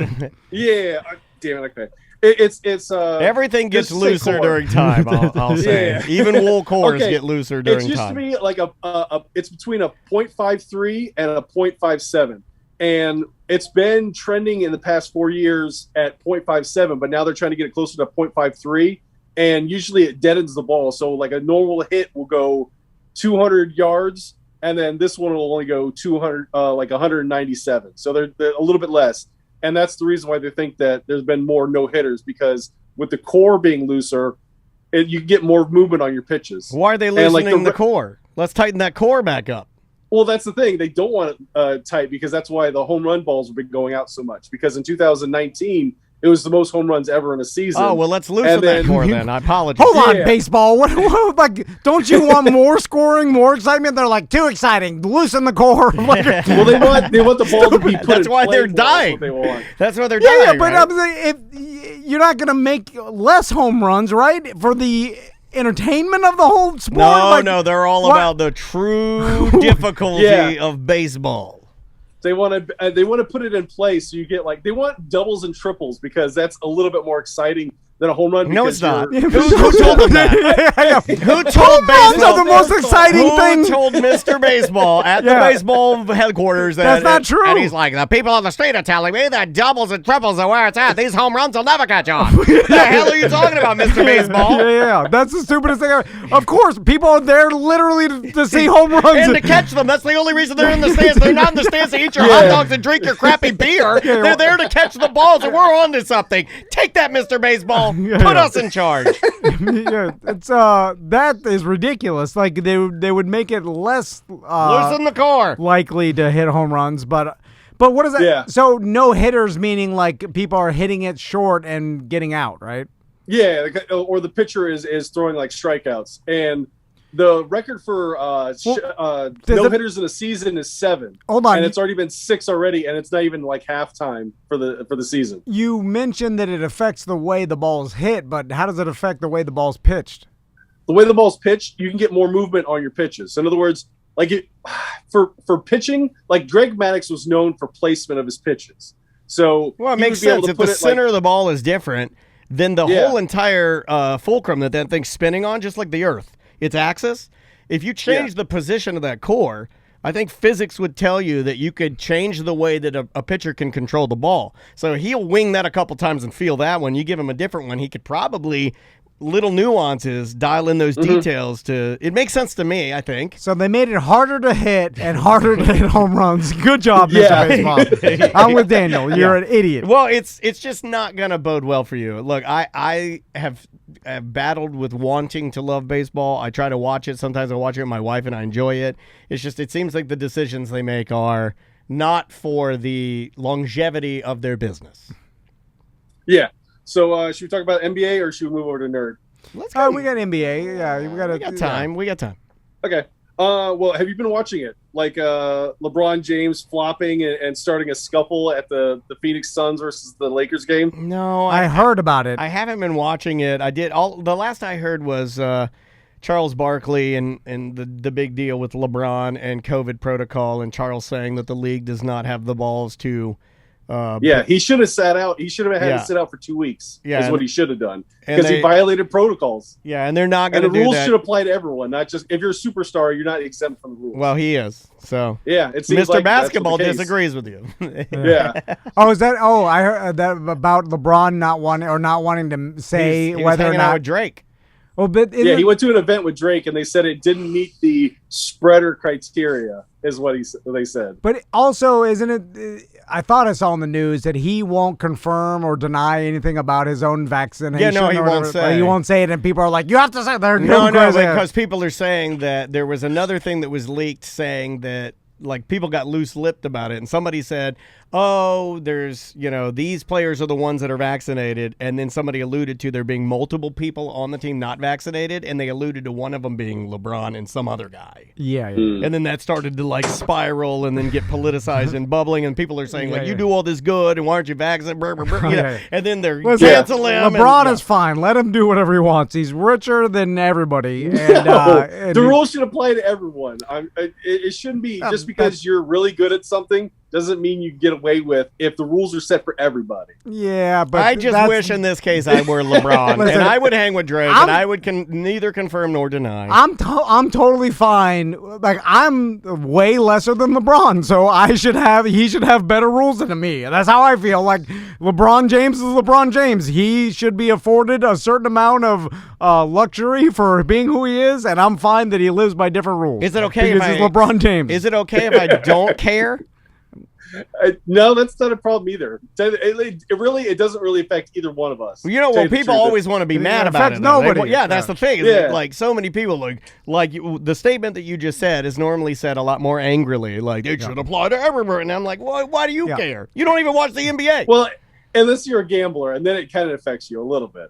S11: Yeah. Damn it. Okay. It's
S2: everything gets looser during time. I'll say.
S11: Yeah.
S2: Even wool cores get looser during time.
S11: It used to be it's between a 0.53 and a 0.57. And it's been trending in the past 4 years at 0.57, but now they're trying to get it closer to 0.53. And usually it deadens the ball. So a normal hit will go 200 yards, and then this one will only go 200, 197. So they're a little bit less. And that's the reason why they think that there's been more no-hitters, because with the core being looser, you get more movement on your pitches.
S2: Why are they loosening the core? Let's tighten that core back up.
S11: Well, that's the thing. They don't want it tight because that's why the home run balls have been going out so much. Because in 2019, it was the most home runs ever in a season.
S2: Oh, well, let's loosen that more then. I apologize.
S1: Hold on, baseball. What, like, don't you want more scoring, more excitement? They're like, too exciting. Loosen the core. Like,
S11: well, they want the ball to be put
S2: That's
S11: in
S2: why
S11: play
S2: they're
S11: more.
S2: dying.
S11: That's what they want.
S2: That's why they're dying.
S1: Yeah, but
S2: right?
S1: I'm saying, if you're not going to make less home runs, right? For the entertainment of the whole sport?
S2: No, they're all about the true difficulty of baseball.
S11: They want to put it in place so you get they want doubles and triples because that's a little bit more exciting than a home run.
S2: No, it's not.
S11: Who
S2: told them that? Who told baseball?
S1: The most exciting thing.
S2: Who told Mr. Baseball at the baseball headquarters
S1: that's not true?
S2: And he's like, the people on the street are telling me that doubles and triples are where it's at. These home runs will never catch on. What the hell are you talking about, Mr. Baseball?
S1: Yeah. That's the stupidest thing ever. Of course, people are there literally to see home runs.
S2: And to catch them. That's the only reason they're in the stands. They're not in the stands to eat your hot dogs and drink your crappy beer. They're there to catch the balls, and we're on to something. Take that, Mr. Baseball. Put us in charge.
S1: It's that is ridiculous. Like they would make it less
S2: loosen the core,
S1: likely to hit home runs, but what is that?
S11: Yeah.
S1: So no hitters, meaning like people are hitting it short and getting out, right?
S11: Yeah, or the pitcher is throwing strikeouts, and the record for no hitters in a season is 7.
S1: Hold on,
S11: and it's already been 6 already, and it's not even halftime for the season.
S1: You mentioned that it affects the way the ball is hit, but how does it affect the way the ball's pitched?
S11: The way the ball's pitched, you can get more movement on your pitches. So in other words, for pitching, Greg Maddux was known for placement of his pitches. So
S2: it makes sense. If the center of the ball is different, then the whole entire fulcrum that thing's spinning on, just like the Earth, its axis, if you change the position of that core, I think physics would tell you that you could change the way that a pitcher can control the ball. So he'll wing that a couple times and feel that one. You give him a different one, he could probably, little nuances, dial in those details to. It makes sense to me, I think.
S1: So they made it harder to hit and harder to hit home runs. Good job, Mr. Baseball. I'm with Daniel. You're an idiot.
S2: Well, it's just not gonna bode well for you. Look, I have battled with wanting to love baseball. I try to watch it. Sometimes I watch it with my wife and I enjoy it. It's just it seems like the decisions they make are not for the longevity of their business.
S11: Yeah. So should we talk about NBA or should we move over to Nerd?
S2: Let's go.
S1: We got NBA. Yeah, we got
S2: time. We got time.
S11: Okay. Well, have you been watching it? LeBron James flopping and starting a scuffle at the Phoenix Suns versus the Lakers game?
S2: No,
S1: I heard about it.
S2: I haven't been watching it. I did. The last I heard was Charles Barkley and the big deal with LeBron and COVID protocol, and Charles saying that the league does not have the balls to.
S11: He should have sat out. He should have had to sit out for 2 weeks. Is what he should have done because he violated protocols.
S2: Yeah, and they're not going
S11: to do that. And the rules should apply to everyone, not just if you're a superstar. You're not exempt from the rules.
S2: Well, he is. So
S11: yeah, it seems
S2: Mr.
S11: like
S2: Basketball disagrees with you.
S11: Yeah.
S1: Is that? Oh, I heard that about LeBron not wanting to say
S2: he was
S1: whether or
S2: hanging
S1: not
S2: out with Drake.
S1: Well, but
S11: he went to an event with Drake, and they said it didn't meet the spreader criteria, is what they said.
S1: But also, isn't it? I thought I saw in the news that he won't confirm or deny anything about his own vaccination.
S2: Yeah, no, he won't say.
S1: He won't say it, and people are like, "You have to say." They're
S2: no, because people are saying that there was another thing that was leaked saying that. People got loose-lipped about it, and somebody said, oh, there's, these players are the ones that are vaccinated, and then somebody alluded to there being multiple people on the team not vaccinated, and they alluded to one of them being LeBron and some other guy.
S1: Yeah.
S2: And then that started to, spiral and then get politicized and bubbling, and people are saying, you do all this good, and why aren't you vaccinated? Brr, brr, brr, And then they're canceling him.
S1: LeBron is fine. Let him do whatever he wants. He's richer than everybody. And,
S11: the rules should apply to everyone. It shouldn't be just because you're really good at something doesn't mean you get away with if the rules are set for everybody.
S1: Yeah, but
S2: I just wish in this case I were LeBron.
S1: Listen,
S2: and I would hang with Drake, and I would neither confirm nor deny.
S1: I'm totally fine. I'm way lesser than LeBron, so he should have better rules than me. That's how I feel. LeBron James is LeBron James. He should be afforded a certain amount of luxury for being who he is, and I'm fine that he lives by different rules.
S2: Is it okay
S1: because he's LeBron James?
S2: Is it okay if I don't care?
S11: No, that's not a problem either. It doesn't really affect either one of us.
S2: People always want to be mad about it.
S1: Nobody.
S2: That's the thing. Like so many people, the statement that you just said is normally said a lot more angrily. Like it should apply to everywhere, and I'm like, why do you care? You don't even watch the NBA.
S11: Well, unless you're a gambler, and then it kind of affects you a little bit.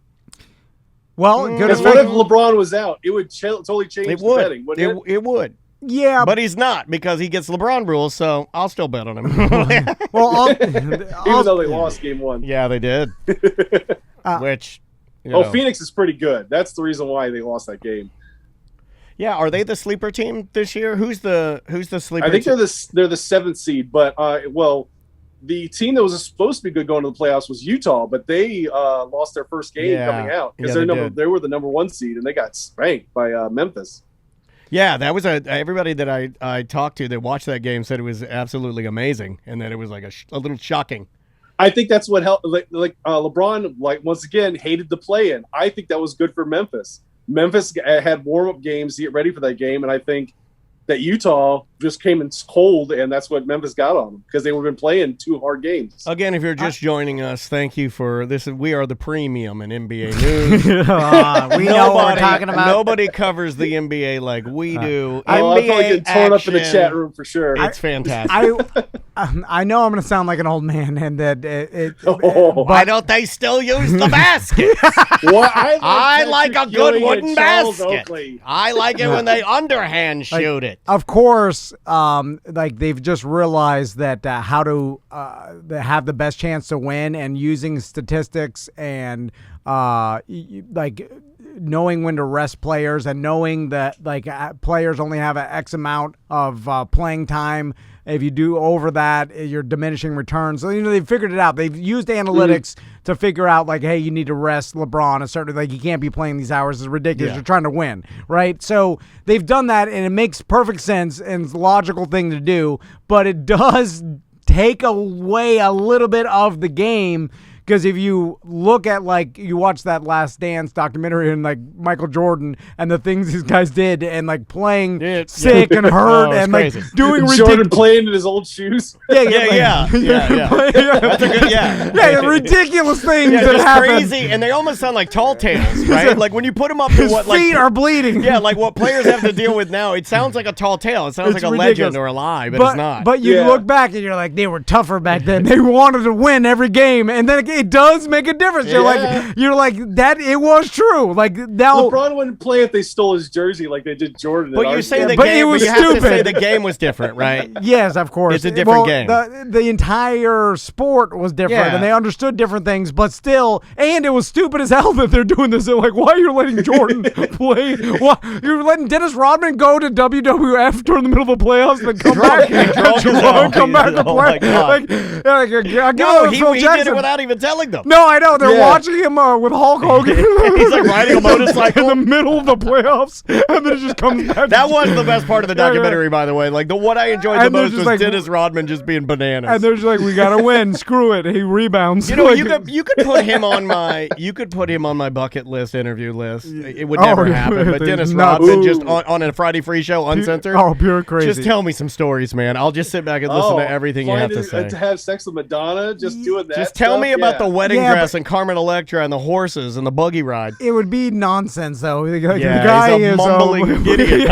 S1: Well,
S11: because what if LeBron was out? It would totally change the betting, wouldn't it?
S2: It would.
S1: Yeah,
S2: but he's not because he gets LeBron rules, so I'll still bet on him.
S11: Well, even though they lost game 1.
S2: Yeah, they did. Which,
S11: Phoenix is pretty good. That's the reason why they lost that game.
S2: Yeah, are they the sleeper team this year? Who's the sleeper?
S11: I think they're the 7th seed, but the team that was supposed to be good going to the playoffs was Utah, but they lost their first game coming out because they were the number 1 seed and they got spanked by Memphis. Yeah,
S2: that was everybody that I talked to that watched that game said it was absolutely amazing and that it was like a little shocking.
S11: I think that's what helped. LeBron, once again, hated the play-in. I think that was good for Memphis. Memphis had warm-up games to get ready for that game, and I think that Utah just came in cold, and that's what Memphis got on them because they were been playing 2 hard games.
S2: Again, if you're just joining us, thank you for this. We are the premium in NBA news.
S1: We know what we're talking about.
S2: Nobody covers the NBA like we do.
S11: I'll probably get torn up in the chat room for sure.
S2: It's fantastic.
S1: I know I'm going to sound like an old man, and that
S2: why don't they still use the basket?
S11: Well,
S2: I like a good wooden basket. I like it when they underhand shoot it.
S1: Of course, they've just realized that how to have the best chance to win, and using statistics and knowing when to rest players, and knowing that players only have an X amount of playing time. If you do over that, you're diminishing returns. So, they've figured it out. They've used analytics to figure out, hey, you need to rest LeBron. Certainly, you can't be playing these hours. It's ridiculous.
S2: Yeah.
S1: You're trying to win, right? So they've done that, and it makes perfect sense, and it's a logical thing to do. But it does take away a little bit of the game. Because if you look at, you watch that Last Dance documentary and, Michael Jordan and the things these guys did and, playing sick and hurt and, doing ridiculous.
S11: Jordan playing in his old shoes.
S2: Yeah. That's a good,
S1: ridiculous things
S2: that
S1: happen.
S2: Crazy, and they almost sound like tall tales, right? When you put them up to
S1: his feet are bleeding.
S2: Yeah, what players have to deal with now. It sounds like a tall tale. It sounds like a legend or a lie, but it's not.
S1: But you look back and you're like, they were tougher back then. They wanted to win every game, and then it does make a difference. You're like that. It was true. Now
S11: LeBron wouldn't play if they stole his jersey like they did Jordan.
S2: But you say the
S1: but
S2: game.
S1: It was
S2: you
S1: stupid.
S2: have to say the game was different, right?
S1: Yes, of course.
S2: It's a different game.
S1: The entire sport was different, and they understood different things. But still, and it was stupid as hell that they're doing this. They're like, why are you letting Jordan play? Why you're letting Dennis Rodman go to WWF during the middle of the playoffs and come back and come back to play?
S2: He did it without even telling them.
S1: No, I know. They're watching him with Hulk Hogan.
S2: He's riding a motorcycle
S1: in the middle of the playoffs, and then it just comes back.
S2: That was the best part of the documentary, by the way. What I enjoyed the most was Dennis Rodman just being bananas.
S1: And they're just like, we gotta win. Screw it. He rebounds.
S2: You could put him on my bucket list, interview list. It would never happen. But Dennis Rodman just on a Friday free show, uncensored.
S1: Pure crazy.
S2: Just tell me some stories, man. I'll just sit back and listen to everything you have to say.
S11: To have sex with Madonna, just doing that.
S2: Just tell me about the wedding dress and Carmen Electra and the horses and the buggy ride.
S1: It would be nonsense, though. The
S2: guy
S1: he's
S2: a mumbling idiot.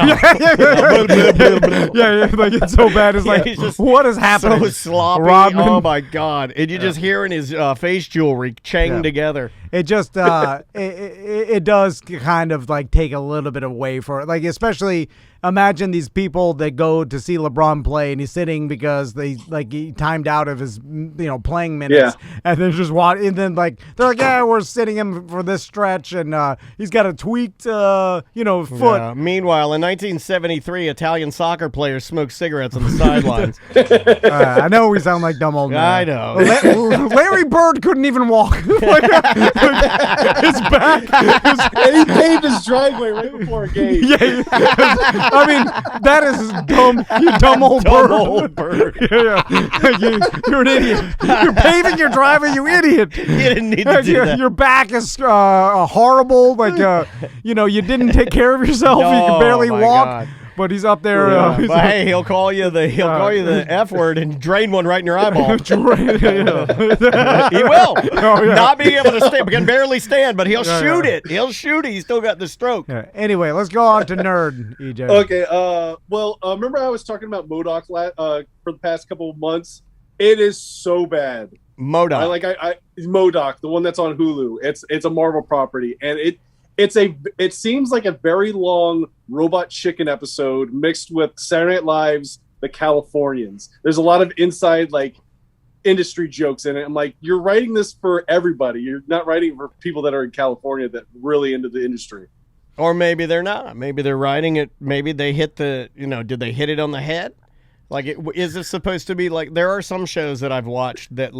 S1: It's so bad. It's like,
S2: just
S1: what is happening?
S2: So sloppy. Rodman. Oh my God! And you just hearing his face jewelry chained together.
S1: It just it does kind of take a little bit away for it. Especially imagine these people that go to see LeBron play and he's sitting because he timed out of his playing minutes, and they're just watching. And then they're like, yeah, we're sitting him for this stretch, and he's got a tweaked foot.
S2: Yeah. Meanwhile, in 1973, Italian soccer players smoked cigarettes on the sidelines.
S1: I know we sound like dumb old men.
S2: I know.
S1: Larry Bird couldn't even walk. His back.
S11: He paved his driveway right before a game.
S1: Yeah. I mean, that is dumb. You dumb old bird. You're an idiot. You're paving your driveway, you idiot.
S2: You didn't need to do that.
S1: Your back is horrible. You didn't take care of yourself. You can barely walk.
S2: God.
S1: but he's up there.
S2: But hey, he'll call you the F word and drain one right in your eyeball. He will. Not being able to stand, can barely stand, but he'll shoot it. He'll shoot it. He's still got the stroke.
S1: Yeah. Anyway, let's go on to nerd, EJ.
S11: Okay. Remember I was talking about MODOK for the past couple of months. It is so bad.
S2: MODOK.
S11: MODOK, the one that's on Hulu. It's a Marvel property, and it seems like a very long Robot Chicken episode mixed with Saturday Night Live's The Californians. There's a lot of inside industry jokes in it. I'm like, you're writing this for everybody. You're not writing for people that are in California that really into the industry.
S2: Or maybe they're not. Maybe they're writing it. Maybe they hit did they hit it on the head? Is this supposed to be there are some shows that I've watched that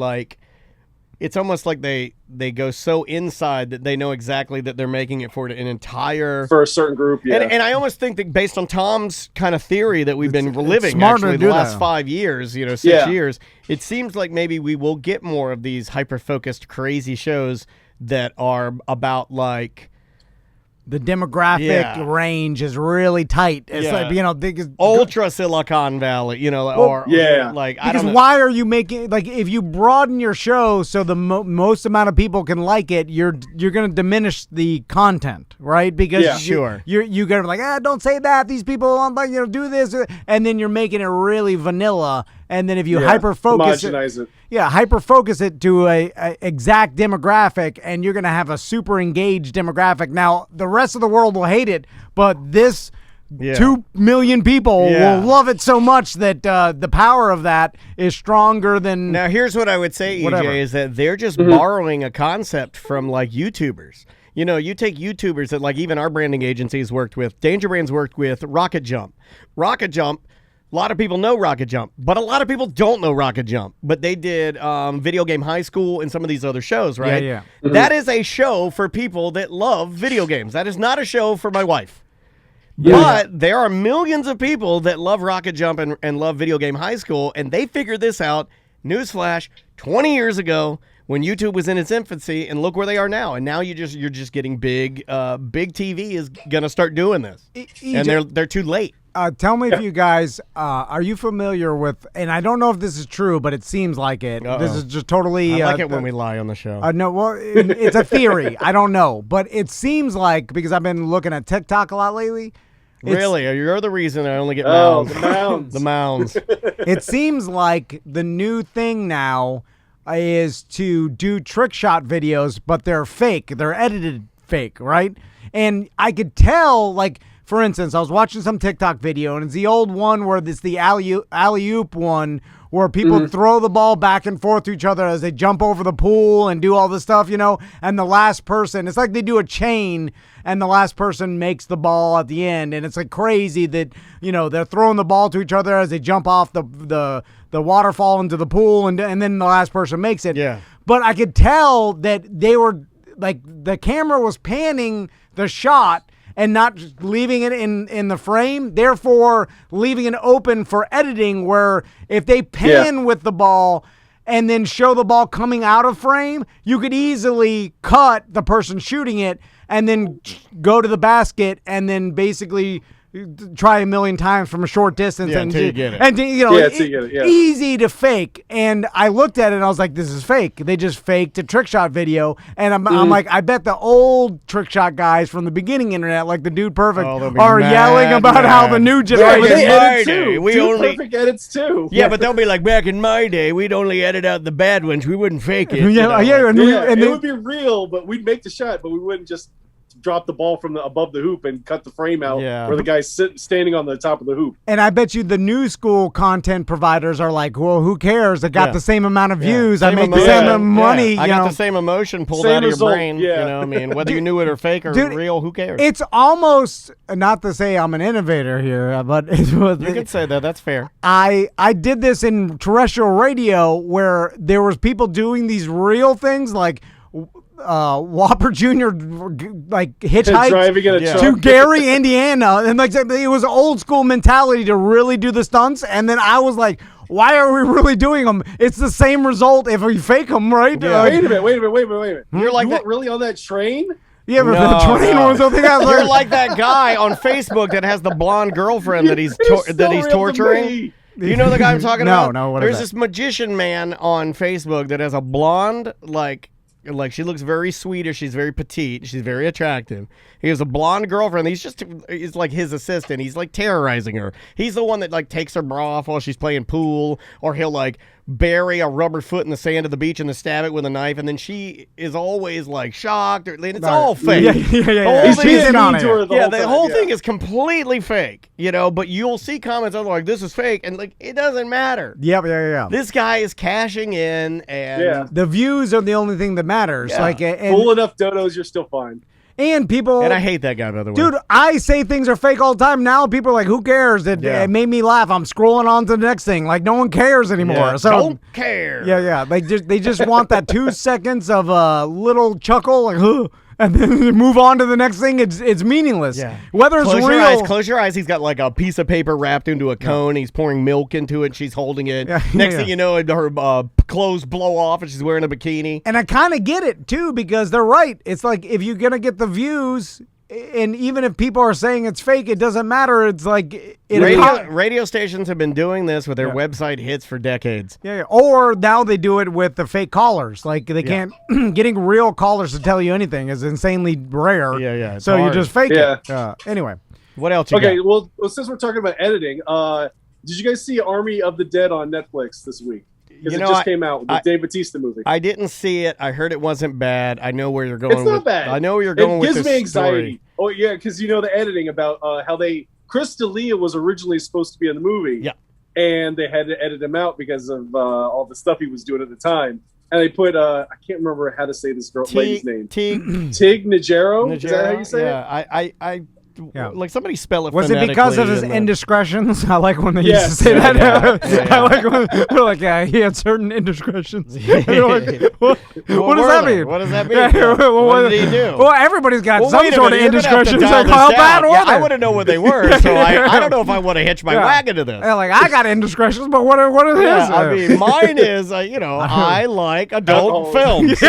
S2: it's almost like they go so inside that they know exactly that they're making it for an entire...
S11: For a certain group, yeah.
S2: And I almost think that based on Tom's kind of theory that we've been living
S1: actually
S2: the last 5 years, 6 years, it seems like maybe we will get more of these hyper-focused crazy shows that are about
S1: the demographic range is really tight. It's
S2: ultra Silicon Valley,
S1: because why are you making if you broaden your show so the most amount of people can like it, you're going to diminish the content, right? Because you're going to be don't say that. These people do this, and then you're making it really vanilla. And then if you hyper-focus it to a exact demographic, and you're going to have a super engaged demographic. Now, the rest of the world will hate it, but this 2 million people will love it so much that the power of that is stronger than...
S2: Now, here's what I would say, EJ, is that they're just borrowing a concept from, YouTubers. You take YouTubers that, even our branding agencies worked with. Danger Brands worked with Rocket Jump. Rocket Jump... A lot of people know Rocket Jump, but a lot of people don't know Rocket Jump. But they did Video Game High School and some of these other shows, right?
S1: Yeah.
S2: Mm-hmm. That is a show for people that love video games. That is not a show for my wife. But there are millions of people that love Rocket Jump and love Video Game High School, and they figured this out, newsflash, 20 years ago when YouTube was in its infancy, and look where they are now. And now you're just getting big. Big TV is going to start doing this, and they're too late.
S1: Tell me if you guys are you familiar with, and I don't know if this is true, but it seems like it. This is just totally...
S2: I like it when we lie on the show.
S1: No, well, it's a theory. I don't know, but it seems like, because I've been looking at TikTok a lot lately.
S2: Really? You're the reason I only get mounds.
S11: The mounds.
S2: The mounds.
S1: It seems like the new thing now is to do trick shot videos, but they're fake. They're edited fake, right? And I could tell, for instance, I was watching some TikTok video, and it's the old one where it's the alley-oop one where people throw the ball back and forth to each other as they jump over the pool and do all this stuff, and the last person, it's like they do a chain, and the last person makes the ball at the end, and it's crazy that, they're throwing the ball to each other as they jump off the waterfall into the pool, and then the last person makes it.
S2: Yeah.
S1: But I could tell that they were, the camera was panning the shot and not just leaving it in the frame, therefore leaving it open for editing, where if they pan with the ball and then show the ball coming out of frame, you could easily cut the person shooting it and then go to the basket and then basically try a million times from a short distance
S2: until you get it.
S1: And easy to fake. And I looked at it and I was like, this is fake. They just faked a trick shot video. And I'm like, I bet the old trick shot guys from the beginning internet, like the Dude Perfect, are yelling about how the new generation
S11: edit too. Dude Perfect edits too.
S2: Yeah, but they'll be like, back in my day, we'd only edit out the bad ones. We wouldn't fake it.
S1: And
S11: it would be real, but we'd make the shot, but we wouldn't just drop the ball from above the hoop and cut the frame out where the guy's standing on the top of the hoop.
S1: And I bet you the new school content providers are like, well, who cares? I got the same amount of views. I make the same money.
S2: I got the same emotion pulled out of your brain. Whether you knew it or fake or real, who cares?
S1: It's almost, not to say I'm an innovator here, but
S2: you could say that. That's fair.
S1: I did this in terrestrial radio where there was people doing these real things like Whopper Jr. hitchhiked to Gary, Indiana, and it was old school mentality to really do the stunts. And then I was like, why are we really doing them? It's the same result if we fake them, right?
S11: Wait a minute. You're like that really on that train?
S1: Yeah, but the train was something else.
S2: You're like that guy on Facebook that has the blonde girlfriend that he's torturing. You know the guy I'm talking about?
S1: No, what
S2: There's
S1: is that?
S2: this magician man on Facebook that has a blonde, like she looks very Swedish. She's very petite. She's very attractive. He has a blonde girlfriend. He's like his assistant. He's like terrorizing her. He's the one that like takes her bra off while she's playing pool, or he'll like bury a rubber foot in the sand of the beach and then stab it with a knife, and then she is always like shocked. It's all fake.
S1: Yeah. He's cheating on it.
S2: The whole thing is completely fake, but you'll see comments other like, this is fake, and like, it doesn't matter.
S1: Yeah.
S2: This guy is cashing in, and
S1: the views are the only thing that matters.
S2: Yeah.
S1: Like,
S11: full enough dodos, you're still fine.
S1: And people...
S2: And I hate that guy, by the way.
S1: Dude, I say things are fake all the time. Now people are like, who cares? It made me laugh. I'm scrolling on to the next thing. Like, no one cares anymore.
S2: Yeah,
S1: So
S2: don't care.
S1: Yeah. They just want that 2 seconds of a little chuckle, like, huh, and then move on to the next thing. It's meaningless.
S2: Yeah.
S1: Whether it's real...
S2: Close your eyes. He's got like a piece of paper wrapped into a cone. He's pouring milk into it. She's holding it. Next thing you know, her clothes blow off and she's wearing a bikini.
S1: And I kind of get it, too, because they're right. It's like, if you're going to get the views... And even if people are saying it's fake, it doesn't matter. It's like...
S2: Radio stations have been doing this with their website hits for decades.
S1: Yeah. Or now they do it with the fake callers. Like, they can't... Getting real callers to tell you anything is insanely rare.
S2: Yeah.
S1: So you just fake it. Anyway.
S2: What else you got?
S11: Well, since we're talking about editing, did you guys see Army of the Dead on Netflix this week? Because it just came out, the Dave Bautista movie.
S2: I didn't see it. I heard it wasn't bad. I know where you're going.
S11: It's not bad.
S2: I know where you're going with this.
S11: It gives me anxiety.
S2: Story.
S11: Oh, yeah, because the editing about how Chris D'Elia was originally supposed to be in the movie.
S2: Yeah.
S11: And they had to edit him out because of all the stuff he was doing at the time. And they put, I can't remember how to say this lady's name. Tig Notaro? Is that how you say it?
S2: Like, somebody spell it.
S1: Was it because of his indiscretions? I like when they used to say that.
S2: Yeah.
S1: I like when they're like, he had certain indiscretions. Like, what does that mean?
S2: What does that mean? What did he do?
S1: Well, everybody's got some sort of indiscretions.
S2: Like,
S1: how bad are they?
S2: I want to know what they were, so I don't know if I want to hitch my wagon to this.
S1: Yeah, like, I got indiscretions, but what are his?
S2: I mean, mine is, I like adult films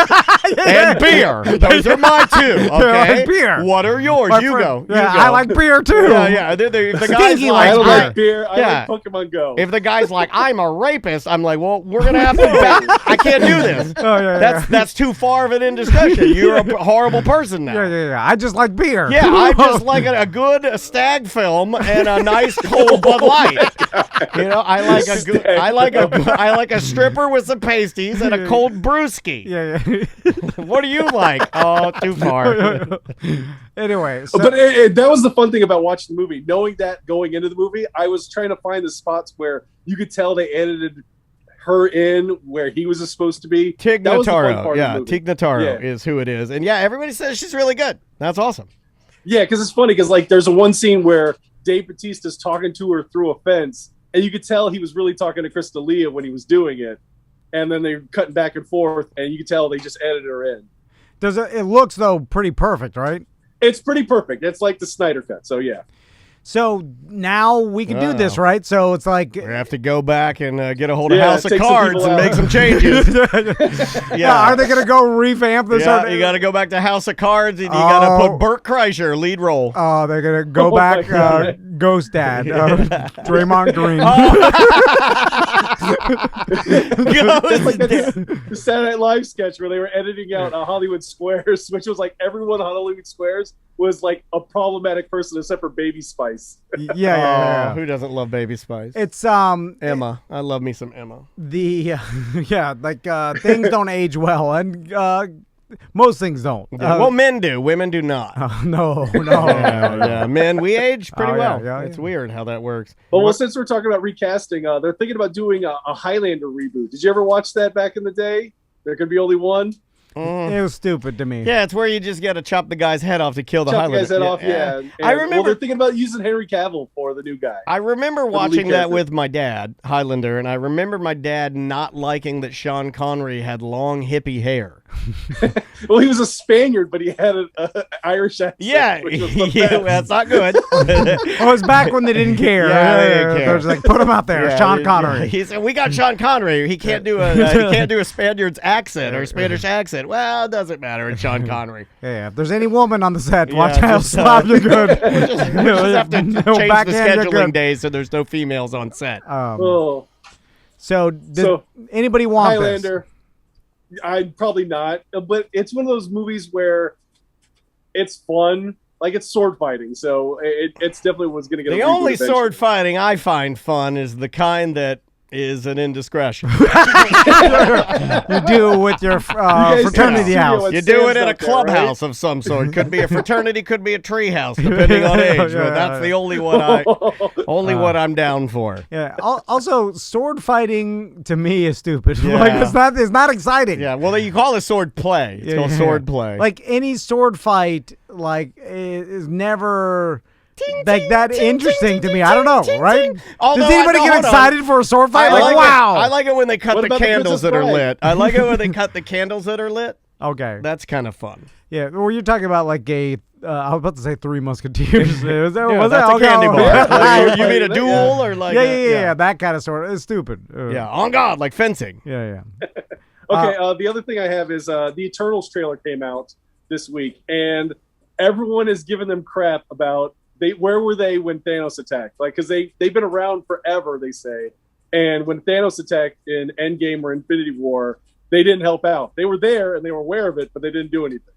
S2: and beer. Those are my two. Okay,
S1: like beer.
S2: What are yours? You go.
S1: I like beer too.
S2: Yeah. The guy's
S1: Stinky
S11: I
S1: likes
S11: don't
S1: beer.
S11: like beer. I like Pokemon Go.
S2: If the guy's like, I'm a rapist, I'm like, well, we're gonna have to. I can't do this. That's too far of an indiscretion. You're a horrible person now.
S1: Yeah. I just like beer.
S2: Yeah, I just like a good stag film and a nice cold Bud Light. I like a stripper with some pasties and a cold brewski.
S1: Yeah.
S2: What do you like? Oh, too far.
S1: Anyway,
S11: But that was the fun thing about watching the movie. Knowing that going into the movie, I was trying to find the spots where you could tell they edited her in where he was supposed to be.
S2: Tig Notaro. Yeah, Tig Notaro
S11: Yeah.
S2: is who it is. And everybody says she's really good. That's awesome.
S11: Yeah, because it's funny because there's one scene where Dave Bautista's talking to her through a fence, and you could tell he was really talking to Chris D'Elia when he was doing it. And then they're cutting back and forth, and you could tell they just edited her in.
S1: It looks, though, pretty perfect, right?
S11: It's pretty perfect. It's like the Snyder Cut, so yeah.
S1: So now we can do this, right? So it's like...
S2: We have to go back and get a hold of House of Cards and make some changes.
S1: Are they going to go revamp this?
S2: Yeah, you got to go back to House of Cards and you got to put Burt Kreischer lead role.
S1: Oh, they're going to go back Ghost Dad, Draymond Green.
S11: It's like the Saturday Night Live sketch where they were editing out Hollywood Squares, which was like everyone on Hollywood Squares was like a problematic person except for Baby Spice.
S1: Yeah.
S2: Who doesn't love Baby Spice?
S1: It's
S2: Emma. I love me some Emma.
S1: Things don't age well, and most things don't.
S2: Well, men do. Women do not.
S1: No.
S2: Yeah, men, we age pretty well.
S1: Yeah.
S2: It's weird how that works.
S11: Well, since we're talking about recasting, they're thinking about doing a Highlander reboot. Did you ever watch that back in the day? There could be only one.
S1: It was stupid to me.
S2: Yeah, it's where you just got to chop the guy's head off to kill the Highlander.
S11: Chop the guy's head off, yeah.
S2: I remember
S11: they're thinking about using Henry Cavill for the new guy.
S2: I remember watching that with my dad, Highlander, and I remember my dad not liking that Sean Connery had long hippie hair.
S11: Well, he was a Spaniard, but he had an Irish accent.
S2: Yeah, that's not good.
S1: It was back when they didn't care.
S2: Yeah, they didn't care.
S1: They was like, put him out there, Sean Connery.
S2: He said, "We got Sean Connery. He can't do a Spaniard's accent or Spanish accent." Well, it doesn't matter. It's Sean Connery.
S1: Yeah, if there's any woman on the set, watch how slap you're good.
S2: We just have to change the scheduling days so there's no females on set.
S1: So anybody want
S11: Highlander? I'd probably not, but it's one of those movies where it's fun. Like, it's sword fighting, so it's definitely was going to get
S2: the
S11: a
S2: only
S11: eventually.
S2: sword fighting I find fun is the kind that is an indiscretion.
S1: You do with your fraternity house.
S2: You do it in a clubhouse of some sort. Could be a fraternity, could be a tree house, depending on age. But that's the only one what I'm down for.
S1: Yeah. Also, sword fighting to me is stupid.
S2: Yeah.
S1: Like it's not exciting.
S2: Yeah. Well, you call it sword play. It's called sword play.
S1: Like any sword fight, like is never. Like that interesting to me. I don't know, right? Does anybody get excited for a sword fight? Wow!
S2: I like it when they cut the candles that are lit. I like it when they cut the candles that are lit.
S1: Okay,
S2: that's kind of fun.
S1: Yeah, well, you're talking about like I was about to say Three Musketeers. was that
S2: a candy bar. You mean a duel or like?
S1: Yeah, that kind of sword. It's stupid.
S2: Yeah, on God, like fencing.
S1: Yeah.
S11: Okay, the other thing I have is the Eternals trailer came out this week, and everyone is giving them crap about. Where were they when Thanos attacked? Like, because they've been around forever, they say. And when Thanos attacked in Endgame or Infinity War, they didn't help out. They were there and they were aware of it, but they didn't do anything.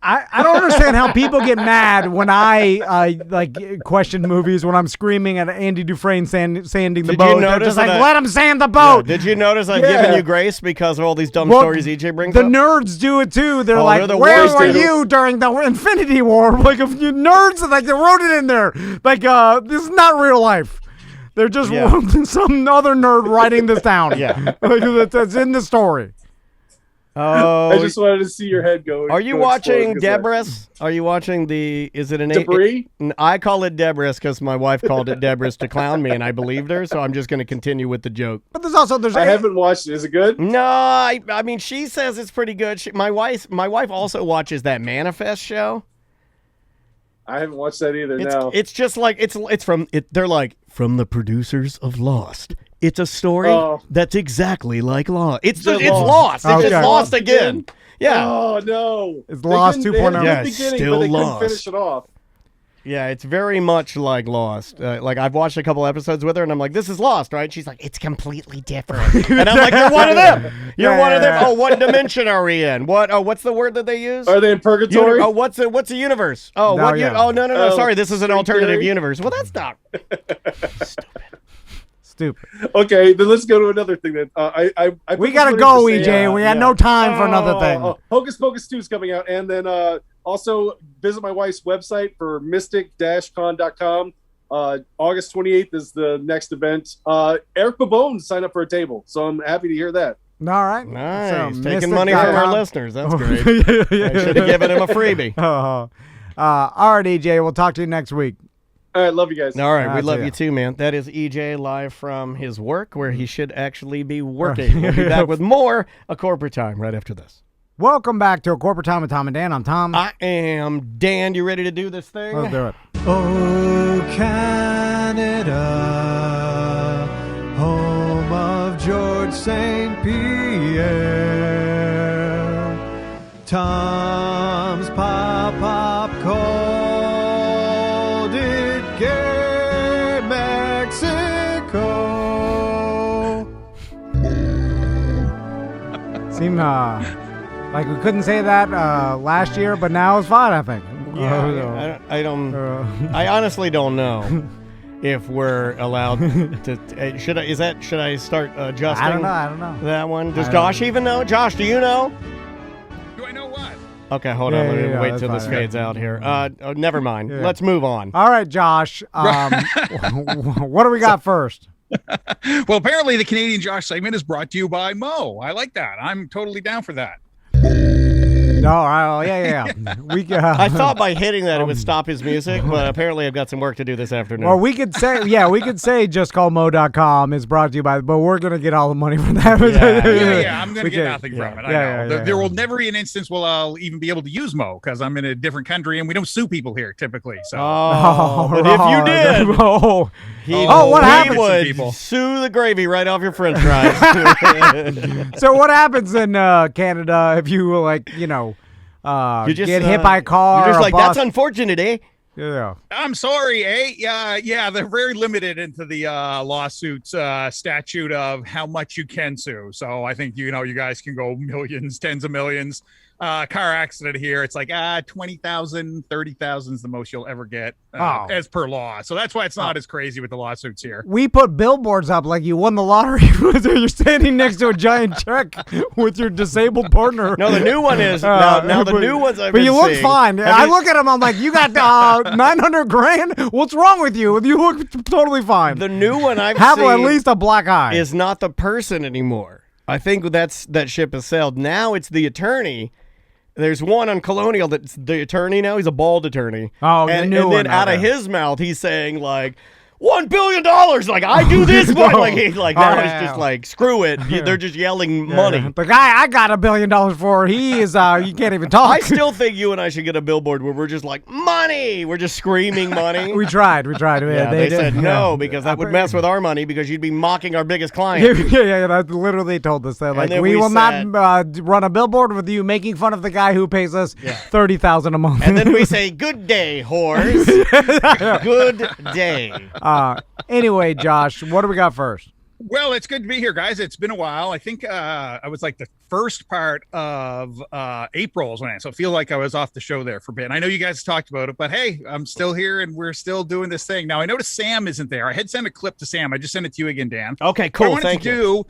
S1: I don't understand how people get mad when I like question movies when I'm screaming at Andy Dufresne sanding the boat. They're just like, let him sand the boat.
S2: Yeah. Did you notice I've given you grace because of all these dumb stories EJ brings
S1: up?
S2: The
S1: nerds do it too. They're like, where were you during the Infinity War? Like, if you nerds, like they wrote it in there. Like, this is not real life. They're just some other nerd writing this down.
S2: Yeah,
S1: like, that's in the story.
S2: Oh,
S11: I just wanted to see your head go.
S2: Are you watching Debris? Are you watching is it an
S11: Debris?
S2: I call it Debris because my wife called it Debris to clown me, and I believed her, so I'm just going to continue with the joke.
S1: But there's
S11: I haven't watched it. Is it good?
S2: No, I mean she says it's pretty good. My wife also watches that Manifest show.
S11: I haven't watched that either.
S2: It's just like it's from it. They're like from the producers of Lost. It's a story that's exactly like Lost. It's Lost. It's just Lost again. Yeah.
S11: Oh no.
S1: It's Lost 2.0.
S2: Yeah, still
S11: but they
S2: Lost.
S11: couldn't finish it off.
S2: Yeah, it's very much like Lost. Like I've watched a couple episodes with her, and I'm like, "This is Lost, right?" She's like, "It's completely different," and I'm like, "You're one of them. You're one of them." Oh, what dimension are we in? What's the word that they use?
S11: Are they in purgatory?
S2: What's a universe? Oh,
S1: no,
S2: no. Sorry, this is an alternative universe. Well, that's not stupid.
S11: Okay, then let's go to another thing. That
S1: we gotta go, EJ. We had no time for another thing.
S11: Hocus Pocus 2 is coming out, and then also visit my wife's website for mystic-con.com. August 28th is the next event. Eric Babone signed up for a table, so I'm happy to hear that.
S1: All right.
S2: Nice. So, taking money from our listeners. That's great. I should have given him a freebie.
S1: All right, EJ. We'll talk to you next week.
S11: All right, love you guys.
S2: All right, we love you too, man. That is EJ live from his work, where he should actually be working. We'll be back with more A Corporate Time right after this.
S1: Welcome back to A Corporate Time with Tom and Dan. I'm Tom.
S2: I am Dan. You ready to do this thing?
S1: Let's do it.
S10: Oh, Canada, home of George St. Pierre, Tom's Pop called it Gay Mexico.
S1: Seem like we couldn't say that last year, but now it's fine, I think.
S2: Yeah, I honestly don't know if we're allowed to. Should I start adjusting?
S1: I don't know.
S2: That one. Does Josh even know? Josh, do you know?
S13: Do I know what?
S2: Okay, hold on. Let me wait till this fades out here. Never mind.
S1: Yeah.
S2: Let's move on.
S1: All right, Josh. What do we got first?
S13: Well, apparently the Canadian Josh segment is brought to you by Mo. I like that. I'm totally down for that.
S1: No, yeah.
S2: I thought by hitting that it would stop his music, but apparently I've got some work to do this afternoon.
S1: Or we could say, justcallmo.com is brought to you by, but we're going to get all the money from that.
S13: Yeah, I'm going to get nothing from it. I know. There will never be an instance where I'll even be able to use Mo because I'm in a different country and we don't sue people here typically. So.
S2: But if you did,
S1: what happens?
S2: He would sue the gravy right off your French fries.
S1: So what happens in Canada if you get hit by a car?
S2: You're just like,
S1: bus?
S2: that's unfortunate, eh?
S1: Yeah.
S13: I'm sorry, eh? Yeah, they're very limited into the lawsuits statute of how much you can sue. So I think, you guys can go millions, tens of millions. Car accident here, it's like 20,000, 30,000 is the most you'll ever get as per law. So that's why it's not as crazy with the lawsuits here.
S1: We put billboards up like you won the lottery. You're standing next to a giant check with your disabled partner.
S2: No, the new one is now the new ones I've
S1: been
S2: seeing.
S1: But you look fine. I look at him. I'm like, you got 900 grand. What's wrong with you? You look totally fine.
S2: The new one I've
S1: have
S2: seen
S1: at least a black eye.
S2: Is not the person anymore. I think that ship has sailed. Now it's the attorney. There's one on Colonial that's the attorney now. He's a bald attorney.
S1: Oh,
S2: and
S1: then
S2: then out of his mouth, he's saying like $1 billion. Like I do this one. Like he's just like screw it. They're just yelling money.
S1: The guy I got $1 billion for, he is you can't even talk.
S2: I still think you and I should get a billboard where we're just like money. We're just screaming money.
S1: We tried.
S2: Yeah, they said no because that would mess with our money because you'd be mocking our biggest client.
S1: Yeah. That literally told us that. Like we will not run a billboard with you making fun of the guy who pays us $30,000 a month.
S2: And then we say, "Good day, whores." Good day.
S1: Anyway, Josh, what do we got first?
S13: Well, it's good to be here, guys. It's been a while. I think I was like the first part of April's when so I feel like I was off the show there for a bit. And I know you guys talked about it, but hey, I'm still here and we're still doing this thing. Now, I noticed Sam isn't there. I had sent a clip to Sam. I just sent it to you again, Dan.
S2: Okay, cool.
S13: What I wanted to do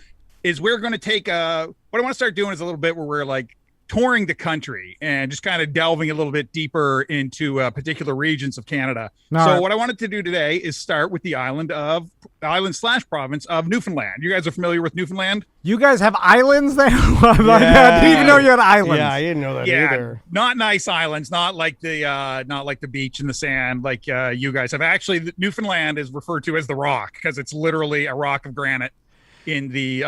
S13: is we're going to take what I want to start doing is a little bit where we're like touring the country and just kind of delving a little bit deeper into particular regions of Canada. What I wanted to do today is start with the island/province of Newfoundland. You guys are familiar with Newfoundland?
S1: You guys have islands there? I didn't even know you had islands.
S2: Yeah, I didn't know that either.
S13: Not nice islands, not like the beach and the sand like you guys have. Actually, Newfoundland is referred to as the Rock because it's literally a rock of granite in the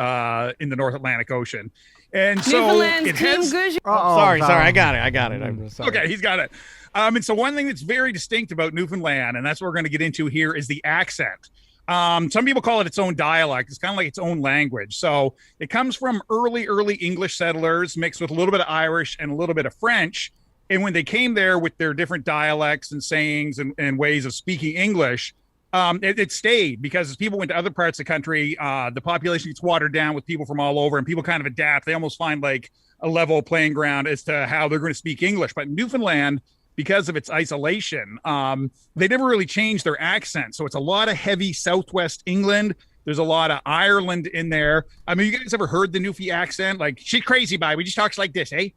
S13: North Atlantic Ocean. And so it has.
S2: Sorry, I got it. I'm sorry.
S13: Okay, he's got it. And so one thing that's very distinct about Newfoundland, and that's what we're going to get into here, is the accent. Some people call it its own dialect. It's kind of like its own language. So it comes from early English settlers mixed with a little bit of Irish and a little bit of French. And when they came there with their different dialects and sayings and ways of speaking English, it stayed because as people went to other parts of the country, the population gets watered down with people from all over and people kind of adapt. They almost find like a level playing ground as to how they're going to speak English. But Newfoundland, because of its isolation, they never really changed their accent. So it's a lot of heavy Southwest England. There's a lot of Ireland in there. I mean, you guys ever heard the Newfie accent? Like, shit crazy, bye. We just talks like this, eh?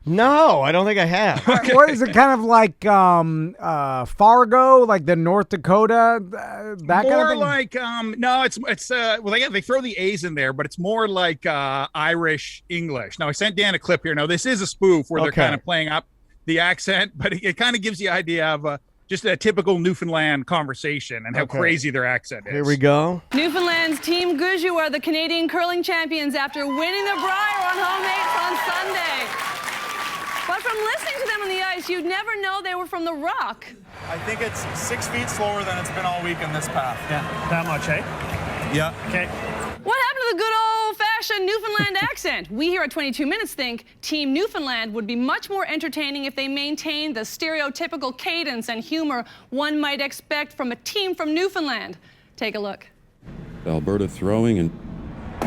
S2: No, I don't think I have.
S1: What is it kind of like Fargo, like the North Dakota, that
S13: more
S1: kind of thing?
S13: Like no, it's they throw the A's in there, but it's more like Irish English. Now I sent Dan a clip here. Now this is a spoof where they're kind of playing up the accent, but it kind of gives the idea of just a typical Newfoundland conversation and how crazy their accent is.
S2: Here we go.
S14: Newfoundland's Team Gouju are the Canadian curling champions after winning the Brier on home ice on Sunday. But from listening to them on the ice, you'd never know they were from the Rock.
S15: I think it's 6 feet slower than it's been all week in this path.
S6: Yeah, that much, eh?
S15: Yeah.
S14: Okay. What happened to the good old-fashioned Newfoundland accent? We here at 22 Minutes think Team Newfoundland would be much more entertaining if they maintained the stereotypical cadence and humor one might expect from a team from Newfoundland. Take a look.
S16: Alberta throwing and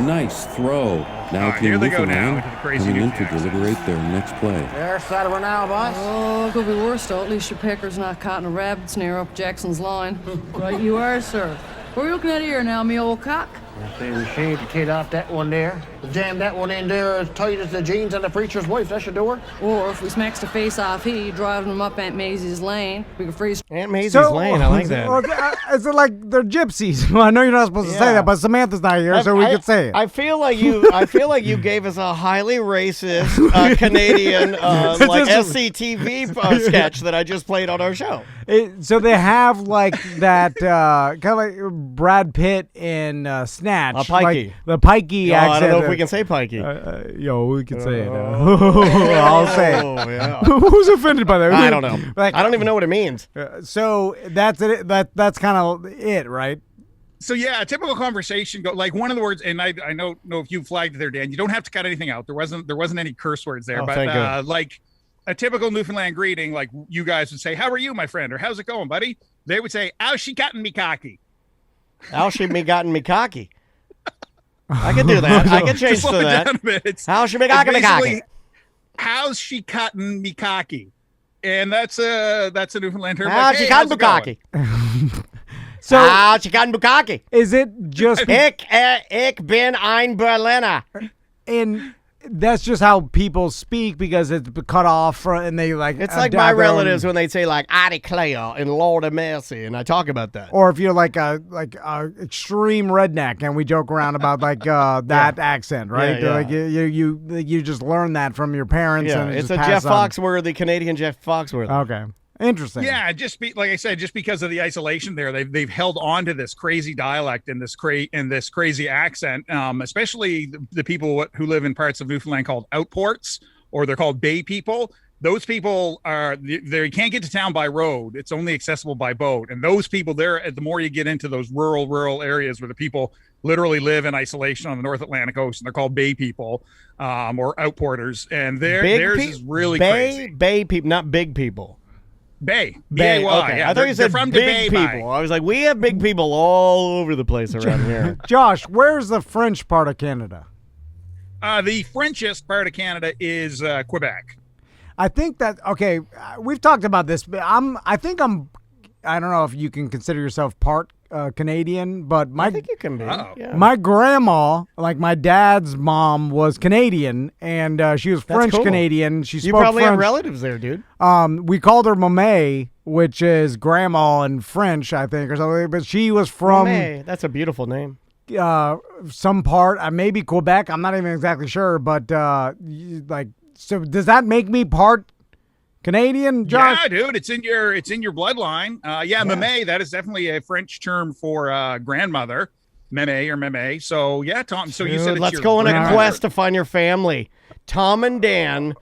S16: nice throw. Now Team Newfoundland coming in to deliberate their next play.
S17: They're set over now, boss.
S18: Oh, it could be worse, though. At least your pecker's not caught in a rabbit snare up Jackson's line. Right you are, sir. What are you looking at here now, me old cock?
S17: I say we shaved the kid off that one there. Jam that one in there as tight as the jeans on the preacher's wife. That should do her.
S18: Or if we smacks the face off he, driving him up Aunt Maisie's lane, we can freeze.
S2: Aunt Maisie's lane, I like that.
S1: Is it like they're gypsies? Well, I know you're not supposed to say that, but Samantha's not here, so we could say it.
S2: I feel like you gave us a highly racist Canadian like SCTV sketch that I just played on our show.
S1: So they have like that kind of like Brad Pitt in Snatch,
S2: Pikey.
S1: like the Pikey accent.
S2: I don't know if we can say Pikey.
S1: We can say it. I'll say it.
S2: Yeah.
S1: Who's offended by that?
S2: I don't know. Like, I don't even know what it means.
S1: So that's it. That's kind of it, right?
S13: So yeah, a typical conversation like one of the words, and I know if you flagged it there, Dan. You don't have to cut anything out. There wasn't any curse words there, but like a typical Newfoundland greeting, like you guys would say, "How are you, my friend?" or "How's it going, buddy?" They would say, "How's she gotten me cocky?"
S2: How's she me gotten me cocky? I can do that. I can change to that. How's she me gotten me cocky?
S13: How's she cutting me cocky? And that's a Newfoundland term.
S2: How's she cutting me cocky?
S1: So
S2: how's she cutting me cocky?
S1: Is it just
S2: Ich bin ein Berliner?
S1: And that's just how people speak because it's cut off from, and they like.
S2: It's like my relatives when they say like "I declare" and "Lord of mercy," and I talk about that.
S1: Or if you're like a extreme redneck, and we joke around about like that accent, right?
S2: Yeah.
S1: Like you just learn that from your parents.
S2: Yeah,
S1: and
S2: it's a Jeff Foxworthy, Canadian Jeff Foxworthy.
S1: Okay. Interesting.
S13: Yeah, like I said, just because of the isolation there, they've held on to this crazy dialect and this crazy accent, especially the people who live in parts of Newfoundland called outports, or they're called bay people. Those people they can't get to town by road. It's only accessible by boat. And those people there, the more you get into those rural areas where the people literally live in isolation on the North Atlantic coast, and they're called bay people or outporters. And theirs is really crazy.
S2: Bay people, not big people.
S13: Bay. B-A-Y.
S2: Okay.
S13: Yeah,
S2: I thought you said
S13: from
S2: big people. I was like, we have big people all over the place around here.
S1: Josh, where's the French part of Canada?
S13: The Frenchest part of Canada is Quebec.
S1: I think that, okay, we've talked about this, but I don't know if you can consider yourself part Canadian, but
S2: I think you can be. Yeah.
S1: My grandma, like my dad's mom, was Canadian, and she was French Canadian. She spoke
S2: You probably
S1: French.
S2: have relatives there, dude.
S1: We called her Mamé, which is grandma in French, I think, or something. But she was from
S2: Mamé. That's a beautiful name.
S1: Some part, maybe Quebec. I'm not even exactly sure, but so does that make me part Canadian, Josh?
S13: Yeah, dude, it's in your bloodline. Mamé, that is definitely a French term for grandmother, Mémé or Mémé. So yeah, Tom. So you said
S2: let's go on a quest to find your family. Tom and Dan,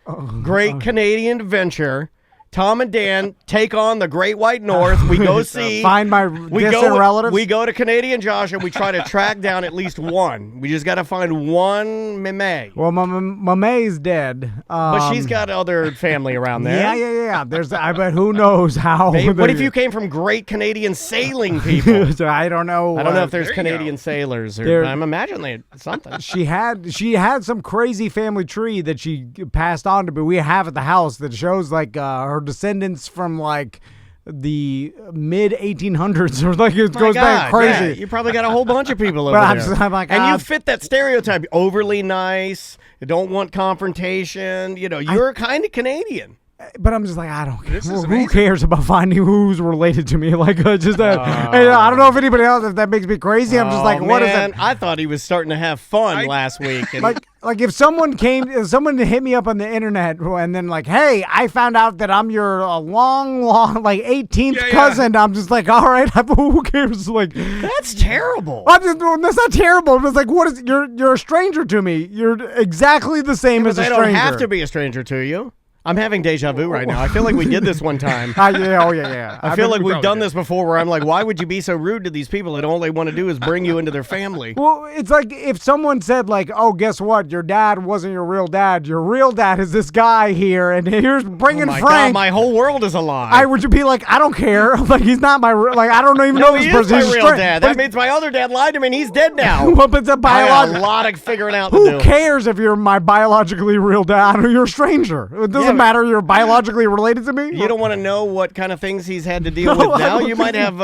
S2: great Canadian adventure. Tom and Dan take on the Great White North. We go see.
S1: Find my distant relatives.
S2: We go to Canadian Josh and we try to track down at least one. We just got to find one Mamé.
S1: Well, Mamé's dead.
S2: But she's got other family around there.
S1: Yeah. I bet who knows how.
S2: What if you came from great Canadian sailing people?
S1: So I don't know.
S2: I don't know if there's Canadian sailors. I'm imagining something.
S1: She had some crazy family tree that she passed on to, but we have at the house that shows like her descendants from like the mid 1800s, or like it goes back crazy.
S2: Yeah. You probably got a whole bunch of people over there.
S1: I'm like,
S2: and you fit that stereotype. Overly nice. You don't want confrontation. You're kind of Canadian.
S1: But I'm just like, I don't care. Who cares about finding who's related to me? Like, I don't know if anybody else, if that makes me crazy. I'm just like, what is that?
S2: I thought he was starting to have fun last week. And
S1: like if someone hit me up on the internet and then like, hey, I found out that I'm your long, like 18th cousin. I'm just like, all right, who cares? Like,
S2: that's terrible.
S1: That's not terrible. It's like, what is? You're a stranger to me. You're exactly the same as a stranger.
S2: They don't have to be a stranger to you. I'm having deja vu right now. I feel like we did this one time.
S1: Yeah.
S2: I feel like we've done this before where I'm like, why would you be so rude to these people that all they want to do is bring you into their family?
S1: Well, it's like if someone said like, oh, guess what? Your dad wasn't your real dad. Your real dad is this guy here, and here's bringing Frank.
S2: God, my whole world is a lie.
S1: I would be like, I don't care. Like, he's not my I don't even know this person.
S2: He's my real dad. That means my other dad lied to me and he's dead now.
S1: Well, but it's a
S2: biological. A lot of figuring out to
S1: Who
S2: do.
S1: cares if you're my biologically real dad or you're a stranger? It doesn't doesn't matter. You're biologically related to me.
S2: You don't want to know what kind of things he's had to deal with now. You might have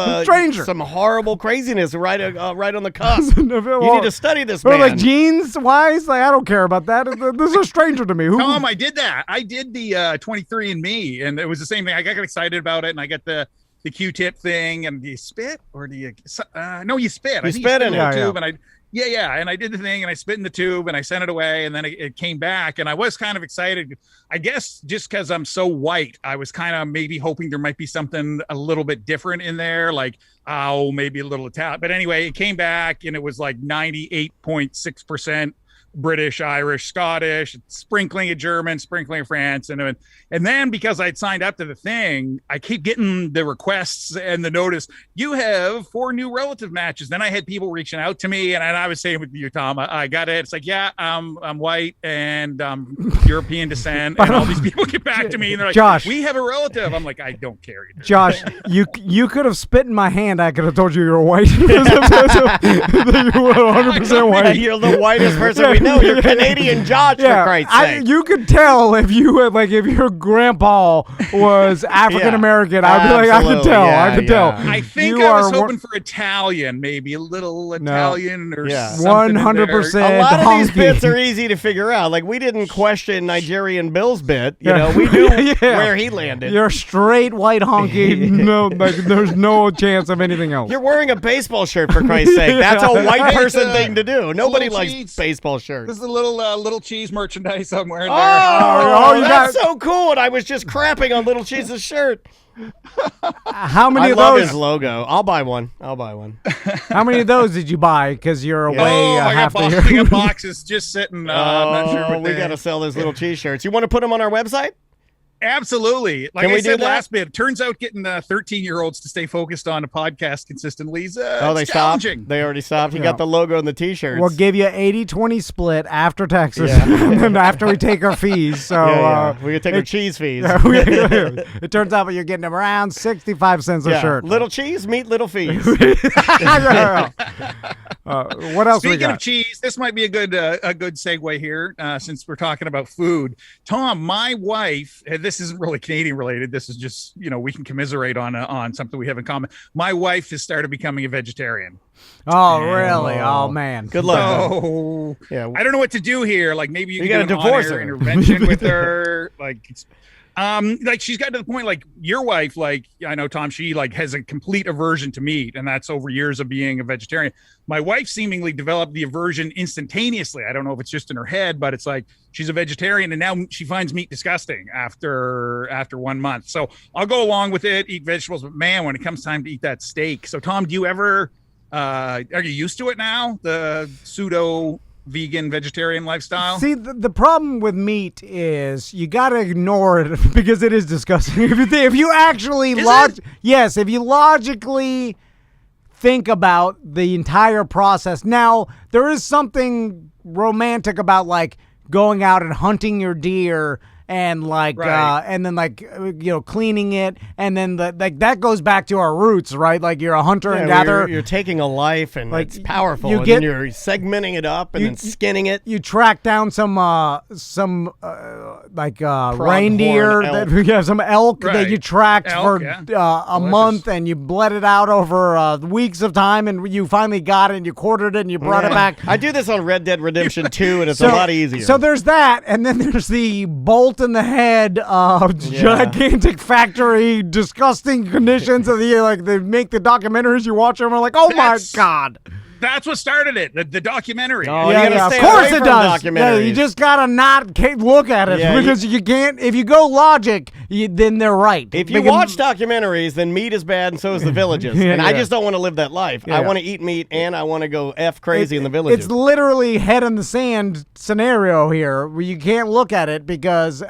S2: some horrible craziness right on the cusp. You need to study this man.
S1: Like genes wise, like I don't care about that. This is a stranger to me.
S13: Tom, I did that. I did the 23andMe, and it was the same thing. I got excited about it, and I got the Q-tip thing. And do you spit or do you? No, you spit.
S2: You spit in
S13: the tube, and I. Yeah, and I did the thing, and I spit in the tube, and I sent it away, and then it came back, and I was kind of excited. I guess just because I'm so white, I was kind of maybe hoping there might be something a little bit different in there, like, maybe a little Italian. But anyway, it came back, and it was like 98.6% British, Irish, Scottish, sprinkling of German, sprinkling of France. And then because I'd signed up to the thing, I keep getting the requests and the notice, you have 4 new relative matches. Then I had people reaching out to me, and I was saying with you, Tom, I got it. It's like, yeah, I'm white and European descent. And all these people get back to me, and they're like,
S1: Josh,
S13: we have a relative. I'm like, I don't care either.
S1: Josh, you could have spit in my hand. I could have told you you were white. You were 100% white.
S2: You're the whitest person we know. You're Canadian Josh, for Christ's sake.
S1: You could tell if you had, like, if your grandpa was African American. I'd be like, I could tell. I could tell.
S13: I think I was hoping for Italian, maybe a little Italian or something.
S1: 100%.
S2: A lot of these bits are easy to figure out. Like, we didn't question Nigerian Bill's bit. You know, we knew where he landed.
S1: You're straight white honky. No, like, there's no chance of anything else.
S2: You're wearing a baseball shirt, for Christ's sake. That's a white person thing to do. Nobody likes baseball shirts.
S13: This is a little cheese merchandise I'm wearing there.
S2: That's so cool. And I was just crapping on Little Cheese's shirt.
S1: How many of
S2: I love
S1: those?
S2: his logo. I'll buy one.
S1: How many of those did you buy? Because you're away half the year.
S13: I got boxes just sitting. I'm not sure what
S2: we got to sell those Little Cheese shirts. You want to put them on our website?
S13: Absolutely. Like I said last bit, turns out getting 13-year-olds to stay focused on a podcast consistently is
S2: they stopped? They already stopped? You got the logo and the T-shirts.
S1: We'll give you 80-20 split after taxes and after we take our fees. So
S2: we can take our cheese fees.
S1: It turns out you're getting around 65 cents a shirt.
S2: Little cheese, meat, little fees.
S1: What else
S13: Speaking of cheese, this might be a good segue here since we're talking about food. Tom, my wife, this isn't really Canadian related. This is just, we can commiserate on something we have in common. My wife has started becoming a vegetarian.
S1: Oh, really? Oh, man.
S2: Good luck.
S13: So, I don't know what to do here. Like, maybe you can
S2: do an on-air
S13: intervention with her. Like she's got to the point, like your wife, like I know Tom, she like has a complete aversion to meat, and that's over years of being a vegetarian. My wife seemingly developed the aversion instantaneously. I don't know if it's just in her head, but it's like she's a vegetarian, and now she finds meat disgusting after 1 month. So I'll go along with it, eat vegetables, but man, when it comes time to eat that steak. So Tom, do you ever are you used to it now? The pseudo vegan vegetarian lifestyle?
S1: See, the problem with meat is you got to ignore it because it is disgusting. If you actually if you logically think about the entire process. Now, there is something romantic about like going out and hunting your deer and like and then like cleaning it, and then that goes back to our roots, right? Like you're a hunter and gatherer.
S2: You're taking a life and like it's powerful,
S1: and
S2: then you're segmenting it up and then skinning it.
S1: You track down some reindeer, some elk that you tracked for a month, and you bled it out over weeks of time, and you finally got it, and you quartered it, and you brought it back.
S2: I do this on Red Dead Redemption 2, and it's a lot easier.
S1: So there's that, and then there's the bolt in the head of gigantic factory, disgusting conditions of they make the documentaries. You watch them, and like, oh my god.
S13: That's what started it, the documentary.
S2: Oh, yeah,
S1: of course it does. Yeah, you just gotta not look at it because you can't. If you go logic, then they're right.
S2: If you watch documentaries, then meat is bad, and so is the villages. And I just don't want to live that life. I want to eat meat, and I want to go crazy in the villages.
S1: It's literally head in the sand scenario here, where you can't look at it because,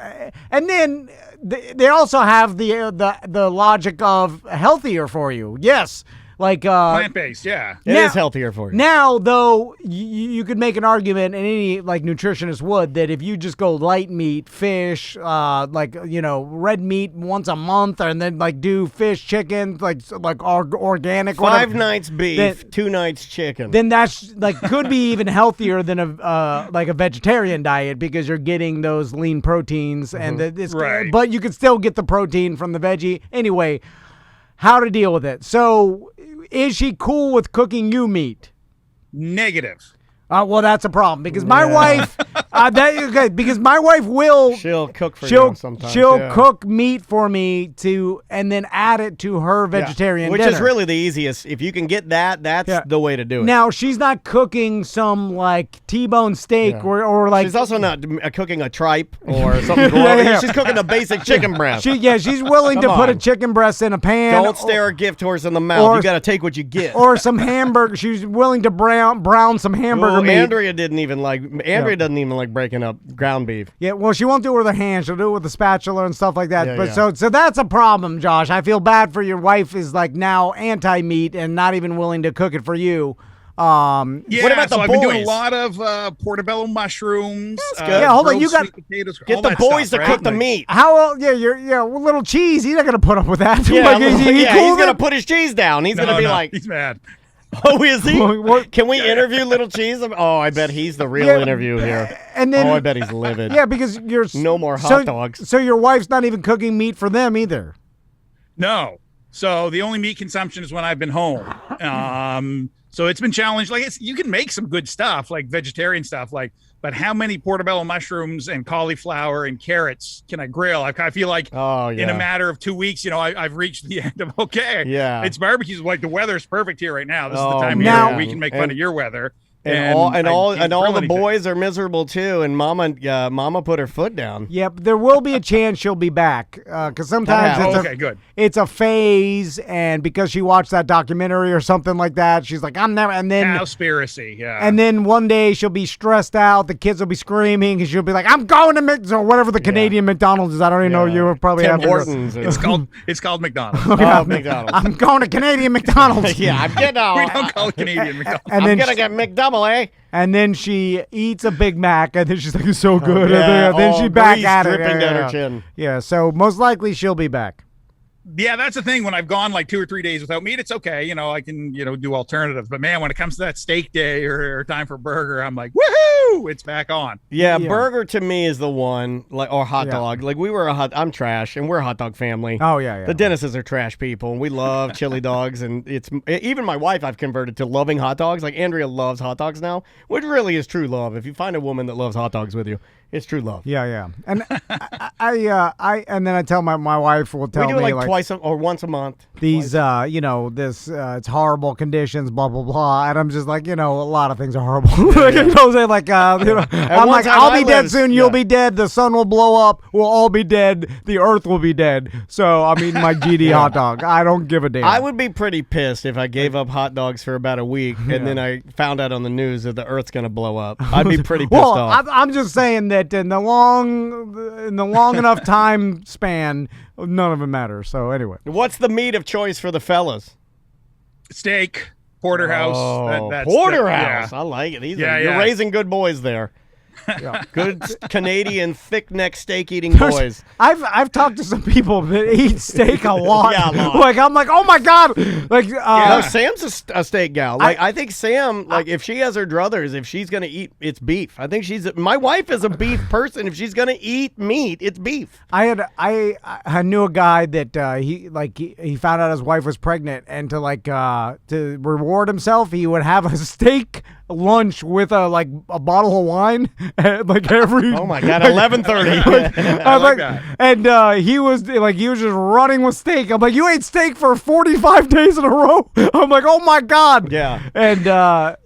S1: and then they also have the logic of healthier for you. Yes. Like
S13: plant-based, yeah.
S2: It is healthier for you.
S1: Now, though, you could make an argument, and any like nutritionist would, that if you just go light meat, fish, red meat once a month, and then like do fish, chicken, like organic,
S2: 5 nights beef, 2 nights chicken.
S1: Then that's like could be even healthier than a vegetarian diet because you're getting those lean proteins and but you can still get the protein from the veggie anyway. How to deal with it? So, is she cool with cooking you meat?
S13: Negative.
S1: Well, that's a problem because my wife, because my wife will.
S2: She'll cook for you sometimes.
S1: She'll cook meat for me and then add it to her vegetarian
S2: Which
S1: dinner.
S2: is really the easiest. If you can get that, that's the way to do it.
S1: Now, she's not cooking some like T-bone steak or like.
S2: She's also not cooking a tripe or something. She's cooking a basic chicken breast.
S1: She's willing to put a chicken breast in a pan.
S2: Don't stare a gift horse in the mouth. You got to take what you get.
S1: Or some hamburger. She's willing to brown some hamburger.
S2: Andrea doesn't even like breaking up ground beef.
S1: Yeah, well, she won't do it with her hands. She'll do it with the spatula and stuff like that.
S2: Yeah,
S1: So that's a problem, Josh. I feel bad for your wife is like now anti-meat and not even willing to cook it for you.
S13: What
S2: about the
S13: I've
S2: boys?
S13: been doing a lot of portobello mushrooms.
S1: Hold on. You got
S13: potatoes,
S2: get the boys to cook the meat.
S1: How? Little cheese. He's not gonna put up with that.
S2: Yeah, he's gonna put his cheese down. He's gonna be like,
S13: he's mad.
S2: Oh, is he? Can we interview Little Cheese? Oh, I bet he's the real interview here.
S1: And then,
S2: I bet he's livid.
S1: Yeah, because you're
S2: no more hot dogs.
S1: So your wife's not even cooking meat for them either.
S13: No. So the only meat consumption is when I've been home. So it's been challenged. Like you can make some good stuff, like vegetarian stuff, but how many portobello mushrooms and cauliflower and carrots can I grill? I feel like in a matter of 2 weeks, I've reached the end of it's barbecues. Like the weather's perfect here right now. This is the time of year where we can make fun of your weather.
S2: And all the boys are miserable too. And Mama put her foot down.
S1: Yep, there will be a chance she'll be back because sometimes it's a phase, and because she watched that documentary or something like that, she's like, I'm never. And then
S13: conspiracy,
S1: And then one day she'll be stressed out. The kids will be screaming, and she'll be like, I'm going to McDonald's or whatever the Canadian McDonald's is. I don't even know. You probably
S2: Tim
S1: have
S2: Hortons.
S13: It's called McDonald's.
S2: McDonald's.
S1: I'm going to Canadian McDonald's.
S2: I'm getting out.
S13: We don't call it Canadian McDonald's.
S1: And
S2: I'm gonna get McDouble, eh?
S1: And then she eats a Big Mac, and then she's like, "It's so good." And then she's back at it.
S2: Dripping down her chin.
S1: Yeah, so most likely she'll be back.
S13: Yeah, that's the thing. When I've gone like 2 or 3 days without meat, it's okay. I can, do alternatives. But man, when it comes to that steak day or time for burger, I'm like, woohoo! It's back on.
S2: Yeah, burger to me is the one, or hot dog. Like I'm trash, and we're a hot dog family.
S1: Oh yeah.
S2: The Dennises are trash people, and we love chili dogs, and it's even my wife I've converted to loving hot dogs. Like Andrea loves hot dogs now, which really is true love. If you find a woman that loves hot dogs with you, it's true love.
S1: Yeah. And and then I tell my wife will tell me
S2: like twice or once a month.
S1: These it's horrible conditions, blah blah blah, and I'm just like, a lot of things are horrible. I'm like I'll be dead soon. You'll be dead. The sun will blow up. We'll all be dead. The earth will be dead. So I'm eating my GD hot dog. I don't give a damn.
S2: I would be pretty pissed if I gave up hot dogs for about a week and then I found out on the news that the earth's gonna blow up. I'd be pretty pissed off.
S1: I'm just saying that in the long enough time span, none of it matters. So anyway,
S2: what's the meat of choice for the fellas?
S13: Steak, porterhouse. That's
S2: porterhouse. I like it. You're raising good boys there.
S1: Yeah.
S2: Good Canadian thick-neck steak-eating boys.
S1: I've talked to some people that eat steak a lot.
S2: Yeah, a lot.
S1: Like I'm like, oh my god. Like
S2: no, Sam's a steak gal. Like I think Sam, like if she has her druthers, if she's gonna eat, it's beef. I think my wife is a beef person. If she's gonna eat meat, it's beef.
S1: I knew a guy that he found out his wife was pregnant, and to reward himself, he would have a steak lunch with a bottle of wine like every.
S2: Oh my god, 11:30.
S13: I like that.
S1: And he was just running with steak. I'm like, you ate steak for 45 days in a row. I'm like, oh my god.
S2: Yeah.
S1: And
S2: I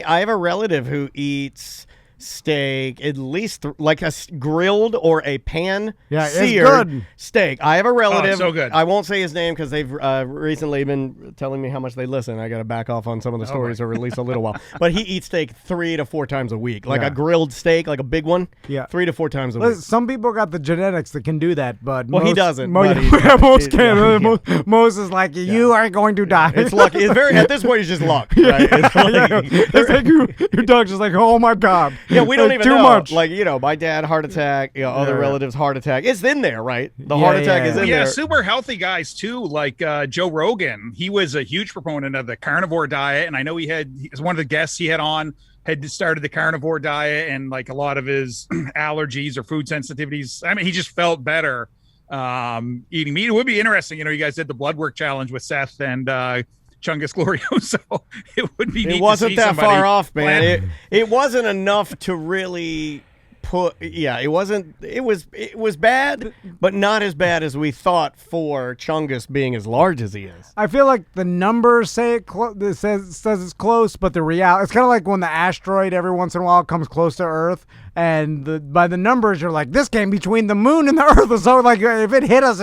S2: have a relative who eats steak, at least like a grilled or a pan seared
S1: good.
S2: steak. I have a relative.
S13: so good.
S2: I won't say his name because they've recently been telling me how much they listen. I got to back off on some of the stories or at least a little while. But he eats steak 3 to 4 times a week, like a grilled steak, like a big one.
S1: Yeah,
S2: 3 to 4 times a week.
S1: Some people got the genetics that can do that, but
S2: he doesn't.
S1: Most can't. Most is like you are going to die.
S2: It's luck. It's very at this point. It's just luck. Right?
S1: It's like your dog's just like, oh my god.
S2: Yeah, we don't even
S1: too
S2: know.
S1: Much.
S2: Like, my dad, heart attack, other relatives, heart attack. It's in there, right? The heart attack is in there.
S13: Yeah, super healthy guys, too, like Joe Rogan. He was a huge proponent of the carnivore diet, and I know he was one of the guests he had on, had started the carnivore diet, and like a lot of his allergies or food sensitivities. I mean, he just felt better eating meat. It would be interesting. You guys did the blood work challenge with Seth and Chungus Glorioso. It would be neat
S2: It wasn't
S13: to see
S2: that
S13: somebody
S2: far off, man. It wasn't enough to really it wasn't. It was bad, but not as bad as we thought for Chungus being as large as he is.
S1: I feel like the numbers say it says it's close, but the reality, it's kind of like when the asteroid every once in a while comes close to Earth, and by the numbers you're like, this came between the moon and the Earth, so like if it hit us,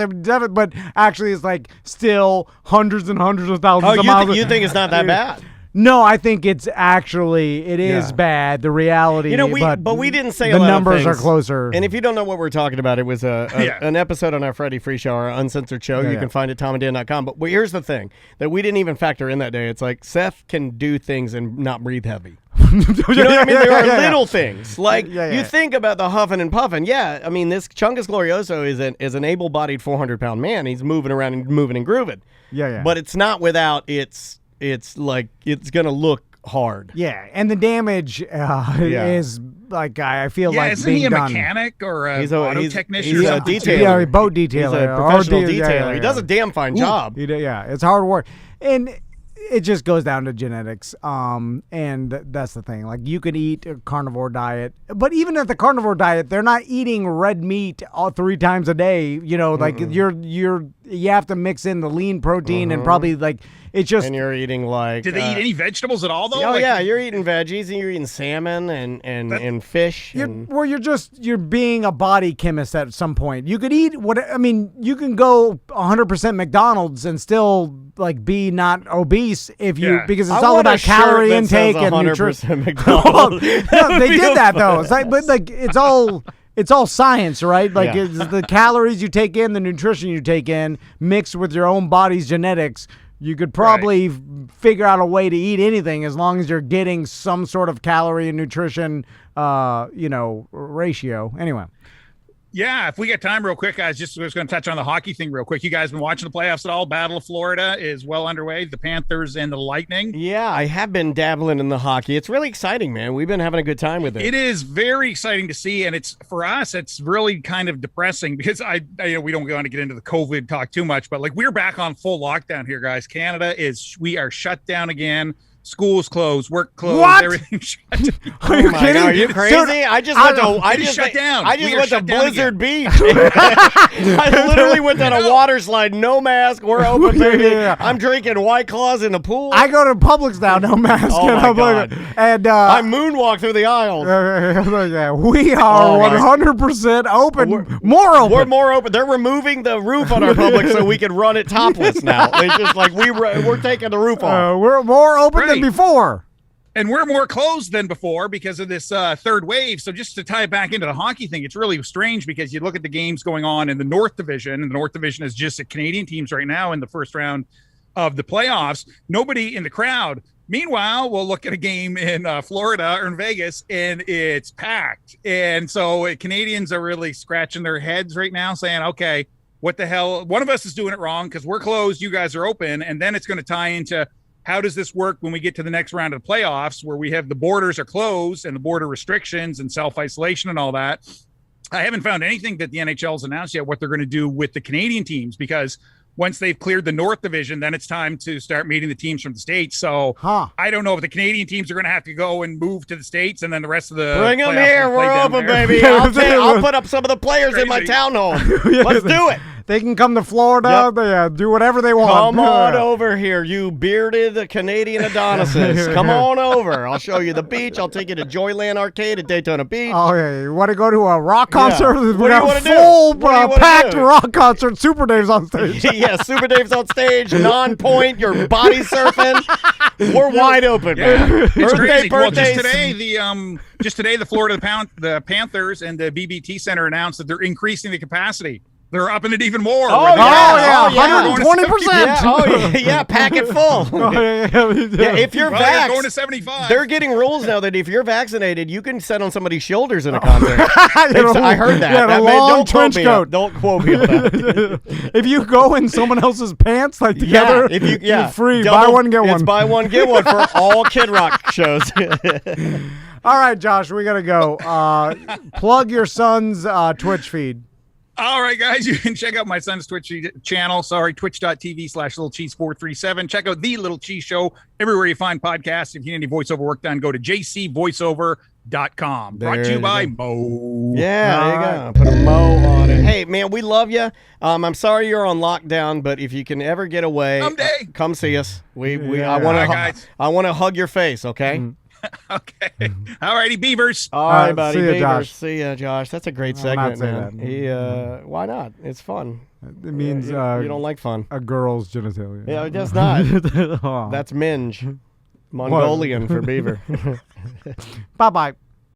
S1: but actually it's like still hundreds and hundreds of thousands of miles.
S2: You think it's not that bad?
S1: No, I think it is bad. The reality,
S2: but we didn't say
S1: the
S2: a lot
S1: numbers
S2: of
S1: are
S2: things.
S1: closer.
S2: And if you don't know what we're talking about, it was an episode on our Friday Free Show, our uncensored show. You can find it at tomandan.com. But here's the thing that we didn't even factor in that day. It's like Seth can do things and not breathe heavy. You know what I mean? There are little things. Like, you think about the huffing and puffing. Yeah, I mean, this Chungus Glorioso is an able-bodied 400-pound man. He's moving around and moving and grooving.
S1: Yeah.
S2: But it's not without it's like it's going to look hard.
S1: Yeah, and the damage is like I feel like
S13: isn't
S1: being
S13: he a
S1: done.
S13: mechanic or a auto technician?
S2: He's a detailer.
S1: Yeah, a boat detailer.
S2: He's a professional detailer. He does a damn fine job.
S1: It's hard work. And it just goes down to genetics. And that's the thing. Like, you could eat a carnivore diet, but even at the carnivore diet, they're not eating red meat all 3 times a day. Like you have to mix in the lean protein and probably like it's just.
S2: And you're eating like.
S13: Did they eat any vegetables at all though?
S2: Oh yeah, you're eating veggies and you're eating salmon and fish.
S1: You're being a body chemist at some point. You could eat you can go 100% McDonald's and still like be not obese because it's all about calorie intake and nutrition.
S2: McDonald's.
S1: No, they did that though. It's like, but like it's all science, right? Like it's the calories you take in, the nutrition you take in, mixed with your own body's genetics. You could probably figure out a way to eat anything as long as you're getting some sort of calorie and nutrition, ratio. Anyway.
S13: Yeah, if we get time real quick, guys, just was going to touch on the hockey thing real quick. You guys been watching the playoffs at all? Battle of Florida is well underway. The Panthers and the Lightning.
S2: Yeah, I have been dabbling in the hockey. It's really exciting, man. We've been having a good time with it.
S13: It is very exciting to see, and it's for us, it's really kind of depressing because we don't want to get into the COVID talk too much, but like we're back on full lockdown here, guys. We are shut down again. Schools closed, work closed, everything shut down.
S1: Are you kidding?
S2: Are you crazy? Dude, I just went to Blizzard Beach. I literally went down a water slide, no mask, we're open, baby. I'm drinking White Claws in the pool.
S1: I go to Publix now, no mask.
S2: Oh my God.
S1: And
S2: I moonwalk through the aisles.
S1: We are 100% open. More open.
S2: We're more open. They're removing the roof on our Publix so we can run it topless now. It's just like we're taking the roof off.
S1: We're more open than before.
S13: And we're more closed than before because of this third wave. So just to tie it back into the hockey thing, it's really strange because you look at the games going on in the North Division, and the North Division is just the Canadian teams right now in the first round of the playoffs. Nobody in the crowd. Meanwhile, we'll look at a game in Florida or in Vegas, and it's packed. And so Canadians are really scratching their heads right now saying, okay, what the hell? One of us is doing it wrong because we're closed, you guys are open. And then it's going to tie into how does this work when we get to the next round of the playoffs where we have the borders are closed and the border restrictions and self-isolation and all that. I haven't found anything that the NHL's announced yet what they're going to do with the Canadian teams because once they've cleared the North Division, then it's time to start meeting the teams from the States. So I don't know if the Canadian teams are going to have to go and move to the States and then the rest of the
S2: bring them here. We're open, baby. I'll put up some of the players in my townhome. Let's do it.
S1: They can come to Florida.
S2: Yep.
S1: They do whatever they want.
S2: Come on over here, you bearded Canadian Adonises. Come on over. I'll show you the beach. I'll take you to Joyland Arcade at Daytona Beach.
S1: Oh, yeah. You want to go to a rock concert?
S2: Yeah.
S1: We
S2: What do you
S1: got
S2: wanna
S1: a
S2: do?
S1: full
S2: What do you wanna
S1: packed
S2: do?
S1: rock concert. Super Dave's on stage.
S2: Yeah, Super Dave's on stage, non-point, you're body surfing. We're wide open, man.
S13: It's crazy. Well,
S2: Birthdays.
S13: just today, the Florida Panthers and the BBT Center announced that they're increasing the capacity. They're upping it even more.
S2: Oh, yeah.
S1: 120%.
S2: Yeah, pack it full. If you're
S13: they're going to
S2: vaxxed,
S13: 75.
S2: they're getting rules now that if you're vaccinated, you can sit on somebody's shoulders in a concert. I heard that.
S1: Yeah,
S2: That
S1: a
S2: man-
S1: long
S2: don't quote
S1: trench
S2: me
S1: coat.
S2: on- Don't quote me on that.
S1: If you go in someone else's pants, like together, you're free. Buy one, get one.
S2: It's buy one, get one for all Kid Rock shows.
S1: All right, Josh, we got to go. Plug your son's Twitch feed.
S13: All right, guys, you can check out my son's Twitch channel. twitch.tv/LittleCheese437. Check out The Little Cheese Show everywhere you find podcasts. If you need any voiceover work done, go to jcvoiceover.com. Brought to you by Mo.
S2: Yeah, there you go. Put a Mo on it. Hey, man, we love you. I'm sorry you're on lockdown, but if you can ever get away, come see us. I want to hug your face, okay?
S13: Okay. All righty, Beavers.
S2: All right, buddy.
S1: See ya,
S2: Beavers.
S1: Josh.
S2: See ya, Josh. That's a great
S1: I'll
S2: segment,
S1: not say
S2: man.
S1: that.
S2: Why not? It's fun.
S1: It means
S2: you don't like fun.
S1: A girl's genitalia.
S2: Yeah, it does not.
S1: Oh.
S2: That's minge. Mongolian for beaver.
S1: Bye-bye.